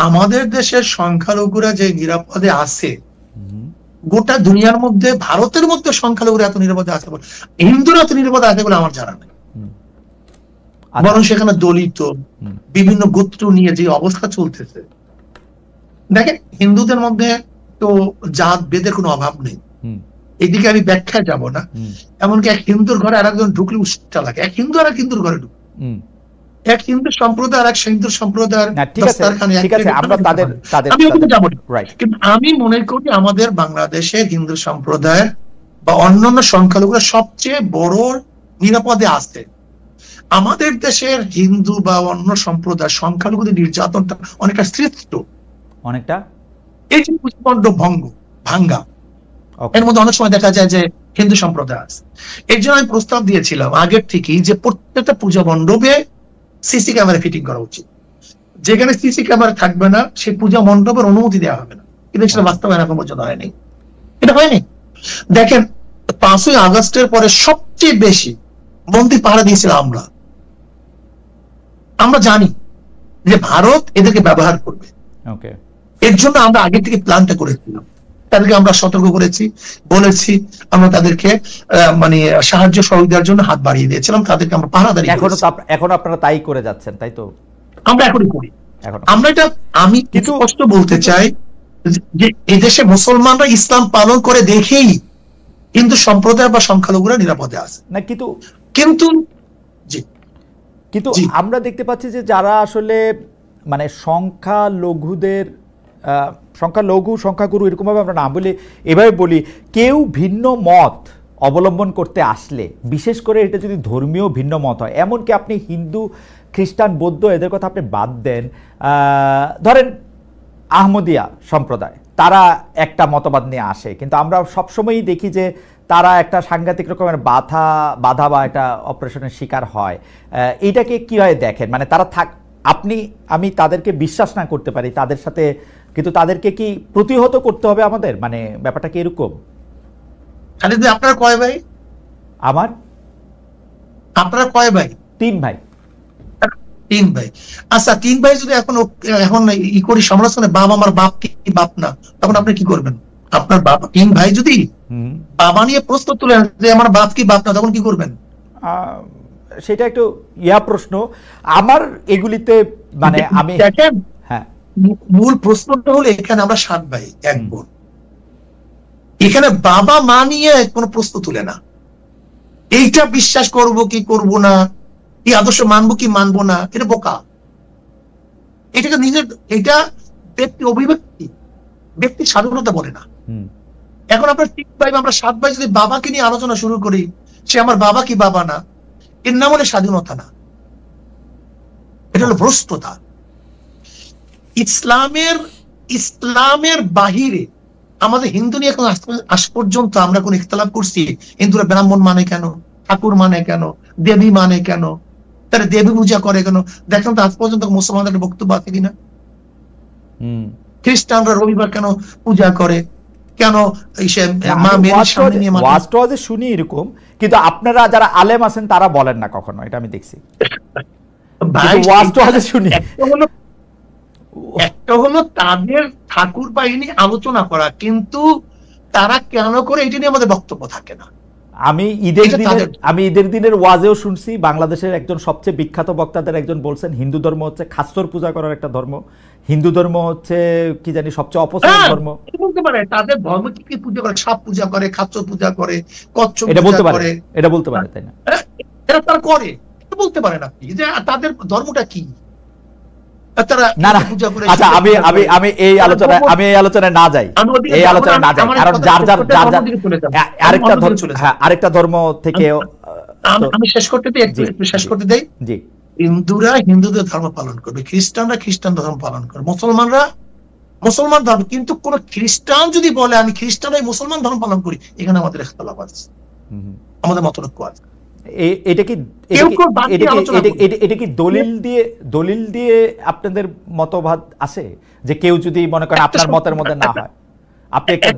B: আমাদের দেশের সংখ্যালঘুরা যে নিরাপদে আছে, গোটা দুনিয়ার মধ্যে, ভারতের মধ্যে সংখ্যালঘুরা এত নিরাপদে আছে বলে, হিন্দুরা এত নিরাপদে আছে বলে আমার জানা নেই। বরং সেখানে দলিত বিভিন্ন গোত্র নিয়ে যে অবস্থা চলতেছে, দেখেন হিন্দুদের মধ্যে তো জাত বেদের কোনো অভাব নেই, এদিকে আমি ব্যাখ্যা যাব না। এমনকি এক হিন্দুর ঘরে আর একজন ঢুকলে উষ্টা লাগে, এক হিন্দু আর এক হিন্দুর ঘরে ঢুক, এক হিন্দু সম্প্রদায় আর এক হিন্দু সম্প্রদায়ের কিন্তু আমি মনে করি আমাদের বাংলাদেশের হিন্দু সম্প্রদায় বা অন্যান্য সংখ্যালঘুরা সবচেয়ে বড় নিরাপদে আছে। আমাদের দেশের হিন্দু বা অন্য সম্প্রদায় সংখ্যালঘুদের নির্যাতনটা অনেকটা শ্রেষ্ঠ, এই যে পূজা মণ্ডপ ভাঙ্গা,
A: Okay.
B: এর মধ্যে অনেক সময় দেখা যায় যে হিন্দু সম্প্রদায় আছে। এর জন্য আমি প্রস্তাব দিয়েছিলাম আগের থেকেই যে প্রত্যেকটা পূজা মণ্ডপে সিসি ক্যামেরা ফিটিং করা উচিত। যেখানে সিসি ক্যামেরা থাকবে না সেই পূজা মণ্ডপের অনুমতি দেওয়া হবে না, কিন্তু সেটা বাস্তবায়ন এখন পর্যন্ত হয়নি। এটা হয়নি। দেখেন 5ই আগস্টের পরে সবচেয়ে বেশি মন্দির পাহারা দিয়েছিলাম আমরা জানি যে ভারত এদেরকে ব্যবহার করবে।
A: Okay.
B: এর জন্য আমরা আগে থেকে প্ল্যানটা করেছিলাম, তাদেরকে আমরা সতর্ক করেছি, বলেছি, আমরা তাদেরকে মানে সাহায্য সহযোগিতার জন্য হাত বাড়িয়ে দিয়েছিলাম, তাদেরকে আমরা পাহারাদারি করেছি।
A: এখন আপনারা তাই করে যাচ্ছেন, তাই তো?
B: আমরা এখনই করি।
A: এখন
B: আমরা এটা আমি কিছু স্পষ্ট বলতে চাই যে এদেশে মুসলমানরা ইসলাম পালন করে দেখেই হিন্দু সম্প্রদায় বা সংখ্যালঘুরা নিরাপদে আছে
A: না,
B: কিন্তু
A: আমরা দেখতে পাচ্ছি যে যারা আসলে মানে সংখ্যাগুরু এরকমভাবে আমরা না বলি, এভাবে বলি, কেউ ভিন্ন মত অবলম্বন করতে আসলে, বিশেষ করে এটা যদি ধর্মীয় ভিন্ন মত হয়, এমনকি আপনি হিন্দু, খ্রিস্টান, বৌদ্ধ এদের কথা আপনি বাদ দেন, ধরেন আহমদিয়া সম্প্রদায়, তারা একটা মতবাদ নিয়ে আসে, কিন্তু আমরা সবসময়ই দেখি যে তারা একটা সাংঘাতিক রকমের বাধা বা একটা অপারেশনের শিকার হয়। এইটাকে কিভাবে দেখেন? মানে তারা আমি তাদেরকে বিশ্বাস না করতে পারি তাদের সাথে, কিন্তু তাদেরকে কি প্রতিহত করতে হবে আমাদের? মানে ব্যাপারটা কি এরকম?
B: আপনারা কয় ভাই? আপনারা কয় ভাই?
A: 3 ভাই।
B: 3 ভাই। আচ্ছা, 3 ভাই যদি এখন ই করি সমালোচনা, বাবা আমার বাপ কি বাপ না, তখন আপনি কি করবেন? আপনার বাপ 3 ভাই যদি বাবা নিয়ে প্রশ্ন তুলেন যে আমার বাপ কি বাপ না, তখন কি করবেন?
A: সেটা একটু প্রশ্ন আমার এগুলিতে, মানে আমি
B: দেখেন, হ্যাঁ, মূল প্রশ্নটা হলো এখানে আমরা 7 ভাই 1 বোন, এখানে বাবা মা নিয়ে কোনো প্রশ্ন তুলে না। এইটা বিশ্বাস করব কি করব না, এই আদর্শ মানবো কি মানবো না, এটা বোকা। এটাকে এটা ব্যক্তি অভিব্যক্তি, ব্যক্তি স্বাধীনতা বলে না। এখন আপনার 3 ভাই আমরা 7 ভাই যদি বাবাকে নিয়ে আলোচনা শুরু করি, সে আমার বাবা কি বাবা না, এর নাম হলে স্বাধীনতা না, এটা হলো ভ্রষ্টতা। ইসলামের বাহিরে আমাদের হিন্দু নিয়ে এখন আজ পর্যন্ত আমরা কোন ইখতিলাফ করছি? হিন্দুরা ব্রাহ্মণ মানে কেন, ঠাকুর মানে কেন, দেবী মানে কেন, তারা দেবী পূজা করে কেন? দেখেন তো আজ পর্যন্ত মুসলমানদের বক্তব্য আছে কিনা? খ্রিস্টানরা রবিবার কেন পূজা করে, কেন
A: শুনি এরকম, কিন্তু আপনারা যারা আলেম আছেন তারা বলেন না কখনো, এটা আমি দেখছি। শুনি
B: একটা হলো তাদের ঠাকুর বাহিনী আলোচনা করা, কিন্তু তারা কেন করে এটা নিয়ে আমাদের বক্তব্য থাকে না।
A: আমি ঈদের দিনের ওয়াজেও শুনছি, বাংলাদেশের একজন সবচেয়ে বিখ্যাত বক্তাদের একজন বলছেন হিন্দু ধর্ম হচ্ছে খাচ্চর পূজা করার একটা ধর্ম, হিন্দু ধর্ম হচ্ছে কি জানি সবচেয়ে অপছন্দের ধর্ম।
B: বলতে পারে তাদের ধর্ম কি পূজা করে, সাপ পূজা করে, খাচ্চর পূজা করে, কচ্ছপ
A: এটা বলতে পারে তাই না?
B: এটা তারা করে, এটা বলতে পারে না যে তাদের ধর্মটা কি।
A: আমি এই আলোচনায় না যাই, কারণ আরেকটা ধর্ম থেকে
B: আমি শেষ করতে দেই। হিন্দুরা হিন্দুদের ধর্ম পালন করবে, খ্রিস্টানরা খ্রিস্টান ধর্ম পালন করবে, মুসলমানরা মুসলমান ধর্ম। কিন্তু কোন খ্রিস্টান যদি বলে আমি খ্রিস্টানরাই মুসলমান ধর্ম পালন করি, এখানে আমাদের ইখতিলাফ আছে, আমাদের মতৈক্য আছে।
A: এটা কি দলিল দিয়ে আপনাদের মতবাদ আছে যে কেউ যদি মনে করেন আপনার মতের মধ্যে না হয়, আপনি একটা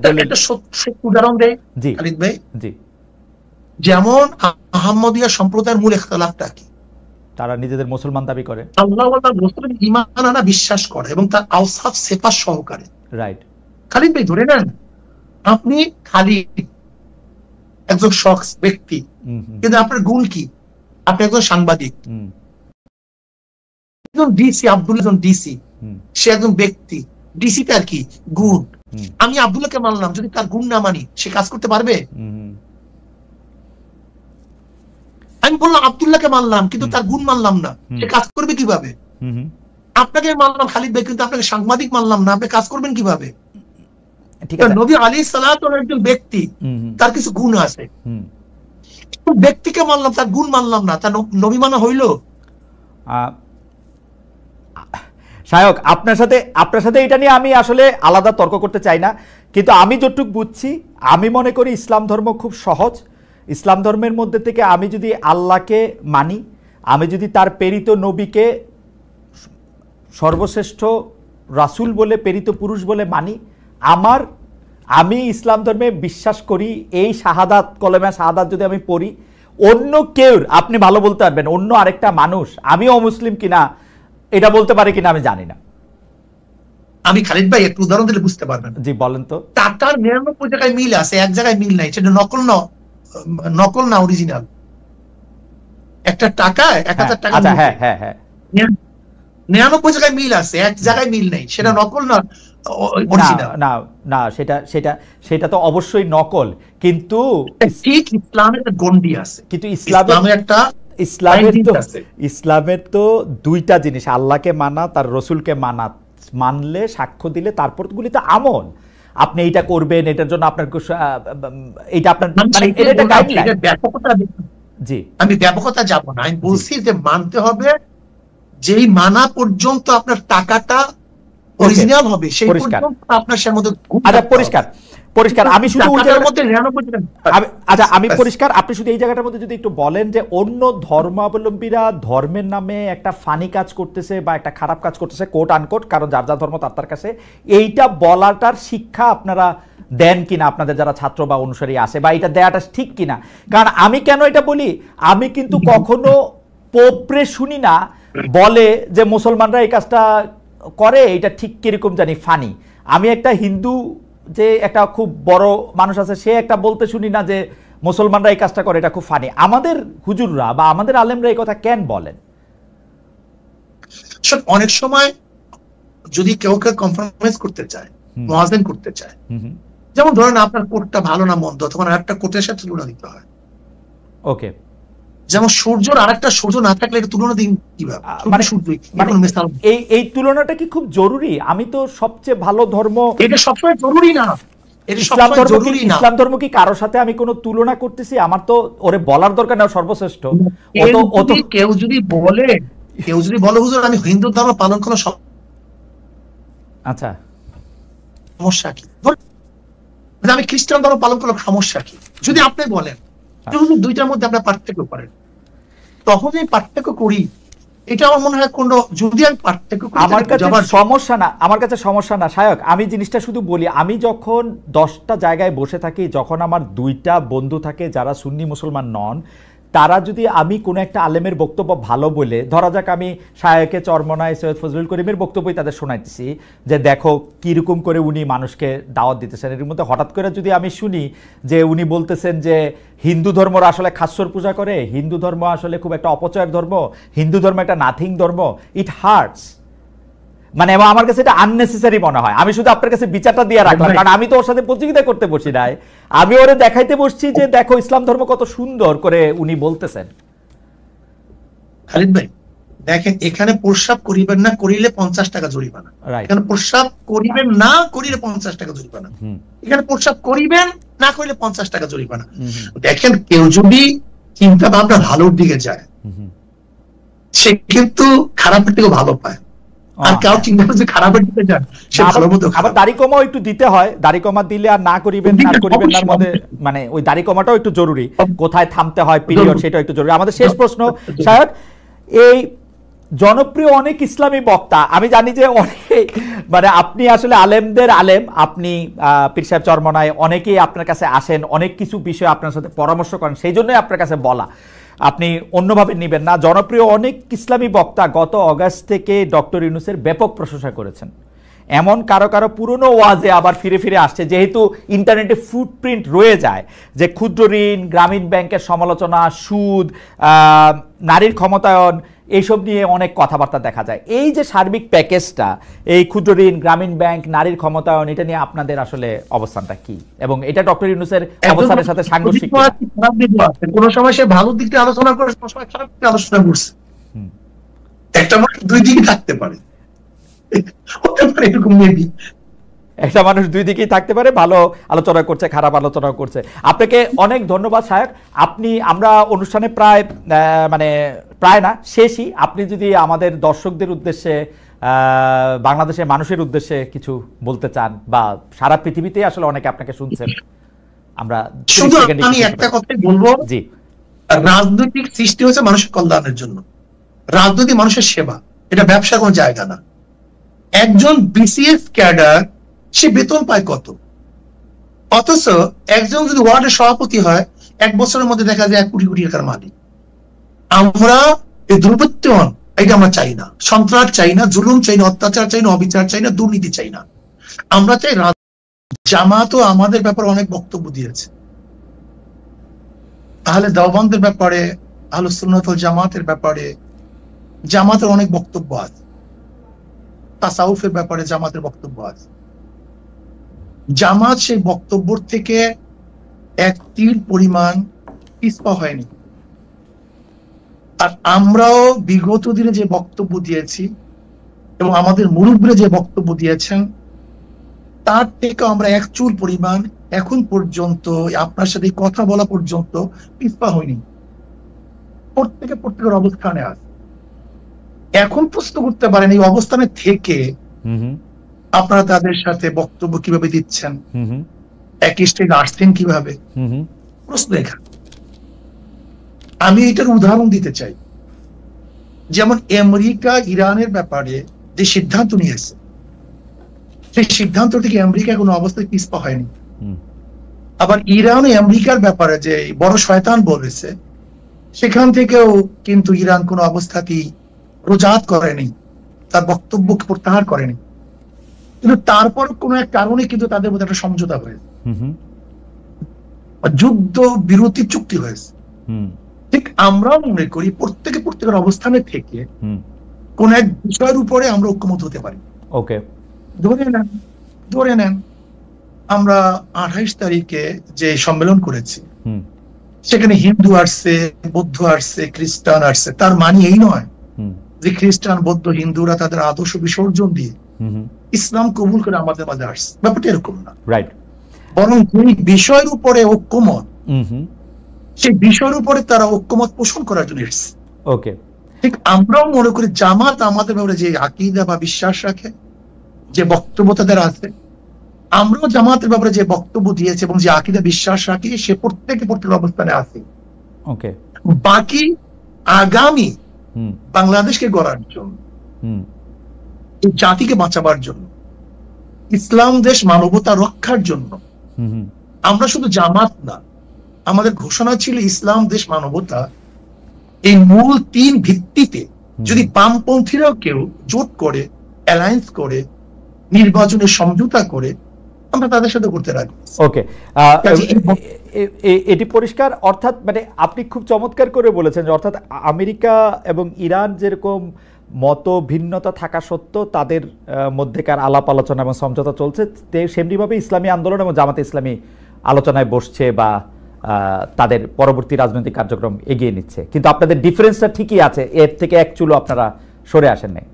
B: উদাহরণ দেই খালিদ ভাই। যেমন আহমদিয়া সম্প্রদায়ের মূল ইখতিলাফটা কি?
A: তারা নিজেদের মুসলমান দাবি করে,
B: আল্লাহ ওয়া রাসূলের ঈমান আনা বিশ্বাস করে এবং তার আওসাফ সিফাত সহকারে।
A: রাইট।
B: খালিদ ভাই ধরে নেন আপনি খালিদ একজন শখস ব্যক্তি, কিন্তু আপনার গুণ কি? আপনি একজন সাংবাদিক। একজন ডিসি, আব্দুল্লাহ একজন ডিসি, সে একজন ব্যক্তি। ডিসি তার কি গুণ? আমি আব্দুল্লাহকে মানলাম, যদি তার গুণ না মানি সে কাজ করতে পারবে? আমি বললাম আব্দুল্লাহকে মানলাম কিন্তু তার গুণ মানলাম না, সে কাজ করবে কিভাবে? আপনাকে মানলাম খালিদ ভাই, কিন্তু আপনাকে সাংবাদিক মানলাম না, আপনি কাজ করবেন কিভাবে? নবী আলাইহিস সালাতু একজন ব্যক্তি, তার কিছু গুণ আছে। ব্যক্তিকে মানলাম, তার গুণ মানলাম না, তার নবী মানা হইল?
A: শায়ক আপনার সাথে এটা নিয়ে আমি আসলে আলাদা তর্ক করতে চাই না, কিন্তু আমি যতটুকু বুঝছি, আমি মনে করি ইসলাম ধর্ম খুব সহজ। ইসলাম ধর্মের মধ্যে থেকে আমি যদি আল্লাহকে মানি, আমি যদি তার প্রেরিত নবীকে সর্বশ্রেষ্ঠ রাসূল বলে, প্রেরিত পুরুষ বলে মানি, আমি ইসলাম ধর্মে বিশ্বাস করি, এই শাহাদাত, কলেমা শাহাদাত যদি আমি পড়ি, অন্য কেউ, আপনি ভালো বলতে পারবেন অন্য আরেকটা মানুষ আমি অমুসলিম কিনা এটা বলতে পারে কিনা আমি জানি না।
B: আমি খালিদ ভাই একটু উদাহরণ দিলে বুঝতে পারবেন।
A: জি বলেন তো।
B: টাটার 99 জায়গায় মিল আছে, এক জায়গায় মিল নাই, সেটা নকল না অরিজিনাল। একটা টাকা 1000 টাকা,
A: আচ্ছা হ্যাঁ হ্যাঁ হ্যাঁ,
B: 99 জায়গায় মিল আছে, এক জায়গায় মিল নাই, সেটা নকল না অরিজিনাল?
A: না না, সেটা তো অবশ্যই নকল, কিন্তু
B: ঠিক ইসলামের একটা গন্ডি আছে,
A: কিন্তু ইসলামের তো দুইটা জিনিস, আল্লাহকে মানা, তার রসুলকে মানলে, সাক্ষ্য দিলে, তারপর গুলি তো আমল। আপনি এইটা করবেন, এটার জন্য আপনার এইটা আপনার মানে এটা গাইডলাইন। জি,
B: আমি ব্যাপকতা যাব না, আমি বলছি যে মানতে হবে, যেই মানা পর্যন্ত আপনার টাকাটা অরিজিনাল হবে সেই পর্যন্ত আপনার সে মধ্যে।
A: আচ্ছা পরিষ্কার আমি শুধু আমি পরিষ্কার, আপনি শুধু এই জায়গাটার মধ্যে যদি একটু বলেন যে অন্য ধর্মাবলম্বীরা ধর্মের নামে একটা ফানি কাজ করতেছে বা একটা খারাপ কাজ করতেছে, কোট আনকোট, কারণ যার যার ধর্ম তার কাছে, এইটা বলাটার শিক্ষা আপনারা দেন কিনা আপনাদের যারা ছাত্র বা অনুসারী আছে, বা এটা দেয়াটা ঠিক কিনা? কারণ আমি কেন এটা বলি, আমি কিন্তু কখনো পোপরে শুনি না বলে যে মুসলমানরা এই কাজটা করে, এটা ঠিক কিরকম জানি ফানি। আমি একটা হিন্দু, যে একটা খুব বড় মানুষ আছে, সে একটা বলতে শুনি না যে মুসলমানরা এই কাজটা করে, এটা খুব ফানি। আমাদের হুজুররা বা আমাদের আলেমরা এই কথা কেন বলেন?
B: অনেক সময় যদি কেউ কম্প্রোমাইজ করতে চায়, মুয়াজ্জিন করতে চায়, যেমন ধরেন আপনার কোটটা ভালো না মন্দ, তখন আরেকটা কোটের সাথে তুলনা দিতে হয়।
A: ওকে,
B: যেমন সূর্যর আরেকটা সূর্য না থাকলে এটা তুলনা দিন কিভাবে? এই
A: তুলনাটা কি খুব জরুরি? আমি তো সবচেয়ে ভালো ধর্ম,
B: এটা সবসময় জরুরি না।
A: ইসলাম ধর্ম কি কারোর সাথে আমি কোনো তুলনা করতেছি? আমার তো ওরে বলার দরকার না সর্বশ্রেষ্ঠ।
B: কেউ যদি বলে হুজুর আমি হিন্দু ধর্ম পালন করা,
A: আচ্ছা
B: সমস্যা কি? আমি খ্রিস্টান ধর্ম পালন করার সমস্যা কি? যদি আপনি বলেন দুইটার মধ্যে আপনার পার্থক্য করেন, তখন আমি পার্থক্য করি, এটা আমার মনে হয় কোন, যদি আমি পার্থক্য করি
A: আমার কাছে সমস্যা না শায়ক। আমি জিনিসটা শুধু বলি, আমি যখন 10টা জায়গায় বসে থাকি, যখন আমার 2টা বন্ধু থাকে যারা সুন্নি মুসলমান নন, তারা যদি আমি কোনো একটা আলেমের বক্তব্য ভালো বলে, ধরা যাক আমি শায়কে চরমনায় সৈয়দ ফজলুল করিমের বক্তব্যই তাদের শোনাইতেছি যে দেখো কিরকম করে উনি মানুষকে দাওয়াত দিতেছেন, এর মধ্যে হঠাৎ করে যদি আমি শুনি যে উনি বলতেছেন যে হিন্দু ধর্মরা আসলে খাস্যর পূজা করে, হিন্দু ধর্ম আসলে খুব একটা অপচয়ের ধর্ম, হিন্দু ধর্ম একটা নাথিং ধর্ম, ইট হার্টস। মানে আমার কাছে এটা আননেসেসারি মনে হয়। আমি শুধু আপনার কাছে বিচারটা দিয়ে রাখলাম, কারণ আমি তো ওর সাথে প্রতিযোগিতা করতে বসি নাই, আমি ওরে দেখাইতে বসছি যে দেখো ইসলাম ধর্ম কত সুন্দর করে উনি বলতেছেন।
B: খালিদ ভাই দেখেন, এখানে প্রস্রাব করিবেন না করিলে 50 টাকা জরিমানা, এখানে প্রস্রাব করিবেন না করিলে 50 টাকা জরিমানা, এখানে প্রস্রাব করিবেন না করিলে 50 টাকা জরিমানা। দেখেন, কেউ যদি চিন্তা ভাবনা ভালোর দিকে যায়, সে কিন্তু খারাপের থেকে ভালো পায়, আর কেউ চিন্তা করছে খারাপের দিকে যান, সে ভালো মতো।
A: আবার দাড়ি কমাও একটু দিতে হয়, দাড়ি কমা দিলে আর না করিবেন না মধ্যে, মানে ওই দাড়ি কমাটাও একটু জরুরি, কোথায় থামতে হয় পিরিয়ড, সেটাও একটু জরুরি। আমাদের শেষ প্রশ্ন শায়ক, এই জনপ্রিয় অনেক ইসলামী বক্তা, আমি জানি যে অনেক, মানে আপনি আসলে আলেমদের আলেম, আপনি পীর সাহেব চরমনায় অনেকেই আপনার কাছে আসেন, অনেক কিছু বিষয়ে আপনার সাথে পরামর্শ করেন, সেই জন্যই আপনার কাছে বলা, আপনি অন্যভাবে নেবেন না। জনপ্রিয় অনেক ইসলামী বক্তা গত অগাস্ট থেকে ডক্টর ইউনূসের ব্যাপক প্রশংসা করেছেন। এমন কারো পুরনো ওয়াজে আবার ফিরে ফিরে আসছে, যেহেতু ইন্টারনেটে ফুটপ্রিন্ট রয়ে যায়, যে ক্ষুদ্র ঋণ, গ্রামীণ ব্যাংকের সমালোচনা, সুদ, নারীর ক্ষমতায়ন, এইসব নিয়ে অনেক কথাবার্তা দেখা যায়। এই যে সার্বিক প্যাকেজটা, এই ক্ষুদ্র ঋণ, গ্রামীণ ব্যাংক, নারীর ক্ষমতায়ন, এটা নিয়ে আপনাদের আসলে অবস্থানটা কি, এবং এটা ডক্টর ইউনূসের অবস্থানের সাথে সাংঘর্ষিক?
B: কোন সময় সে ভালো দিকটা আলোচনা করে, কোন সময় খারাপ দিকটা আলোচনা করছে, একটা মানুষ দুই দিকে থাকতে পারে, এরকম মেবি।
A: একটা মানুষ দুই দিকেই থাকতে পারে, ভালো আলোচনা করছে, খারাপ আলোচনা করছে। আপনাকে অনেক ধন্যবাদ শায়খ। আমরা অনুষ্ঠানে প্রায় না শেষই, আপনি যদি আমাদের দর্শকদের উদ্দেশ্যে, বাংলাদেশের মানুষের উদ্দেশ্যে কিছু বলতে চান, বা সারা পৃথিবীতে আসলে অনেকে আপনাকে শুনছেন, আমরা
B: শুধু আমি একটা কথাই বলবো,
A: জি,
B: রাজনৈতিক সৃষ্টি হচ্ছে মানুষের কল্যাণের জন্য, রাজনীতি মানুষের সেবা, এটা ব্যবসার কোনো জায়গা না। একজন বিসিএস ক্যাডার সে বেতন পায় কত, অথচ একজন যদি ওয়ার্ডের সভাপতি হয় 1 বছরের মধ্যে দেখা যায় 1 কোটি কোটি টাকার মালিক। আমরা এই দুর্বৃত্তন এটা আমরা চাই না, সন্ত্রাস চাই না, জুলুম চাই না, অত্যাচার চাই না, অবিচার চাই না, দুর্নীতি চাই না। আমরা চাই, জামাতও আমাদের ব্যাপারে অনেক বক্তব্য দিয়েছে, তাহলে দেওবন্দের ব্যাপারে, আহলে সুন্নাত ওয়াল জামাতের ব্যাপারে জামাতের অনেক বক্তব্য আছে, তাসাউফের ব্যাপারে জামাতের বক্তব্য আছে। জামাত সেই বক্তব্য থেকে 1 তিল পরিমাণ পিছপা হয়নি। আর আমরাও বিগত দিনে যে বক্তব্য দিয়েছি এবং আমাদের মুরব্বীরা যে বক্তব্য দিয়েছেন, তার থেকে আমরা 1 চুল পরিমাণ এখন পর্যন্ত আপনার সাথে কথা বলা পর্যন্ত পিছপা হয়নি। প্রত্যেকের অবস্থানে আছে। এখন প্রশ্ন করতে পারেন এই অবস্থানে থেকে আপনারা তাদের সাথে বক্তব্য কিভাবে দিচ্ছেন, একই স্টেজে আসছেন কিভাবে, প্রশ্ন এখানে। আমি এটার উদাহরণ দিতে চাই, যেমন আমেরিকা ইরানের ব্যাপারে যে সিদ্ধান্ত নিয়েছে, সেই সিদ্ধান্ত থেকে আমেরিকা কোনো অবস্থায় পিছপা হয়নি। আবার ইরান ও আমেরিকার ব্যাপারে যে বড় শয়তান বলেছে, সেখান থেকেও কিন্তু ইরান কোনো অবস্থাতেই রোজাত করেনি, তার বক্তব্য প্রত্যাহার করেনি। কিন্তু তারপর কোন এক কারণে কিন্তু তাদের মধ্যে একটা সমঝোতা হয়েছে, যুদ্ধ বিরতি চুক্তি হয়েছে। ঠিক আমরাও মনে করি প্রত্যেকের অবস্থানে থেকে কোন এক বিষয়ের উপরে আমরা ঐক্যমত হতে পারি।
A: ওকে,
B: ধরে নেন আমরা 28 তারিখে যে সম্মেলন করেছি, সেখানে হিন্দু আসছে, বৌদ্ধ আসছে, খ্রিস্টান আসছে। তার মানে এই নয় যে খ্রিস্টান, বৌদ্ধ, হিন্দুরা তাদের আদর্শ বিসর্জন দিয়ে ইসলাম কবুল করে আমাদের মাঝে আসছে, ব্যাপারটা এরকম না।
A: রাইট।
B: বরং যেই বিষয়ের উপরে ঐক্যমত, সেই বিষয়ের উপরে তারা ঐক্যমত পোষণ করার জন্য এসেছে।
A: ওকে,
B: ঠিক আমরাও মনে করি জামাত আমাদের ব্যাপারে যে আকীদা বা বিশ্বাস রাখে, যে বক্তব্য তাদের আছে, আমরাও জামাতের ব্যাপারে যে বক্তব্য দিয়েছে এবং যে আকীদা বিশ্বাস রাখি, সে প্রত্যেকের অবস্থানে আছে।
A: ওকে,
B: বাকি আগামী বাংলাদেশকে গড়ার জন্য, এই জাতিকে বাঁচাবার জন্য, ইসলাম দেশ মানবতা রক্ষার জন্য আমরা শুধু জামাত না, আমাদের ঘোষণা ছিল ইসলাম দেশ মানবতা। এই মূল 3 ভিত্তিতে যদি বামপন্থীরাও কেউ জোট করে, অ্যালায়েন্স করে, নির্বাচনে সমঝোতা করে, আমরা তাদের সাথে করতে রাজি।
A: ওকে, এটি পরিষ্কার। অর্থাৎ আপনি খুব চমৎকার করে বলেছেন যে অর্থাৎ আমেরিকা এবং ইরান যেরকম মত ভিন্নতা থাকা সত্ত্বেও তাদের মধ্যেকার আলাপ আলোচনা এবং সমঝোতা চলছে, সেমনিভাবে ইসলামী আন্দোলন এবং জামাতে ইসলামী আলোচনায় বসছে বা তাদের পরবর্তী রাজনৈতিক কার্যক্রম এগিয়ে নিচ্ছে। কিন্তু আপনাদের ডিফারেন্সটা ঠিকই আছে, এর থেকে 1 চুলও আপনারা সরে আসেন নাই।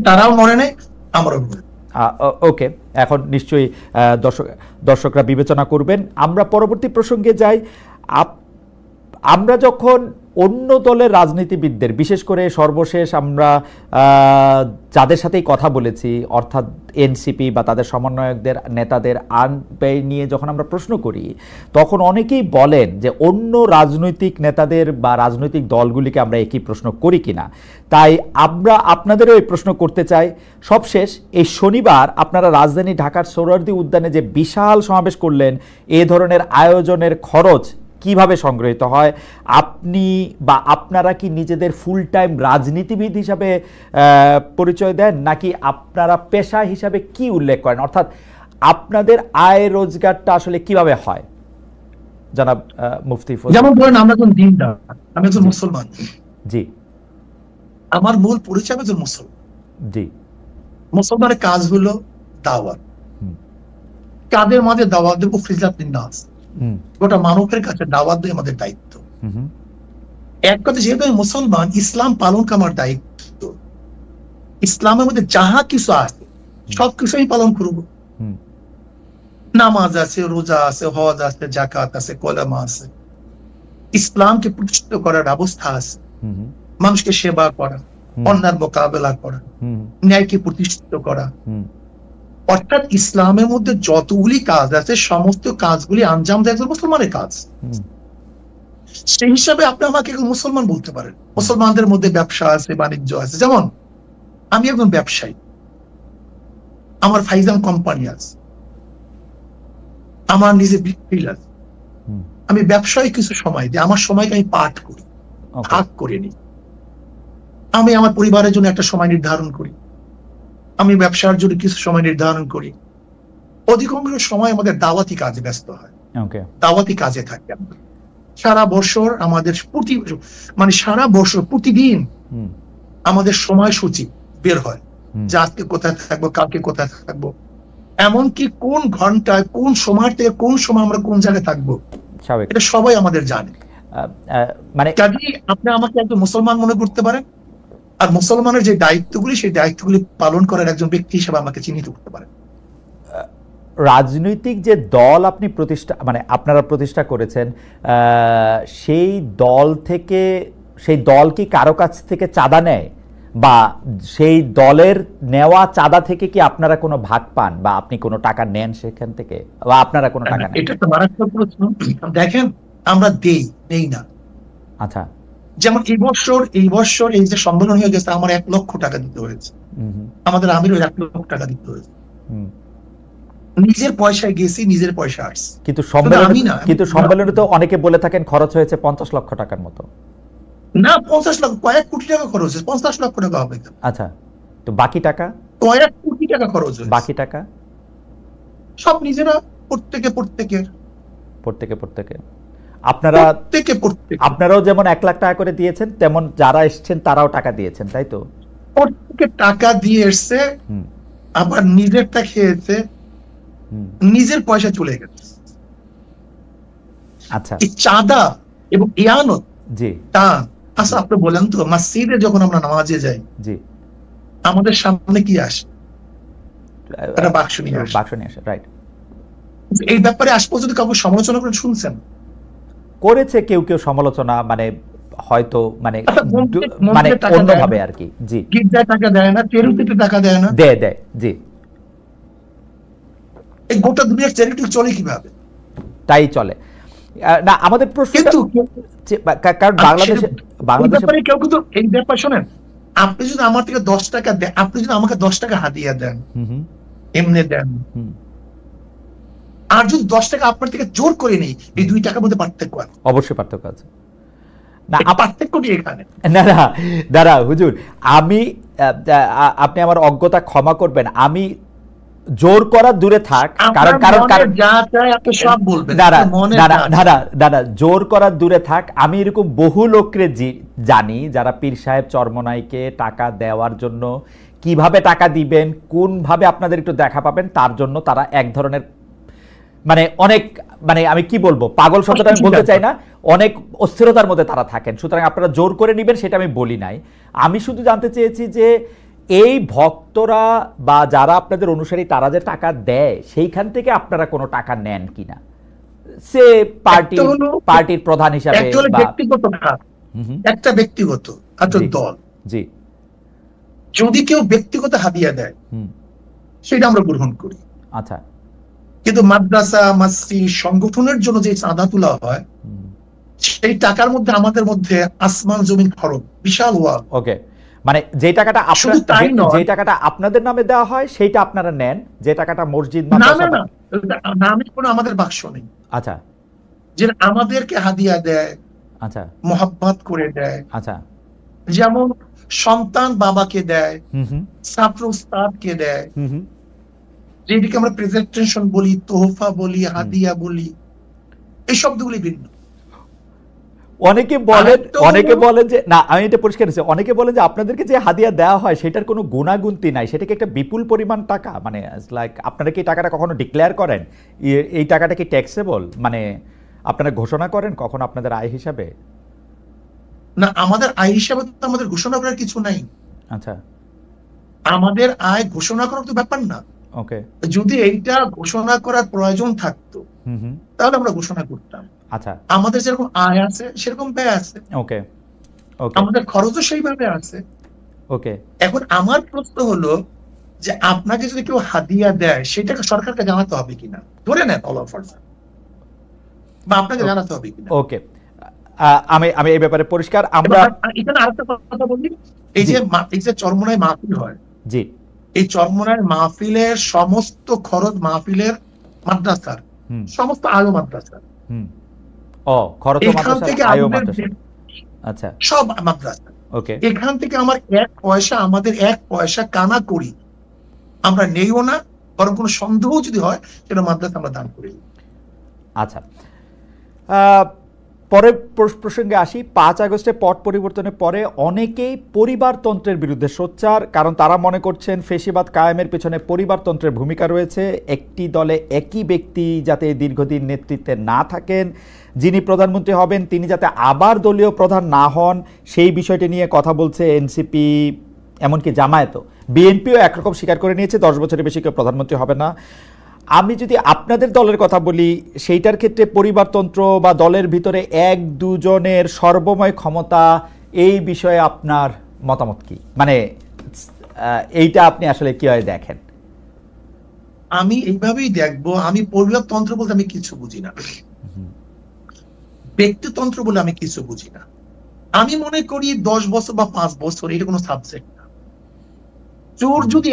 B: তারাও মনে নেই, আমরাও।
A: ওকে, এখন নিশ্চয়ই দর্শকরা বিবেচনা করবেন। আমরা পরবর্তী প্রসঙ্গে যাই। আমরা যখন অন্য দলের রাজনীতিবিদদের, বিশেষ করে সর্বশেষ আমরা যাদের সাথেই কথা বলেছি, অর্থাৎ এনসিপি বা তাদের সমন্বয়কদের, নেতাদের আইন ব্যয় নিয়ে যখন আমরা প্রশ্ন করি, তখন অনেকেই বলেন যে অন্য রাজনৈতিক নেতাদের বা রাজনৈতিক দলগুলিকে আমরা একই প্রশ্ন করি কিনা। তাই আমরা আপনাদেরও এই প্রশ্ন করতে চাই। সবশেষ এই শনিবার আপনারা রাজধানী ঢাকার সোহরাওয়ার্দী উদ্যানে যে বিশাল সমাবেশ করলেন, এ ধরনের আয়োজনের খরচ কিভাবে সংগৃহীত হয়? আপনি বা আপনারা কি নিজেদের ফুল টাইম রাজনীতিবিদ হিসাবে পরিচয় দেন, নাকি আপনারা পেশা হিসাবে কি উল্লেখ করেন? অর্থাৎ আপনাদের আয় রোজগারটা আসলে কিভাবে হয়? জনাব মুফতি।
B: যেমন ধরেন আমরা একজন দিনদার, আমি একজন মুসলমান।
A: জি।
B: আমার মূল পরিচয় একজন মুসলমান।
A: জি।
B: মুসলমানের কাজ হলো দাওয়াত। কাদের মাঝে দাওয়াত দেবো? ফিজলাতুন নাস, গোটা মানবের কাছে দাওয়াত দেওয়া আমাদের দায়িত্ব। এক কথা, যেহেতু আমি মুসলমান, ইসলাম পালন আমার দায়িত্ব। ইসলামের মধ্যে যাহা কিছু আছে সবকিছু আমি পালন করবো। নামাজ আছে, রোজা আছে, হজ আছে, জাকাত আছে, কলেমা আছে, ইসলামকে প্রতিষ্ঠিত করার ব্যবস্থা আছে, মানুষকে সেবা করা, অন্যার মোকাবেলা করা, ন্যায়কে প্রতিষ্ঠিত করা। অর্থাৎ ইসলামের মধ্যে যতগুলি কাজ আছে সমস্ত কাজগুলি আঞ্জাম দেয় একজন মুসলমানের কাজ। সেই হিসাবে আপনি আমাকে মুসলমান বলতে পারেন। মুসলমানদের মধ্যে ব্যবসা আছে, বাণিজ্য আছে। যেমন আমি একজন ব্যবসায়ী, আমার ফাইজান কোম্পানি আছে, আমার নিজে বিক্রি আছে, আমি ব্যবসায় কিছু সময় দিই, আমার সময়কে আমি পাঠ করি, ভাগ করে নিই। আমি আমার পরিবারের জন্য একটা সময় নির্ধারণ করি, আমি ব্যবসার জন্য কিছু সময় নির্ধারণ করি। অধিকাংশ সময় আমাদের দাওয়াতি কাজে ব্যস্ত হয়, দাওয়াতি কাজে থাকি আমরা সারা বছর। আমাদের সারা বছর প্রতিদিন আমাদের সময়সূচি বের হয় যে আজকে কোথায় থাকবো, কালকে কোথায় থাকবো, এমনকি কোন ঘন্টায় কোন সময় থেকে কোন সময় আমরা কোন জায়গায় থাকবো, এটা সবাই আমাদের জানে। মানে আপনি আমাকে একজন মুসলমান মনে করতে পারেন, আর মুসলমানের যে দায়িত্বগুলি সেই দায়িত্বগুলি পালন করার একজন ব্যক্তি হিসেবে আমাকে চিহ্নিত করতে পারেন।
A: রাজনৈতিক যে দল আপনি আপনারা প্রতিষ্ঠা করেছেন, সেই দল থেকে, সেই দল কি কারো কাছ থেকে চাঁদা নেয়, বা সেই দলের নেওয়া চাঁদা থেকে কি আপনারা কোনো ভাগ পান, বা আপনি কোনো টাকা নেন সেখান থেকে, বা আপনারা কোনো টাকা নেন?
B: এটা তো মারাত্মক প্রশ্ন। দেখেন, আমরা নেই না।
A: আচ্ছা,
B: যেমন এই বছর এই যে সম্মেলন হয়ে গেছে, আমার 1 লক্ষ টাকা দিতে হয়েছে, আমাদের আমিরও 1 লক্ষ টাকা দিতে হয়েছে। নিজের পয়সায় গেছি, নিজের পয়সা আসছে।
A: কিন্তু সম্মেলনে তো অনেকে বলে থাকেন খরচ হয়েছে 50 লক্ষ টাকার মতো।
B: না, 50 লক্ষ, কয়েক কোটি টাকা খরচ হয়েছে, 50 লক্ষ টাকা হবে।
A: আচ্ছা, তো বাকি টাকা?
B: কয়েক কোটি টাকা খরচ হয়েছে।
A: বাকি টাকা
B: সব নিজেরা, প্রত্যেকে
A: আপনারাও যেমন 1 লাখ টাকা করে দিয়েছেন, তেমন যারা এসেছেন তারাও টাকা দিয়েছেন, তাই তো?
B: প্রত্যেকে টাকা দিয়ে এসছে, আবার নিজেরটা খেয়েছে, নিজের পয়সা চলে গেছে।
A: আচ্ছা,
B: এই চাঁদা এবং ইয়ানত,
A: জি,
B: তা আচ্ছা আপনি বলেন তো, মসজিদে যখন আমরা নামাজে যাই, জি, আমাদের সামনে কি আসে? একটা বাক্স নিয়ে আসে, রাইট। এই ব্যাপারে আজ পর্যন্ত কাউকে সমালোচনা করে শুনছেন?
A: করেছে কেউ সমালোচনা, মানে হয়তো মানে অন্যভাবে আর কি। জি,
B: গির্জায় টাকা দেয় না, চেরুতিতে টাকা দেয় না,
A: দেয়, জি।
B: এই গোটা দুনিয়ার চ্যারিটি চলে কিভাবে?
A: তাই চলে না। আমাদের প্রশ্ন, কারণ বাংলাদেশে
B: কেউ কিন্তু এই ব্যাপার শোনেন, আপনি যদি আমার থেকে 10 টাকা দেন, আপনি যদি আমাকে 10 টাকা হাদিয়া দেন, এমনি দেন, আর যদি 10 টাকা আপনার থেকে জোর করে নেই, এই 2 টাকার মধ্যে পার্থক্য আছে।
A: অবশ্যই পার্থক্য আছে।
B: না, পার্থক্যটি এখানে।
A: দাঁড়া হুজুর, আপনি আমার অজ্ঞতা ক্ষমা করবেন। আমি জোর করা দূরে থাক, দাদা জোর করা দূরে থাক, আমি এরকম বহু লোককে জানি যারা পীর সাহেব চরমনাইকে টাকা দেওয়ার জন্য কিভাবে টাকা দিবেন, কোন ভাবে আপনাদের একটু দেখা পাবেন, তার জন্য তারা এক ধরনের অনেক আমি কি বলবো, পাগল শব্দটা আমি বলতে চাই না, অনেক অস্থিরতার মধ্যে তারা থাকেন। সুতরাং আপনারা জোর করে নিবেন সেটা আমি বলি নাই। আমি শুধু জানতে চেয়েছি যে এই ভক্তরা বা যারা আপনাদের অনুসারী তারা যে টাকা দেয়, সেইখান থেকে আপনারা কোনো টাকা নেন কিনা, সে পার্টির প্রধান হিসাবে,
B: একটা ব্যক্তিগত দল,
A: জি,
B: যদি কেউ ব্যক্তিগত হাদিয়া দেয় সেটা আমরা গ্রহণ করি।
A: আচ্ছা,
B: কিন্তু মাদ্রাসা, মসজিদ, সংগঠনের জন্য যে চাঁদা তোলা হয়, সেই টাকার মধ্যে আমাদের মধ্যে আসমান জমিন ফরক, বিশাল ওয়াল।
A: ওকে, যে টাকাটা আপনাদের নামে দেওয়া হয় সেইটা আপনারা নেন, যে টাকাটা মসজিদ
B: নামে কোনো আমাদের বাক্স নেই।
A: আচ্ছা,
B: যে আমাদেরকে হাদিয়া দেয়, আচ্ছা, মোহাব্বত করে দেয়। আচ্ছা, যেমন সন্তান বাবাকে দেয়, ছাত্র উস্তাদকে দেয়, যেটিকে আমরা প্রেজেন্টেশন বলি, তোহফা বলি, হাদিয়া বলি, এই শব্দগুলি ভিন্ন।
A: অনেকে বলেন যে না, আমি এটা পরিষ্কার হচ্ছে, অনেকে বলেন যে আপনাদেরকে যে হাদিয়া দেওয়া হয় সেটার কোনো গুণাগুন্তি নাই, সেটাকে একটা বিপুল পরিমাণ টাকা, লাইক আপনারা কি টাকাটা কখনো ডিক্লেয়ার করেন? এই টাকাটা কি ট্যাক্সেবল, আপনারা ঘোষণা করেন কখন আপনাদের আয় হিসাবে?
B: না, আমাদের আয় হিসাবে তো আমাদের ঘোষণা করার কিছু নাই।
A: আচ্ছা,
B: আমাদের আয় ঘোষণা করার তো ব্যাপার না।
A: ওকে।
B: যদি এইটা ঘোষণা করার প্রয়োজন থাকতো তাহলে আমরা ঘোষণা করতাম।
A: আচ্ছা,
B: আমাদের যেরকম আয় আছে সেরকম ব্যয় আছে,
A: ওকে ওকে
B: আমাদের খরচও সেইভাবে আছে।
A: ওকে।
B: এখন আমার প্রশ্ন হলো যে আপনাকে যদি কেউ হাদিয়া দেয় সেটাকে সরকারকে জানাতে হবে কিনা, ধরে নেন অল অফ বা আপনাকে জানাতে হবে কিনা।
A: ওকে, আমি আমি এই ব্যাপারে পরিষ্কার। আমরা
B: এখানে আরেকটা কথা বলি, এই যে চরমোনাই মাহফিল হয়,
A: জি,
B: এই চরমোনাই মাহফিলের সমস্ত খরচ মাহফিলের মাদ্রাসার, সমস্ত আয়ো মাদ্রাসার, এখান থেকে
A: আচ্ছা
B: সব মাদ্রাসা,
A: ওকে,
B: এখান থেকে আমার আমাদের এক পয়সা কানা করি আমরা নেইও না, বরং কোনো সন্দেহ যদি হয় সেটা মাদ্রাসা আমরা দান করি।
A: আচ্ছা, পরের প্রসঙ্গে আসি। 5 আগস্টে পট পরিবর্তনের পরে অনেকেই পরিবারতন্ত্রের বিরুদ্ধে সোচ্চার, কারণ তারা মনে করছেন ফেসিবাদ কায়েমের পেছনে পরিবারতন্ত্রের ভূমিকা রয়েছে। একটি দলে একই ব্যক্তি যাতে দীর্ঘদিন নেতৃত্বে না থাকেন, যিনি প্রধানমন্ত্রী হবেন তিনি যাতে আবার দলীয় প্রধান না হন, সেই বিষয়টি নিয়ে কথা বলছে এনসিপি, এমনকি জামায়াতও। বিএনপিও একরকম স্বীকার করে নিয়েছে 10 বছরের বেশি কেউ প্রধানমন্ত্রী হবে না। আমি যদি আপনাদের দলের কথা বলি, সেইটার ক্ষেত্রে পরিবারতন্ত্র বা দলের ভিতরে 1-2 জনের সর্বময় ক্ষমতা, এই বিষয়ে আপনার মতামত কি? মানে এইটা আপনি আসলে কিভাবে দেখেন?
B: আমি এইভাবেই দেখবো, আমি পরিবারতন্ত্র বলতে আমি কিছু বুঝি না, ব্যক্তিতন্ত্র বলে আমি কিছু বুঝি না। আমি মনে করি 10 বছর বা 5 বছর এটা কোনো সাবজেক্ট না। চোর যদি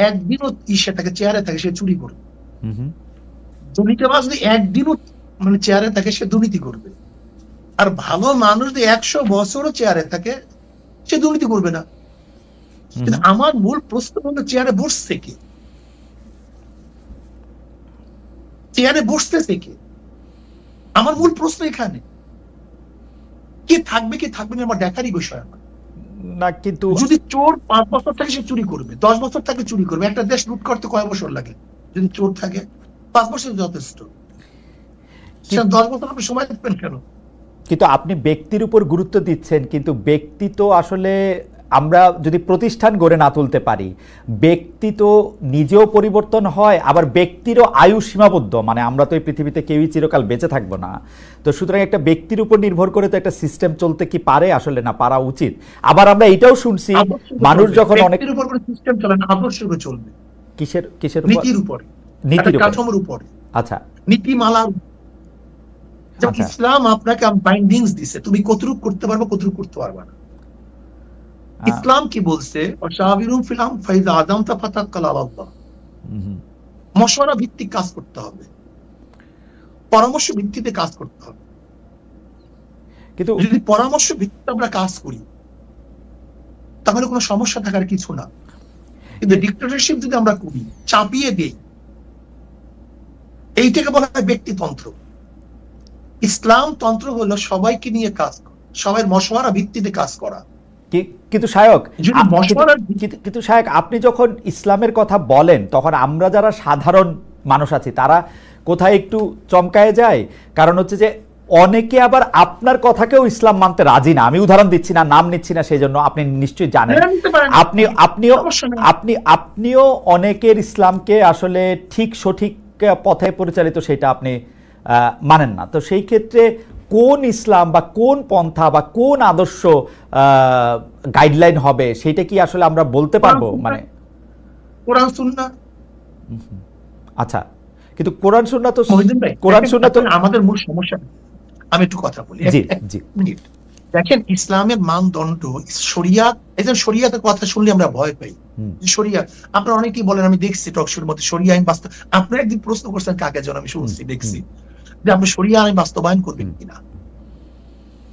B: একদিনও থাকে চেয়ারে থাকে, সে চুরি করবে। দুর্নীতিবাজ যদি একদিনও চেয়ারে থাকে, সে দুর্নীতি করবে। আর ভালো মানুষ যদি 100 বছরও চেয়ারে থাকে, সে দুর্নীতি করবে না। কিন্তু আমার মূল প্রশ্ন হলো চেয়ারে বসছে কে? চেয়ারে বসতেছে কে? আমার মূল প্রশ্ন এখানে। কে থাকবে কি থাকবে না আমার দেখারই বিষয় আমার
A: না। কিন্তু
B: যদি চোর 5 বছর থাকে সে চুরি করবে, 10 বছর থাকে চুরি করবে। একটা দেশ লুট করতে কয় বছর লাগে? যদি চোর থাকে 5 বছর যথেষ্ট। 10 বছর আপনি সময় দেবেন কেন?
A: কিন্তু আপনি ব্যক্তির উপর গুরুত্ব দিচ্ছেন, কিন্তু ব্যক্তি তো আসলে আমরা যদি প্রতিষ্ঠান গড়ে না তুলতে পারি, ব্যক্তি তো নিজেও পরিবর্তন হয়, আবার ব্যক্তিরও আয়ু সীমাবদ্ধ। মানে আমরা তো এই পৃথিবীতে কেউই চিরকাল বেঁচে থাকবো না। তো সুতরাং একটা ব্যক্তির উপর নির্ভর করে তো একটা সিস্টেম চলতে কি পারে? আসলে না, পারা উচিত। আবার আমরা এটাও শুনছি মানুষ যখন অনেক
B: ব্যক্তির উপর কোনো সিস্টেম চলে না, আদর্শের উপর চলবে।
A: কিসের উপর?
B: নীতির উপর, নীতির কাঠামোর উপর।
A: আচ্ছা,
B: নীতিমালার। ইসলাম আপনাকে বাইন্ডিংস দিছে, তুমি কতটুকু করতে পারবে কতটুকু করতে পারবে না। ইসলাম কি বলছে? মশওয়ারা ভিত্তিক কাজ করতে হবে, পরামর্শ ভিত্তিতে কাজ করতে হবে। কিন্তু যদি পরামর্শ ভিত্তিতে আমরা কাজ করি তাহলে কোনো সমস্যা থাকার কিছু না। কিন্তু ডিক্টেটরশিপ যদি আমরা করি, চাপিয়ে দেই, এইটাকে বলা হয় ব্যক্তিতন্ত্র। ইসলাম তন্ত্র হলো সবাইকে নিয়ে কাজ করা, সবাই মশওয়ারা ভিত্তিতে কাজ করা।
A: কিন্তু শায়ক আপনি যখন ইসলামের কথা বলেন, তখন আমরা যারা সাধারণ মানুষ আছি তারা কোথায় একটু চমকায় যায়। কারণ হচ্ছে যে অনেকে আবার আপনার কথাকেও ইসলাম মানতে রাজি না। আমি উদাহরণ দিচ্ছি না, নাম নিচ্ছি না, সেই জন্য আপনি নিশ্চয়ই জানেন। আপনিও অনেকের ইসলামকে আসলে ঠিক সঠিক পথে পরিচালিত সেটা আপনি মানেন না। তো সেই ক্ষেত্রে কোন ইসলাম বা কোন পন্থা বা কোন আদর্শ গাইডলাইন হবে, সেটা কি আসলে আমরা বলতে পারবো? মানে
B: কোরআন সুন্নাহ।
A: আচ্ছা, কিন্তু কোরআন সুন্নাহ তো
B: আমাদের মূল সমস্যা। আমি একটু কথা বলি, মিনিট। দেখেন, ইসলামের মানদণ্ড শরিয়াত। এই শরিয়াতের কথা শুনলে আমরা ভয় পাই। শরিয়াত, আপনারা অনেকেই বলেন, আমি দেখছি টকশোর মধ্যে শরিয়া আইন বাস্তব। আপনারা একদিন প্রশ্ন করছেন কাকে যেন, আমি শুনছি দেখছি যে আপনি শরিয়া আইন বাস্তবায়ন করবেন কিনা।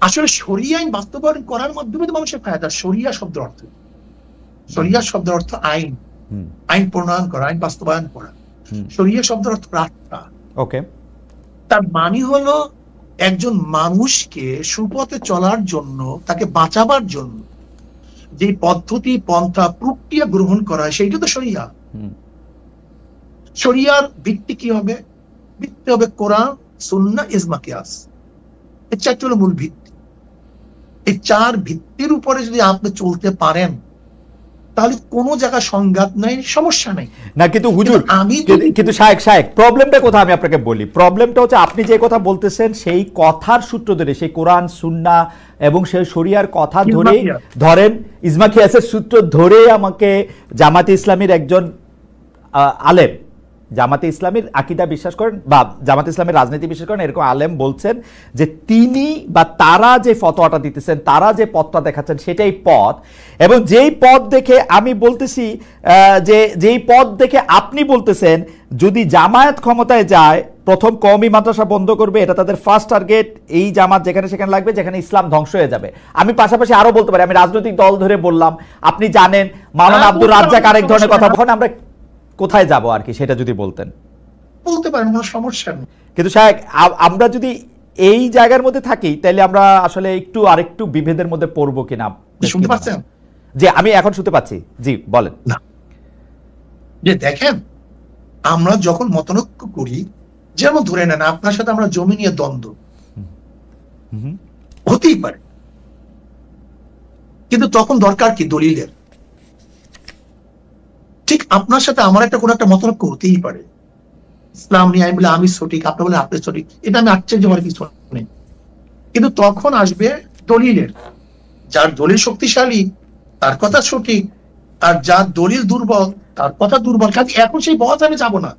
B: আসলে শরিয়া আইন বাস্তবায়ন করার মাধ্যমে তো মানুষের ফায়দা। শরিয়া শব্দের অর্থ, শরিয়া শব্দের অর্থ আইন, আইন প্রণয়ন করা, আইন বাস্তবায়ন করা। শরিয়া শব্দের অর্থ রাস্তা।
A: ওকে,
B: তার মানে হলো একজন মানুষকে সুপথে চলার জন্য, তাকে বাঁচাবার জন্য যে পদ্ধতি, পন্থা, প্রক্রিয়া গ্রহণ করা হয়, সেইটা তো শরিয়া। শরিয়ার ভিত্তি কি হবে? ভিত্তি হবে কোরআন, সুন্নাহ, ইজমা, কিয়াস। এই চারটি হলো মূল ভিত্তি। এই 4 ভিত্তির উপরে যদি আপনি চলতে পারেন, তাহলে কোনো জায়গায় সংঘাত নাই, সমস্যা নাই।
A: না কিন্তু হুজুর, কিন্তু শায়েখ প্রবলেমটা কোথায় আমি আপনাকে বলি। প্রবলেমটা হচ্ছে আপনি যে কথা বলতেছেন সেই কথার সূত্র ধরে, সেই কোরআন সুন্নাহ এবং সেই শরিয়ার কথা ধরে, ধরেন ইজমা কিয়াসের সূত্র ধরে আমাকে জামাতে ইসলামীর একজন আলেম, জামাতে ইসলামীর আকীদা বিশ্বাস করেন বা জামাতে ইসলামের রাজনীতি বিশ্বাস করেন এরকম আলেম বলছেন যে তিনি বা তারা যে ফতোয়াটা দিতেছেন, তারা যে পথটা দেখাচ্ছেন সেটাই পথ, এবং যেই পথ দেখে আমি বলতেছি যে যেই পথ দেখে আপনি বলতেছেন যদি জামায়াত ক্ষমতায় যায় প্রথম কওমি মাদ্রাসা বন্ধ করবে, এটা তাদের ফার্স্ট টার্গেট, এই জামাত যেখানে সেখানে লাগবে যেখানে ইসলাম ধ্বংস হয়ে যাবে। আমি পাশাপাশি আরো বলতে পারি, আমি রাজনৈতিক দল ধরে বললাম, আপনি জানেন মাওলানা আব্দুর রাজ্জাক আরেক ধরনের কথা বলেন, আমরা কোথায় যাব আর কি সেটা যদি বলতেন।
B: বলতে পারেন, কোনো সমস্যা নেই।
A: কিন্তু শায়েখ আমরা যদি এই জায়গার মধ্যে থাকি তাহলে আমরা আসলে একটু আরেকটু বিভেদের মধ্যে পড়বো কিনা।
B: শুনতে পাচ্ছেন?
A: জি আমি এখন শুনতে পাচ্ছি, জি বলেন।
B: না, যে দেখেন আমরা যখন মতনৈক্য করি, যেমন ধরে নেন আপনার সাথে আমরা জমি নিয়ে দ্বন্দ্ব হতেই পারে, কিন্তু তখন দরকার কি দলিলের। ঠিক আপনার সাথে আমার একটা কোনো একটা মতনৈক্য হতেই পারে, ইসলাম নিয়ে আমি বলে আমি সঠিক, আপনি বলে আপনি সঠিক, এটা আমি আশ্চর্য হওয়ার কিছু নেই, কিন্তু তখন আসবে দলিলের। যার দলিল শক্তিশালী তার কথা সঠিক, আর যার দলিল দুর্বল তার কথা দুর্বল। কাজে এখন সেই বহস আমি যাবো না,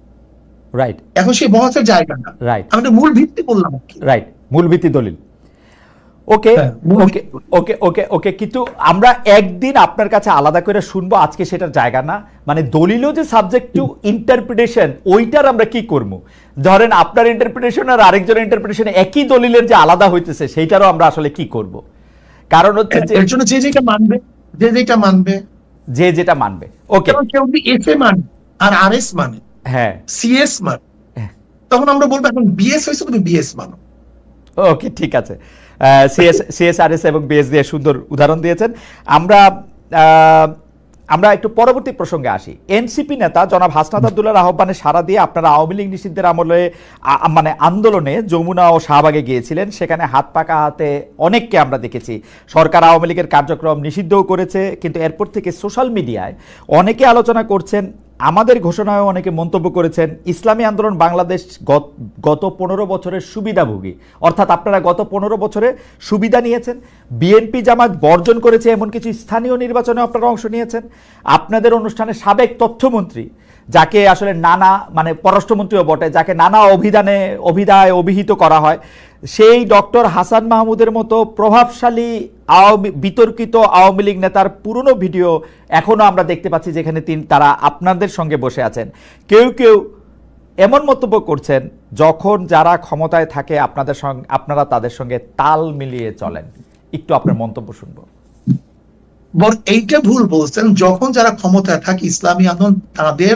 A: রাইট,
B: এখন সেই বহসের জায়গা না,
A: রাইট,
B: আমি মূল ভিত্তি বললাম,
A: রাইট, মূল ভিত্তি দলিল। ওকে ওকে ওকে ওকে ওকে কিন্তু আমরা একদিন আপনার কাছে আলাদা করে শুনবো, আজকে সেটার জায়গা না। মানে দলিলও যে সাবজেক্ট টু ইন্টারপ্রিটেশন, ওইটার আমরা কি করব? ধরেন আপনার ইন্টারপ্রিটেশন আর আরেকজনের ইন্টারপ্রিটেশন একই দলিলের যে আলাদা হইতেছে সেইটারও আমরা আসলে কি করব? কারণ হচ্ছে যে
B: এর জন্য যে যেটা মানবে, যে যেটা মানবে,
A: যে যেটা মানবে। ওকে,
B: কেউ যদি এফ এ মানে আর আর এস মানে,
A: হ্যাঁ
B: সিএস মানে, তখন আমরা বলবো এখন বিএস হয়েছে তুমি বিএস মানো।
A: ওকে ঠিক আছে, সিএসআরএস এবং বিএস দিয়ে সুন্দর উদাহরণ দিয়েছেন। আমরা একটু পরবর্তী প্রসঙ্গে আসি। এনসিপি নেতা জনাব হাসনাত আব্দুল্লাহর আহ্বানে সাড়া দিয়ে আপনারা আওয়ামী লীগ নিষিদ্ধের আমলে মানে আন্দোলনে যমুনা ও শাহবাগে গিয়েছিলেন। সেখানে হাত পাকা হাতে অনেককে আমরা দেখেছি। সরকার আওয়ামী লীগের কার্যক্রম নিষিদ্ধও করেছে, কিন্তু এরপর থেকে সোশ্যাল মিডিয়ায় অনেকে আলোচনা করছেন, আমাদের ঘোষণায় অনেকে মন্তব্য করেছেন, ইসলামী আন্দোলন বাংলাদেশ গত 15 বছরের সুবিধাভোগী, অর্থাৎ আপনারা গত 15 বছরে সুবিধা নিয়েছেন, বিএনপি জামাত বর্জন করেছে, এমন কিছু স্থানীয় নির্বাচনে আপনারা অংশ নিয়েছেন। আপনাদের অনুষ্ঠানে সাবেক তথ্যমন্ত্রী, যাকে আসলে নানা মানে পররাষ্ট্রমন্ত্রীও বটে, যাকে নানা অভিধায় অভিহিত করা হয়, সেই ডক্টর হাসান মাহমুদের মতো প্রভাবশালী বিতর্কিত আওয়ামী লীগ নেতার পুরনো ভিডিও এখনো আমরা দেখতে পাচ্ছি, যেখানে তারা আপনাদের সঙ্গে বসে আছেন। কেউ কেউ এমন মন্তব্য করছেন, যখন যারা ক্ষমতায় থাকে আপনারা তাদের সঙ্গে তাল মিলিয়ে চলেন। একটু আপনার মন্তব্য শুনবো।
B: এইটা ভুল বলছেন, যখন যারা ক্ষমতায় থাকে ইসলামী আন্দোলন তাদের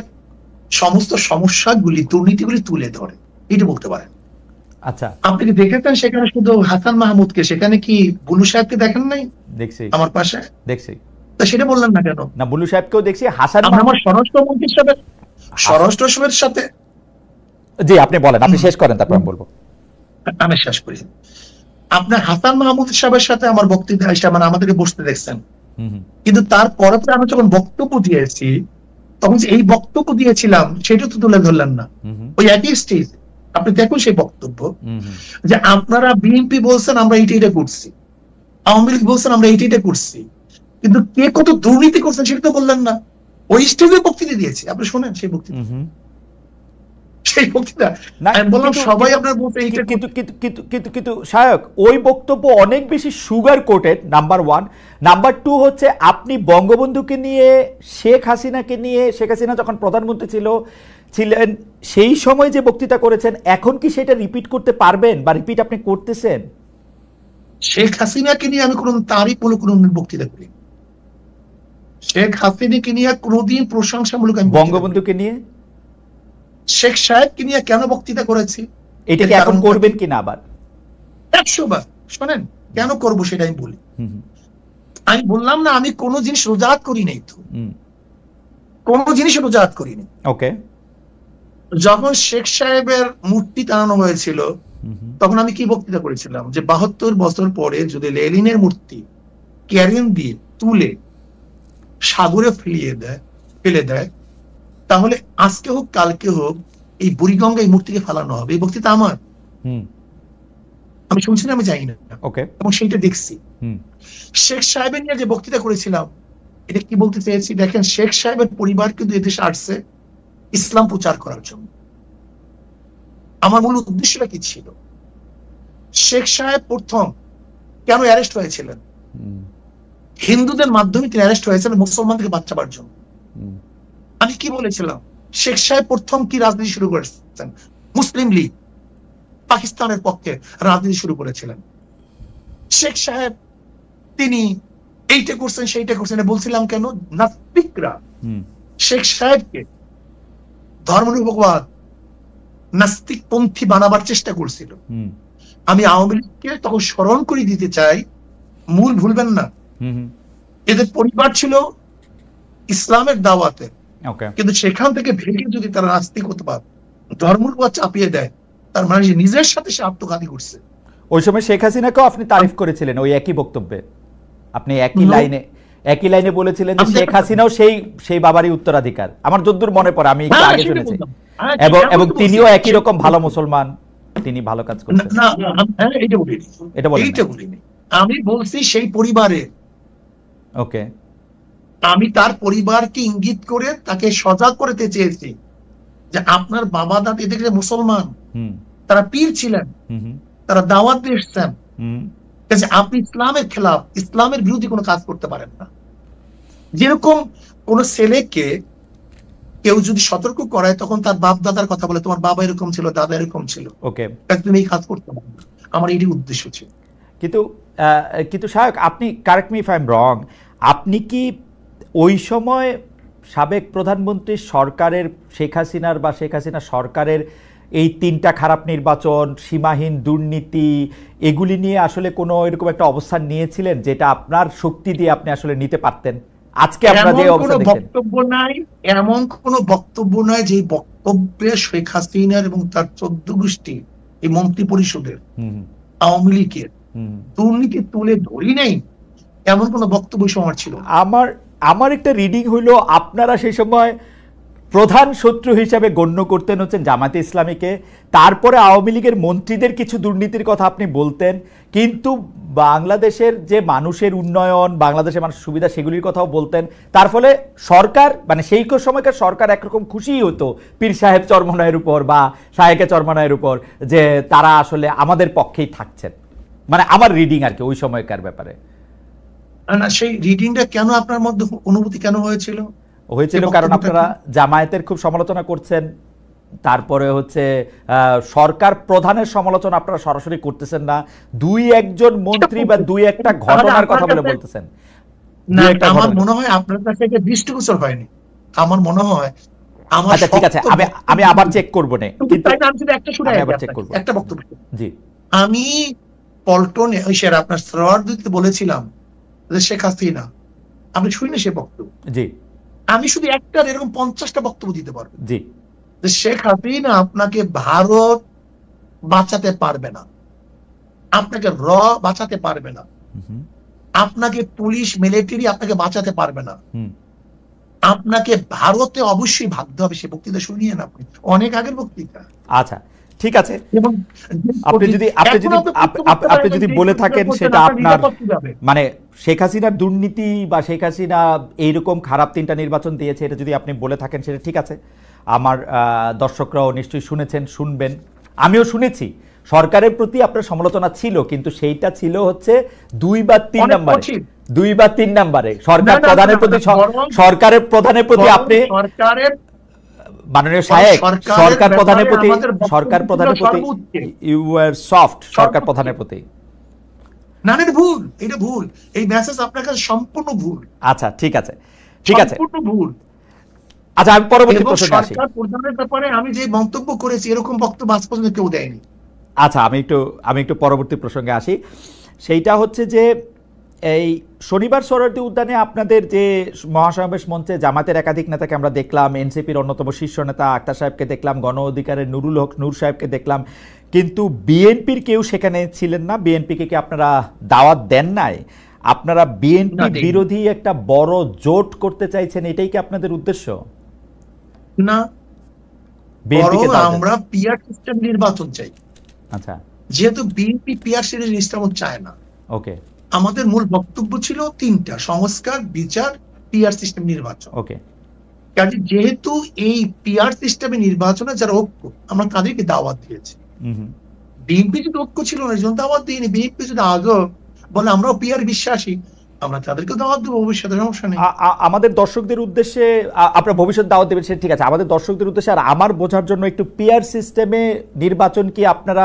B: সমস্ত সমস্যাগুলি, দুর্নীতিগুলি তুলে ধরে, এটা বলতে পারেন।
A: আচ্ছা,
B: আপনি কি দেখেছেন সেখানে শুধু হাসান মাহমুদকে, সেখানে কি বুলু সাহেবকে দেখেন নাই?
A: দেখছি,
B: আমার পাশে
A: দেখছি।
B: তা সেটা বললেন না কেন?
A: না, বুলু সাহেবকেও দেখছি, হাসান
B: আমার স্বরাষ্ট্রমন্ত্রীর সাথে
A: জি আপনি বলেন, আপনি শেষ করেন তারপর আমি বলবো।
B: আমি শেষ করি। আপনার হাসান মাহমুদ সাহেবের সাথে আমার বক্তৃতা হিসাবে মানে আমাদেরকে বসতে দেখছেন, কিন্তু তারপরে আমি যখন বক্তব্য দিয়েছি তখন এই বক্তব্য দিয়েছিলাম সেটা তো তুলে ধরলেন না। ওই একই স্টেজ আপনি দেখুন সেই বক্তব্য, যে আপনারা বিএনপি বলছেন আমরা এইটা করছি, আওয়ামী লীগ বলছেন আমরা এইটা করছি, কিন্তু কে কত দুর্নীতি করছেন সেটা তো বললেন না। ওই স্টেজে বক্তৃতা দিয়েছি, আপনি শোনেন সেই বক্তৃতা, সবাই আপনার বলতে।
A: কিন্তু শায়ক ওই বক্তব্য অনেক বেশি সুগার কোটেড, নাম্বার 1। নাম্বার 2 হচ্ছে আপনি বঙ্গবন্ধুকে নিয়ে, শেখ হাসিনা যখন প্রধানমন্ত্রী ছিলেন সেই সময় যে বক্তৃতা করেছেন, এখন কি সেটা রিপিট করতে পারবেন বা রিপিট আপনি করতেছেন?
B: শেখ হাসিনাকে নিয়ে আমি কোন তারিফমূলক কোন বক্তৃতা করি, শেখ হাসিনাকে নিয়ে কোনদিন প্রশংসামূলক, আমি
A: বঙ্গবন্ধুকে নিয়ে,
B: শেখ সাহেবকে নিয়ে কেন বক্তৃতা করেছি,
A: এটাকে এখন করবেন কিনা আবার
B: 100 বার শোনেন, কেন করব সেটা আমি বলি। আমি বললাম না আমি কোন জিনিস রোজাত করি নাই, তো কোন জিনিস রোজাত করিনি।
A: ওকে,
B: যখন শেখ সাহেবের মূর্তি টানানো হয়েছিল তখন আমি কি বক্তৃতা করেছিলাম, যে 72 বছর পরে যদি লেনিনের মূর্তি ক্যারিন দিয়ে তুলে সাগরে ফেলে দেয়, তাহলে আজকে হোক কালকে হোক এই বুড়িগঙ্গা এই মূর্তিকে ফেলানো হবে। এই বক্তৃতা আমার, আমি শুনছি না, আমি জানি না, এবং সেইটা দেখছি। শেখ সাহেবের নিয়ে যে বক্তৃতা করেছিলাম, এটা কি বলতে চেয়েছি দেখেন, শেখ সাহেবের পরিবার কিন্তু এদেশে আসছে ইসলাম প্রচার করার জন্য। আমার মূল উদ্দেশ্যটা কি ছিল? শেখ সাহেব প্রথম কেন অ্যারেস্ট হয়েছিলেন? হিন্দুদের মাধ্যমে তিনি অ্যারেস্ট হয়েছিলেন মুসলমানদেরকে বাঁচাবার জন্য। আমি কি বলেছিলাম? শেখ সাহেব প্রথম কি রাজনীতি শুরু করেছেন? মুসলিম লীগ, পাকিস্তানের পক্ষে রাজনীতি শুরু করেছিলেন শেখ সাহেব। তিনি এইটা করছেন সেইটা করছেন বলছিলাম কেন? নাস্তিকরা শেখ সাহেবকে ধর্মনিরপেক্ষবাদ নাস্তিক পন্থী বানাবার চেষ্টা করছিল। আমি আওয়ামী লীগকে তখন স্মরণ করে দিতে চাই, মূল ভুলবেন না, এদের পরিবার ছিল ইসলামের দাওয়াতে, কিন্তু সেখান থেকে ভেঙে যদি তারা নাস্তিকতাবাদ ধর্মনিরপেক্ষবাদ চাপিয়ে দেয়, তার মানে নিজের সাথে সে আত্মঘাতী করছে।
A: ওই সময় শেখ হাসিনাকেও আপনি তারিফ করেছিলেন ওই একই বক্তব্যে, আপনি একই লাইনে বলেছিলেন যে শেখ হাসিনাও সেই বাবারই উত্তরাধিকার। আমার যদ্দূর মনে পড়ে, আমি একটু আগে শুনেছি, এবং তিনিও একই রকম ভালো মুসলমান, তিনি ভালো কাজ করছেন।
B: এটা বলিনি, আমি বলছি সেই পরিবারে,
A: ওকে,
B: আমি তার পরিবারকে ইঙ্গিত করে তাকে সজাগ করতে চেয়েছি যে আপনার বাবা দাদি এদিকে মুসলমান, তারা পীর ছিলেন, তারা দাওয়াত দিয়ে এসছেন, আপনি ইসলামের খেলাফ, ইসলামের বিরোধী কোনো কাজ করতে পারেন না। যেরকম কোন ছেলেকে কেউ যদি সতর্ক করায় তখন তার বাপ দাদার কথা বলে, তোমার বাবা এরকম ছিল, দাদা এরকম ছিল, তুমি এই কাজ করতে পারো না। আমার এটি উদ্দেশ্য ছিল।
A: কিন্তু সাহেব, আপনি correct me if I am রং, আপনি কি ওই সময় সাবেক প্রধানমন্ত্রী সরকারের, শেখ হাসিনার বা শেখ হাসিনা সরকারের এই 3টা খারাপ নির্বাচন, সীমাহীন দুর্নীতি, এগুলি নিয়ে আসলে কোনো এরকম একটা অবস্থান নিয়েছিলেন যেটা আপনার শক্তি দিয়ে আপনি আসলে নিতে পারতেন? আজকে আপনারা যে অবস্থা দেখেন,
B: বক্তব্য নাই, এমন কোন বক্তব্য নাই যে বক্তব্যে শেখ হাসিনার এবং তার 14 গোষ্ঠী এই মন্ত্রী পরিষদের আওয়ামী লীগের দুর্নীতি তুলে ধরি নাই, এমন কোন বক্তব্য আমার ছিল।
A: আমার একটা রিডিং হইলো আপনারা সেই সময় প্রধান শত্রু হিসাবে গণ্য করতেন হচ্ছেন জামায়াতে ইসলামীকে, তারপরে আওয়ামী লীগের মন্ত্রীদের কিছু দুর্নীতির কথা আপনি বলতেন, কিন্তু বাংলাদেশের যে মানুষের উন্নয়ন, বাংলাদেশের মানুষের সুবিধা, সেগুলির কথাও বলতেন। তার ফলে সরকার, মানে সেই সময়কার সরকার একরকম খুশিই হতো পীর সাহেব চরমনায়ের উপর বা শাহেকে চরমনায়ের উপর, যে তারা আসলে আমাদের পক্ষেই থাকছেন। মানে আমার রিডিং আর কি ওই সময়কার ব্যাপারে।
B: সেই রিডিংটা কেন আপনার মধ্যে অনুভূতি কেন হয়েছিল?
A: কারণ আপনারা জামায়াতের খুব সমালোচনা করছেন, তারপরে হচ্ছে সরকার প্রধানের সমালোচনা আপনারা সরাসরি করতেছেন না, 2-1 মন্ত্রী বা 2-1টা ঘটনার কথা বলে বলতেছেন।
B: আমার মনে হয় আপনার কাছে এটা দৃষ্টিগোচর হয়নি। আমার মনে হয়
A: আচ্ছা ঠিক আছে, আমি আবার চেক করব না, কিন্তু
B: আমি আবার চেক করব। একটা বক্তব্য, জি, আমি পল্টনে ওই শের আপনার সরোয়ার দিতে বলেছিলাম যে শেখ হাসিনা, আপনি শুনিনি সে বক্তব্য?
A: জি,
B: আমি শুধু একটা এরকম 50টা বক্তব্য দিতে পারবো।
A: জি,
B: যে শেখ হাসিনা আপনাকে ভারত বাঁচাতে পারবে না, আপনাকে বাঁচাতে পারবে না, আপনাকে পুলিশ মিলিটারি আপনাকে বাঁচাতে পারবে না, আপনাকে ভারতে অবশ্যই ভাবতে হবে। সে বক্তৃতা শুনিয়েন আপনি, অনেক আগের বক্তৃতা।
A: আচ্ছা ঠিক আছে, আপনি যদি বলে থাকেন সেটা আপনার, মানে শেখ হাসিনার দুর্নীতি বা শেখ হাসিনা এইরকম খারাপ 3টা নির্বাচন দিয়েছে, এটা যদি আপনি বলে থাকেন সেটা ঠিক আছে। আমার দর্শকরাও নিশ্চয়ই শুনেছেন, শুনবেন, আমিও শুনেছি সরকারের প্রতি আপনার সমালোচনা ছিল, কিন্তু সেইটা ছিল হচ্ছে 2 বা 3 নাম্বারে সরকারের প্রধানের প্রতি আপনি, মাননীয় সাহেব, সরকার প্রধানের প্রতি ইউ ওয়্যার সফট, সরকার প্রধানের প্রতি।
B: না না, এটা ভুল, এটা ভুল, এই মেসেজ আপনার কাছে সম্পূর্ণ ভুল।
A: আচ্ছা ঠিক আছে, ঠিক আছে,
B: সম্পূর্ণ ভুল।
A: আচ্ছা আমি পরবর্তী প্রশ্নে আসি।
B: সরকার প্রধানের ব্যাপারে আমি যে মন্তব্য করেছি এরকম বক্তব্য আজ পর্যন্ত কেউ দেয়নি।
A: আচ্ছা আমি একটু পরবর্তী প্রসঙ্গে আসি। সেইটা হচ্ছে যে এই শনিবার সোহরাওয়ার্দী উদ্যানে আপনাদের যে মহাসমাবেশ মঞ্চে জামাতের একাধিক নেতাকে আমরা দেখলাম, এনসিপির অন্যতম শীর্ষ নেতা আক্তার সাহেবকে দেখলাম, গণ অধিকারের নুরুল হক নূর সাহেবকে দেখলাম, কিন্তু বিএনপির কেউ সেখানে ছিলেন না। বিএনপিকে কি আপনারা দাওয়াত দেন নাই? আপনারা বিএনপি
B: না, দেখিনি।
A: বিরোধী একটা বড় জোট করতে চাইছেন, এটাই কি আপনাদের উদ্দেশ্য?
B: না,
A: বিএনপিকে
B: বরং
A: দাও দেন।
B: আমরা পিআর সিস্টেম নির্বাচন চাই।
A: আচ্ছা,
B: যেহেতু বিএনপি পিআর সিরিজ নির্বাচন চায় না,
A: ওকে
B: আমাদের মূল বক্তব্য ছিল তিনটা: সংস্কার, বিচার, পিআর সিস্টেম নির্বাচন।
A: ওকে
B: কাজে যেহেতু এই পিআর সিস্টেমে নির্বাচনে যারা ঐক্য, আমরা তাদেরকে দাওয়াত দিয়েছি। বিএনপি যদি ঐক্য ছিল না, এই জন্য দাওয়াত দিইনি। বিএনপি যদি আগেও বলে আমরাও পিআর বিশ্বাসী, আমরা তাদেরকে দাওয়াত দেবো, ভবিষ্যতে সমস্যা নেই।
A: আমাদের দর্শকদের উদ্দেশ্যে আপনার ভবিষ্যৎ দাওয়াত দেবেন, সে ঠিক আছে। আমাদের দর্শকদের উদ্দেশ্যে আর আমার বোঝার জন্য একটু, পিআর সিস্টেমে নির্বাচন কি আপনারা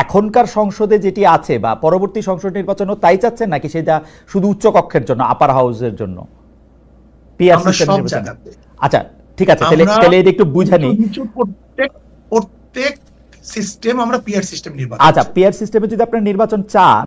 A: এখনকার সংসদে যেটি আছে বা পরবর্তী সংসদ নির্বাচনও তাই চাচ্ছেন, নাকি সেটা শুধু উচ্চ কক্ষের জন্য, আপার হাউসের জন্য পিআর
B: আমরা
A: সিস্টেম
B: সব
A: নির্বাচন?
B: জায়গাতে,
A: আচ্ছা ঠিক আছে, তাহলে এটা একটু বুঝানি।
B: প্রত্যেক সিস্টেম আমরা পিআর সিস্টেম নির্বাচন।
A: আচ্ছা, পিআর সিস্টেমে যদি আপনারা নির্বাচন চান,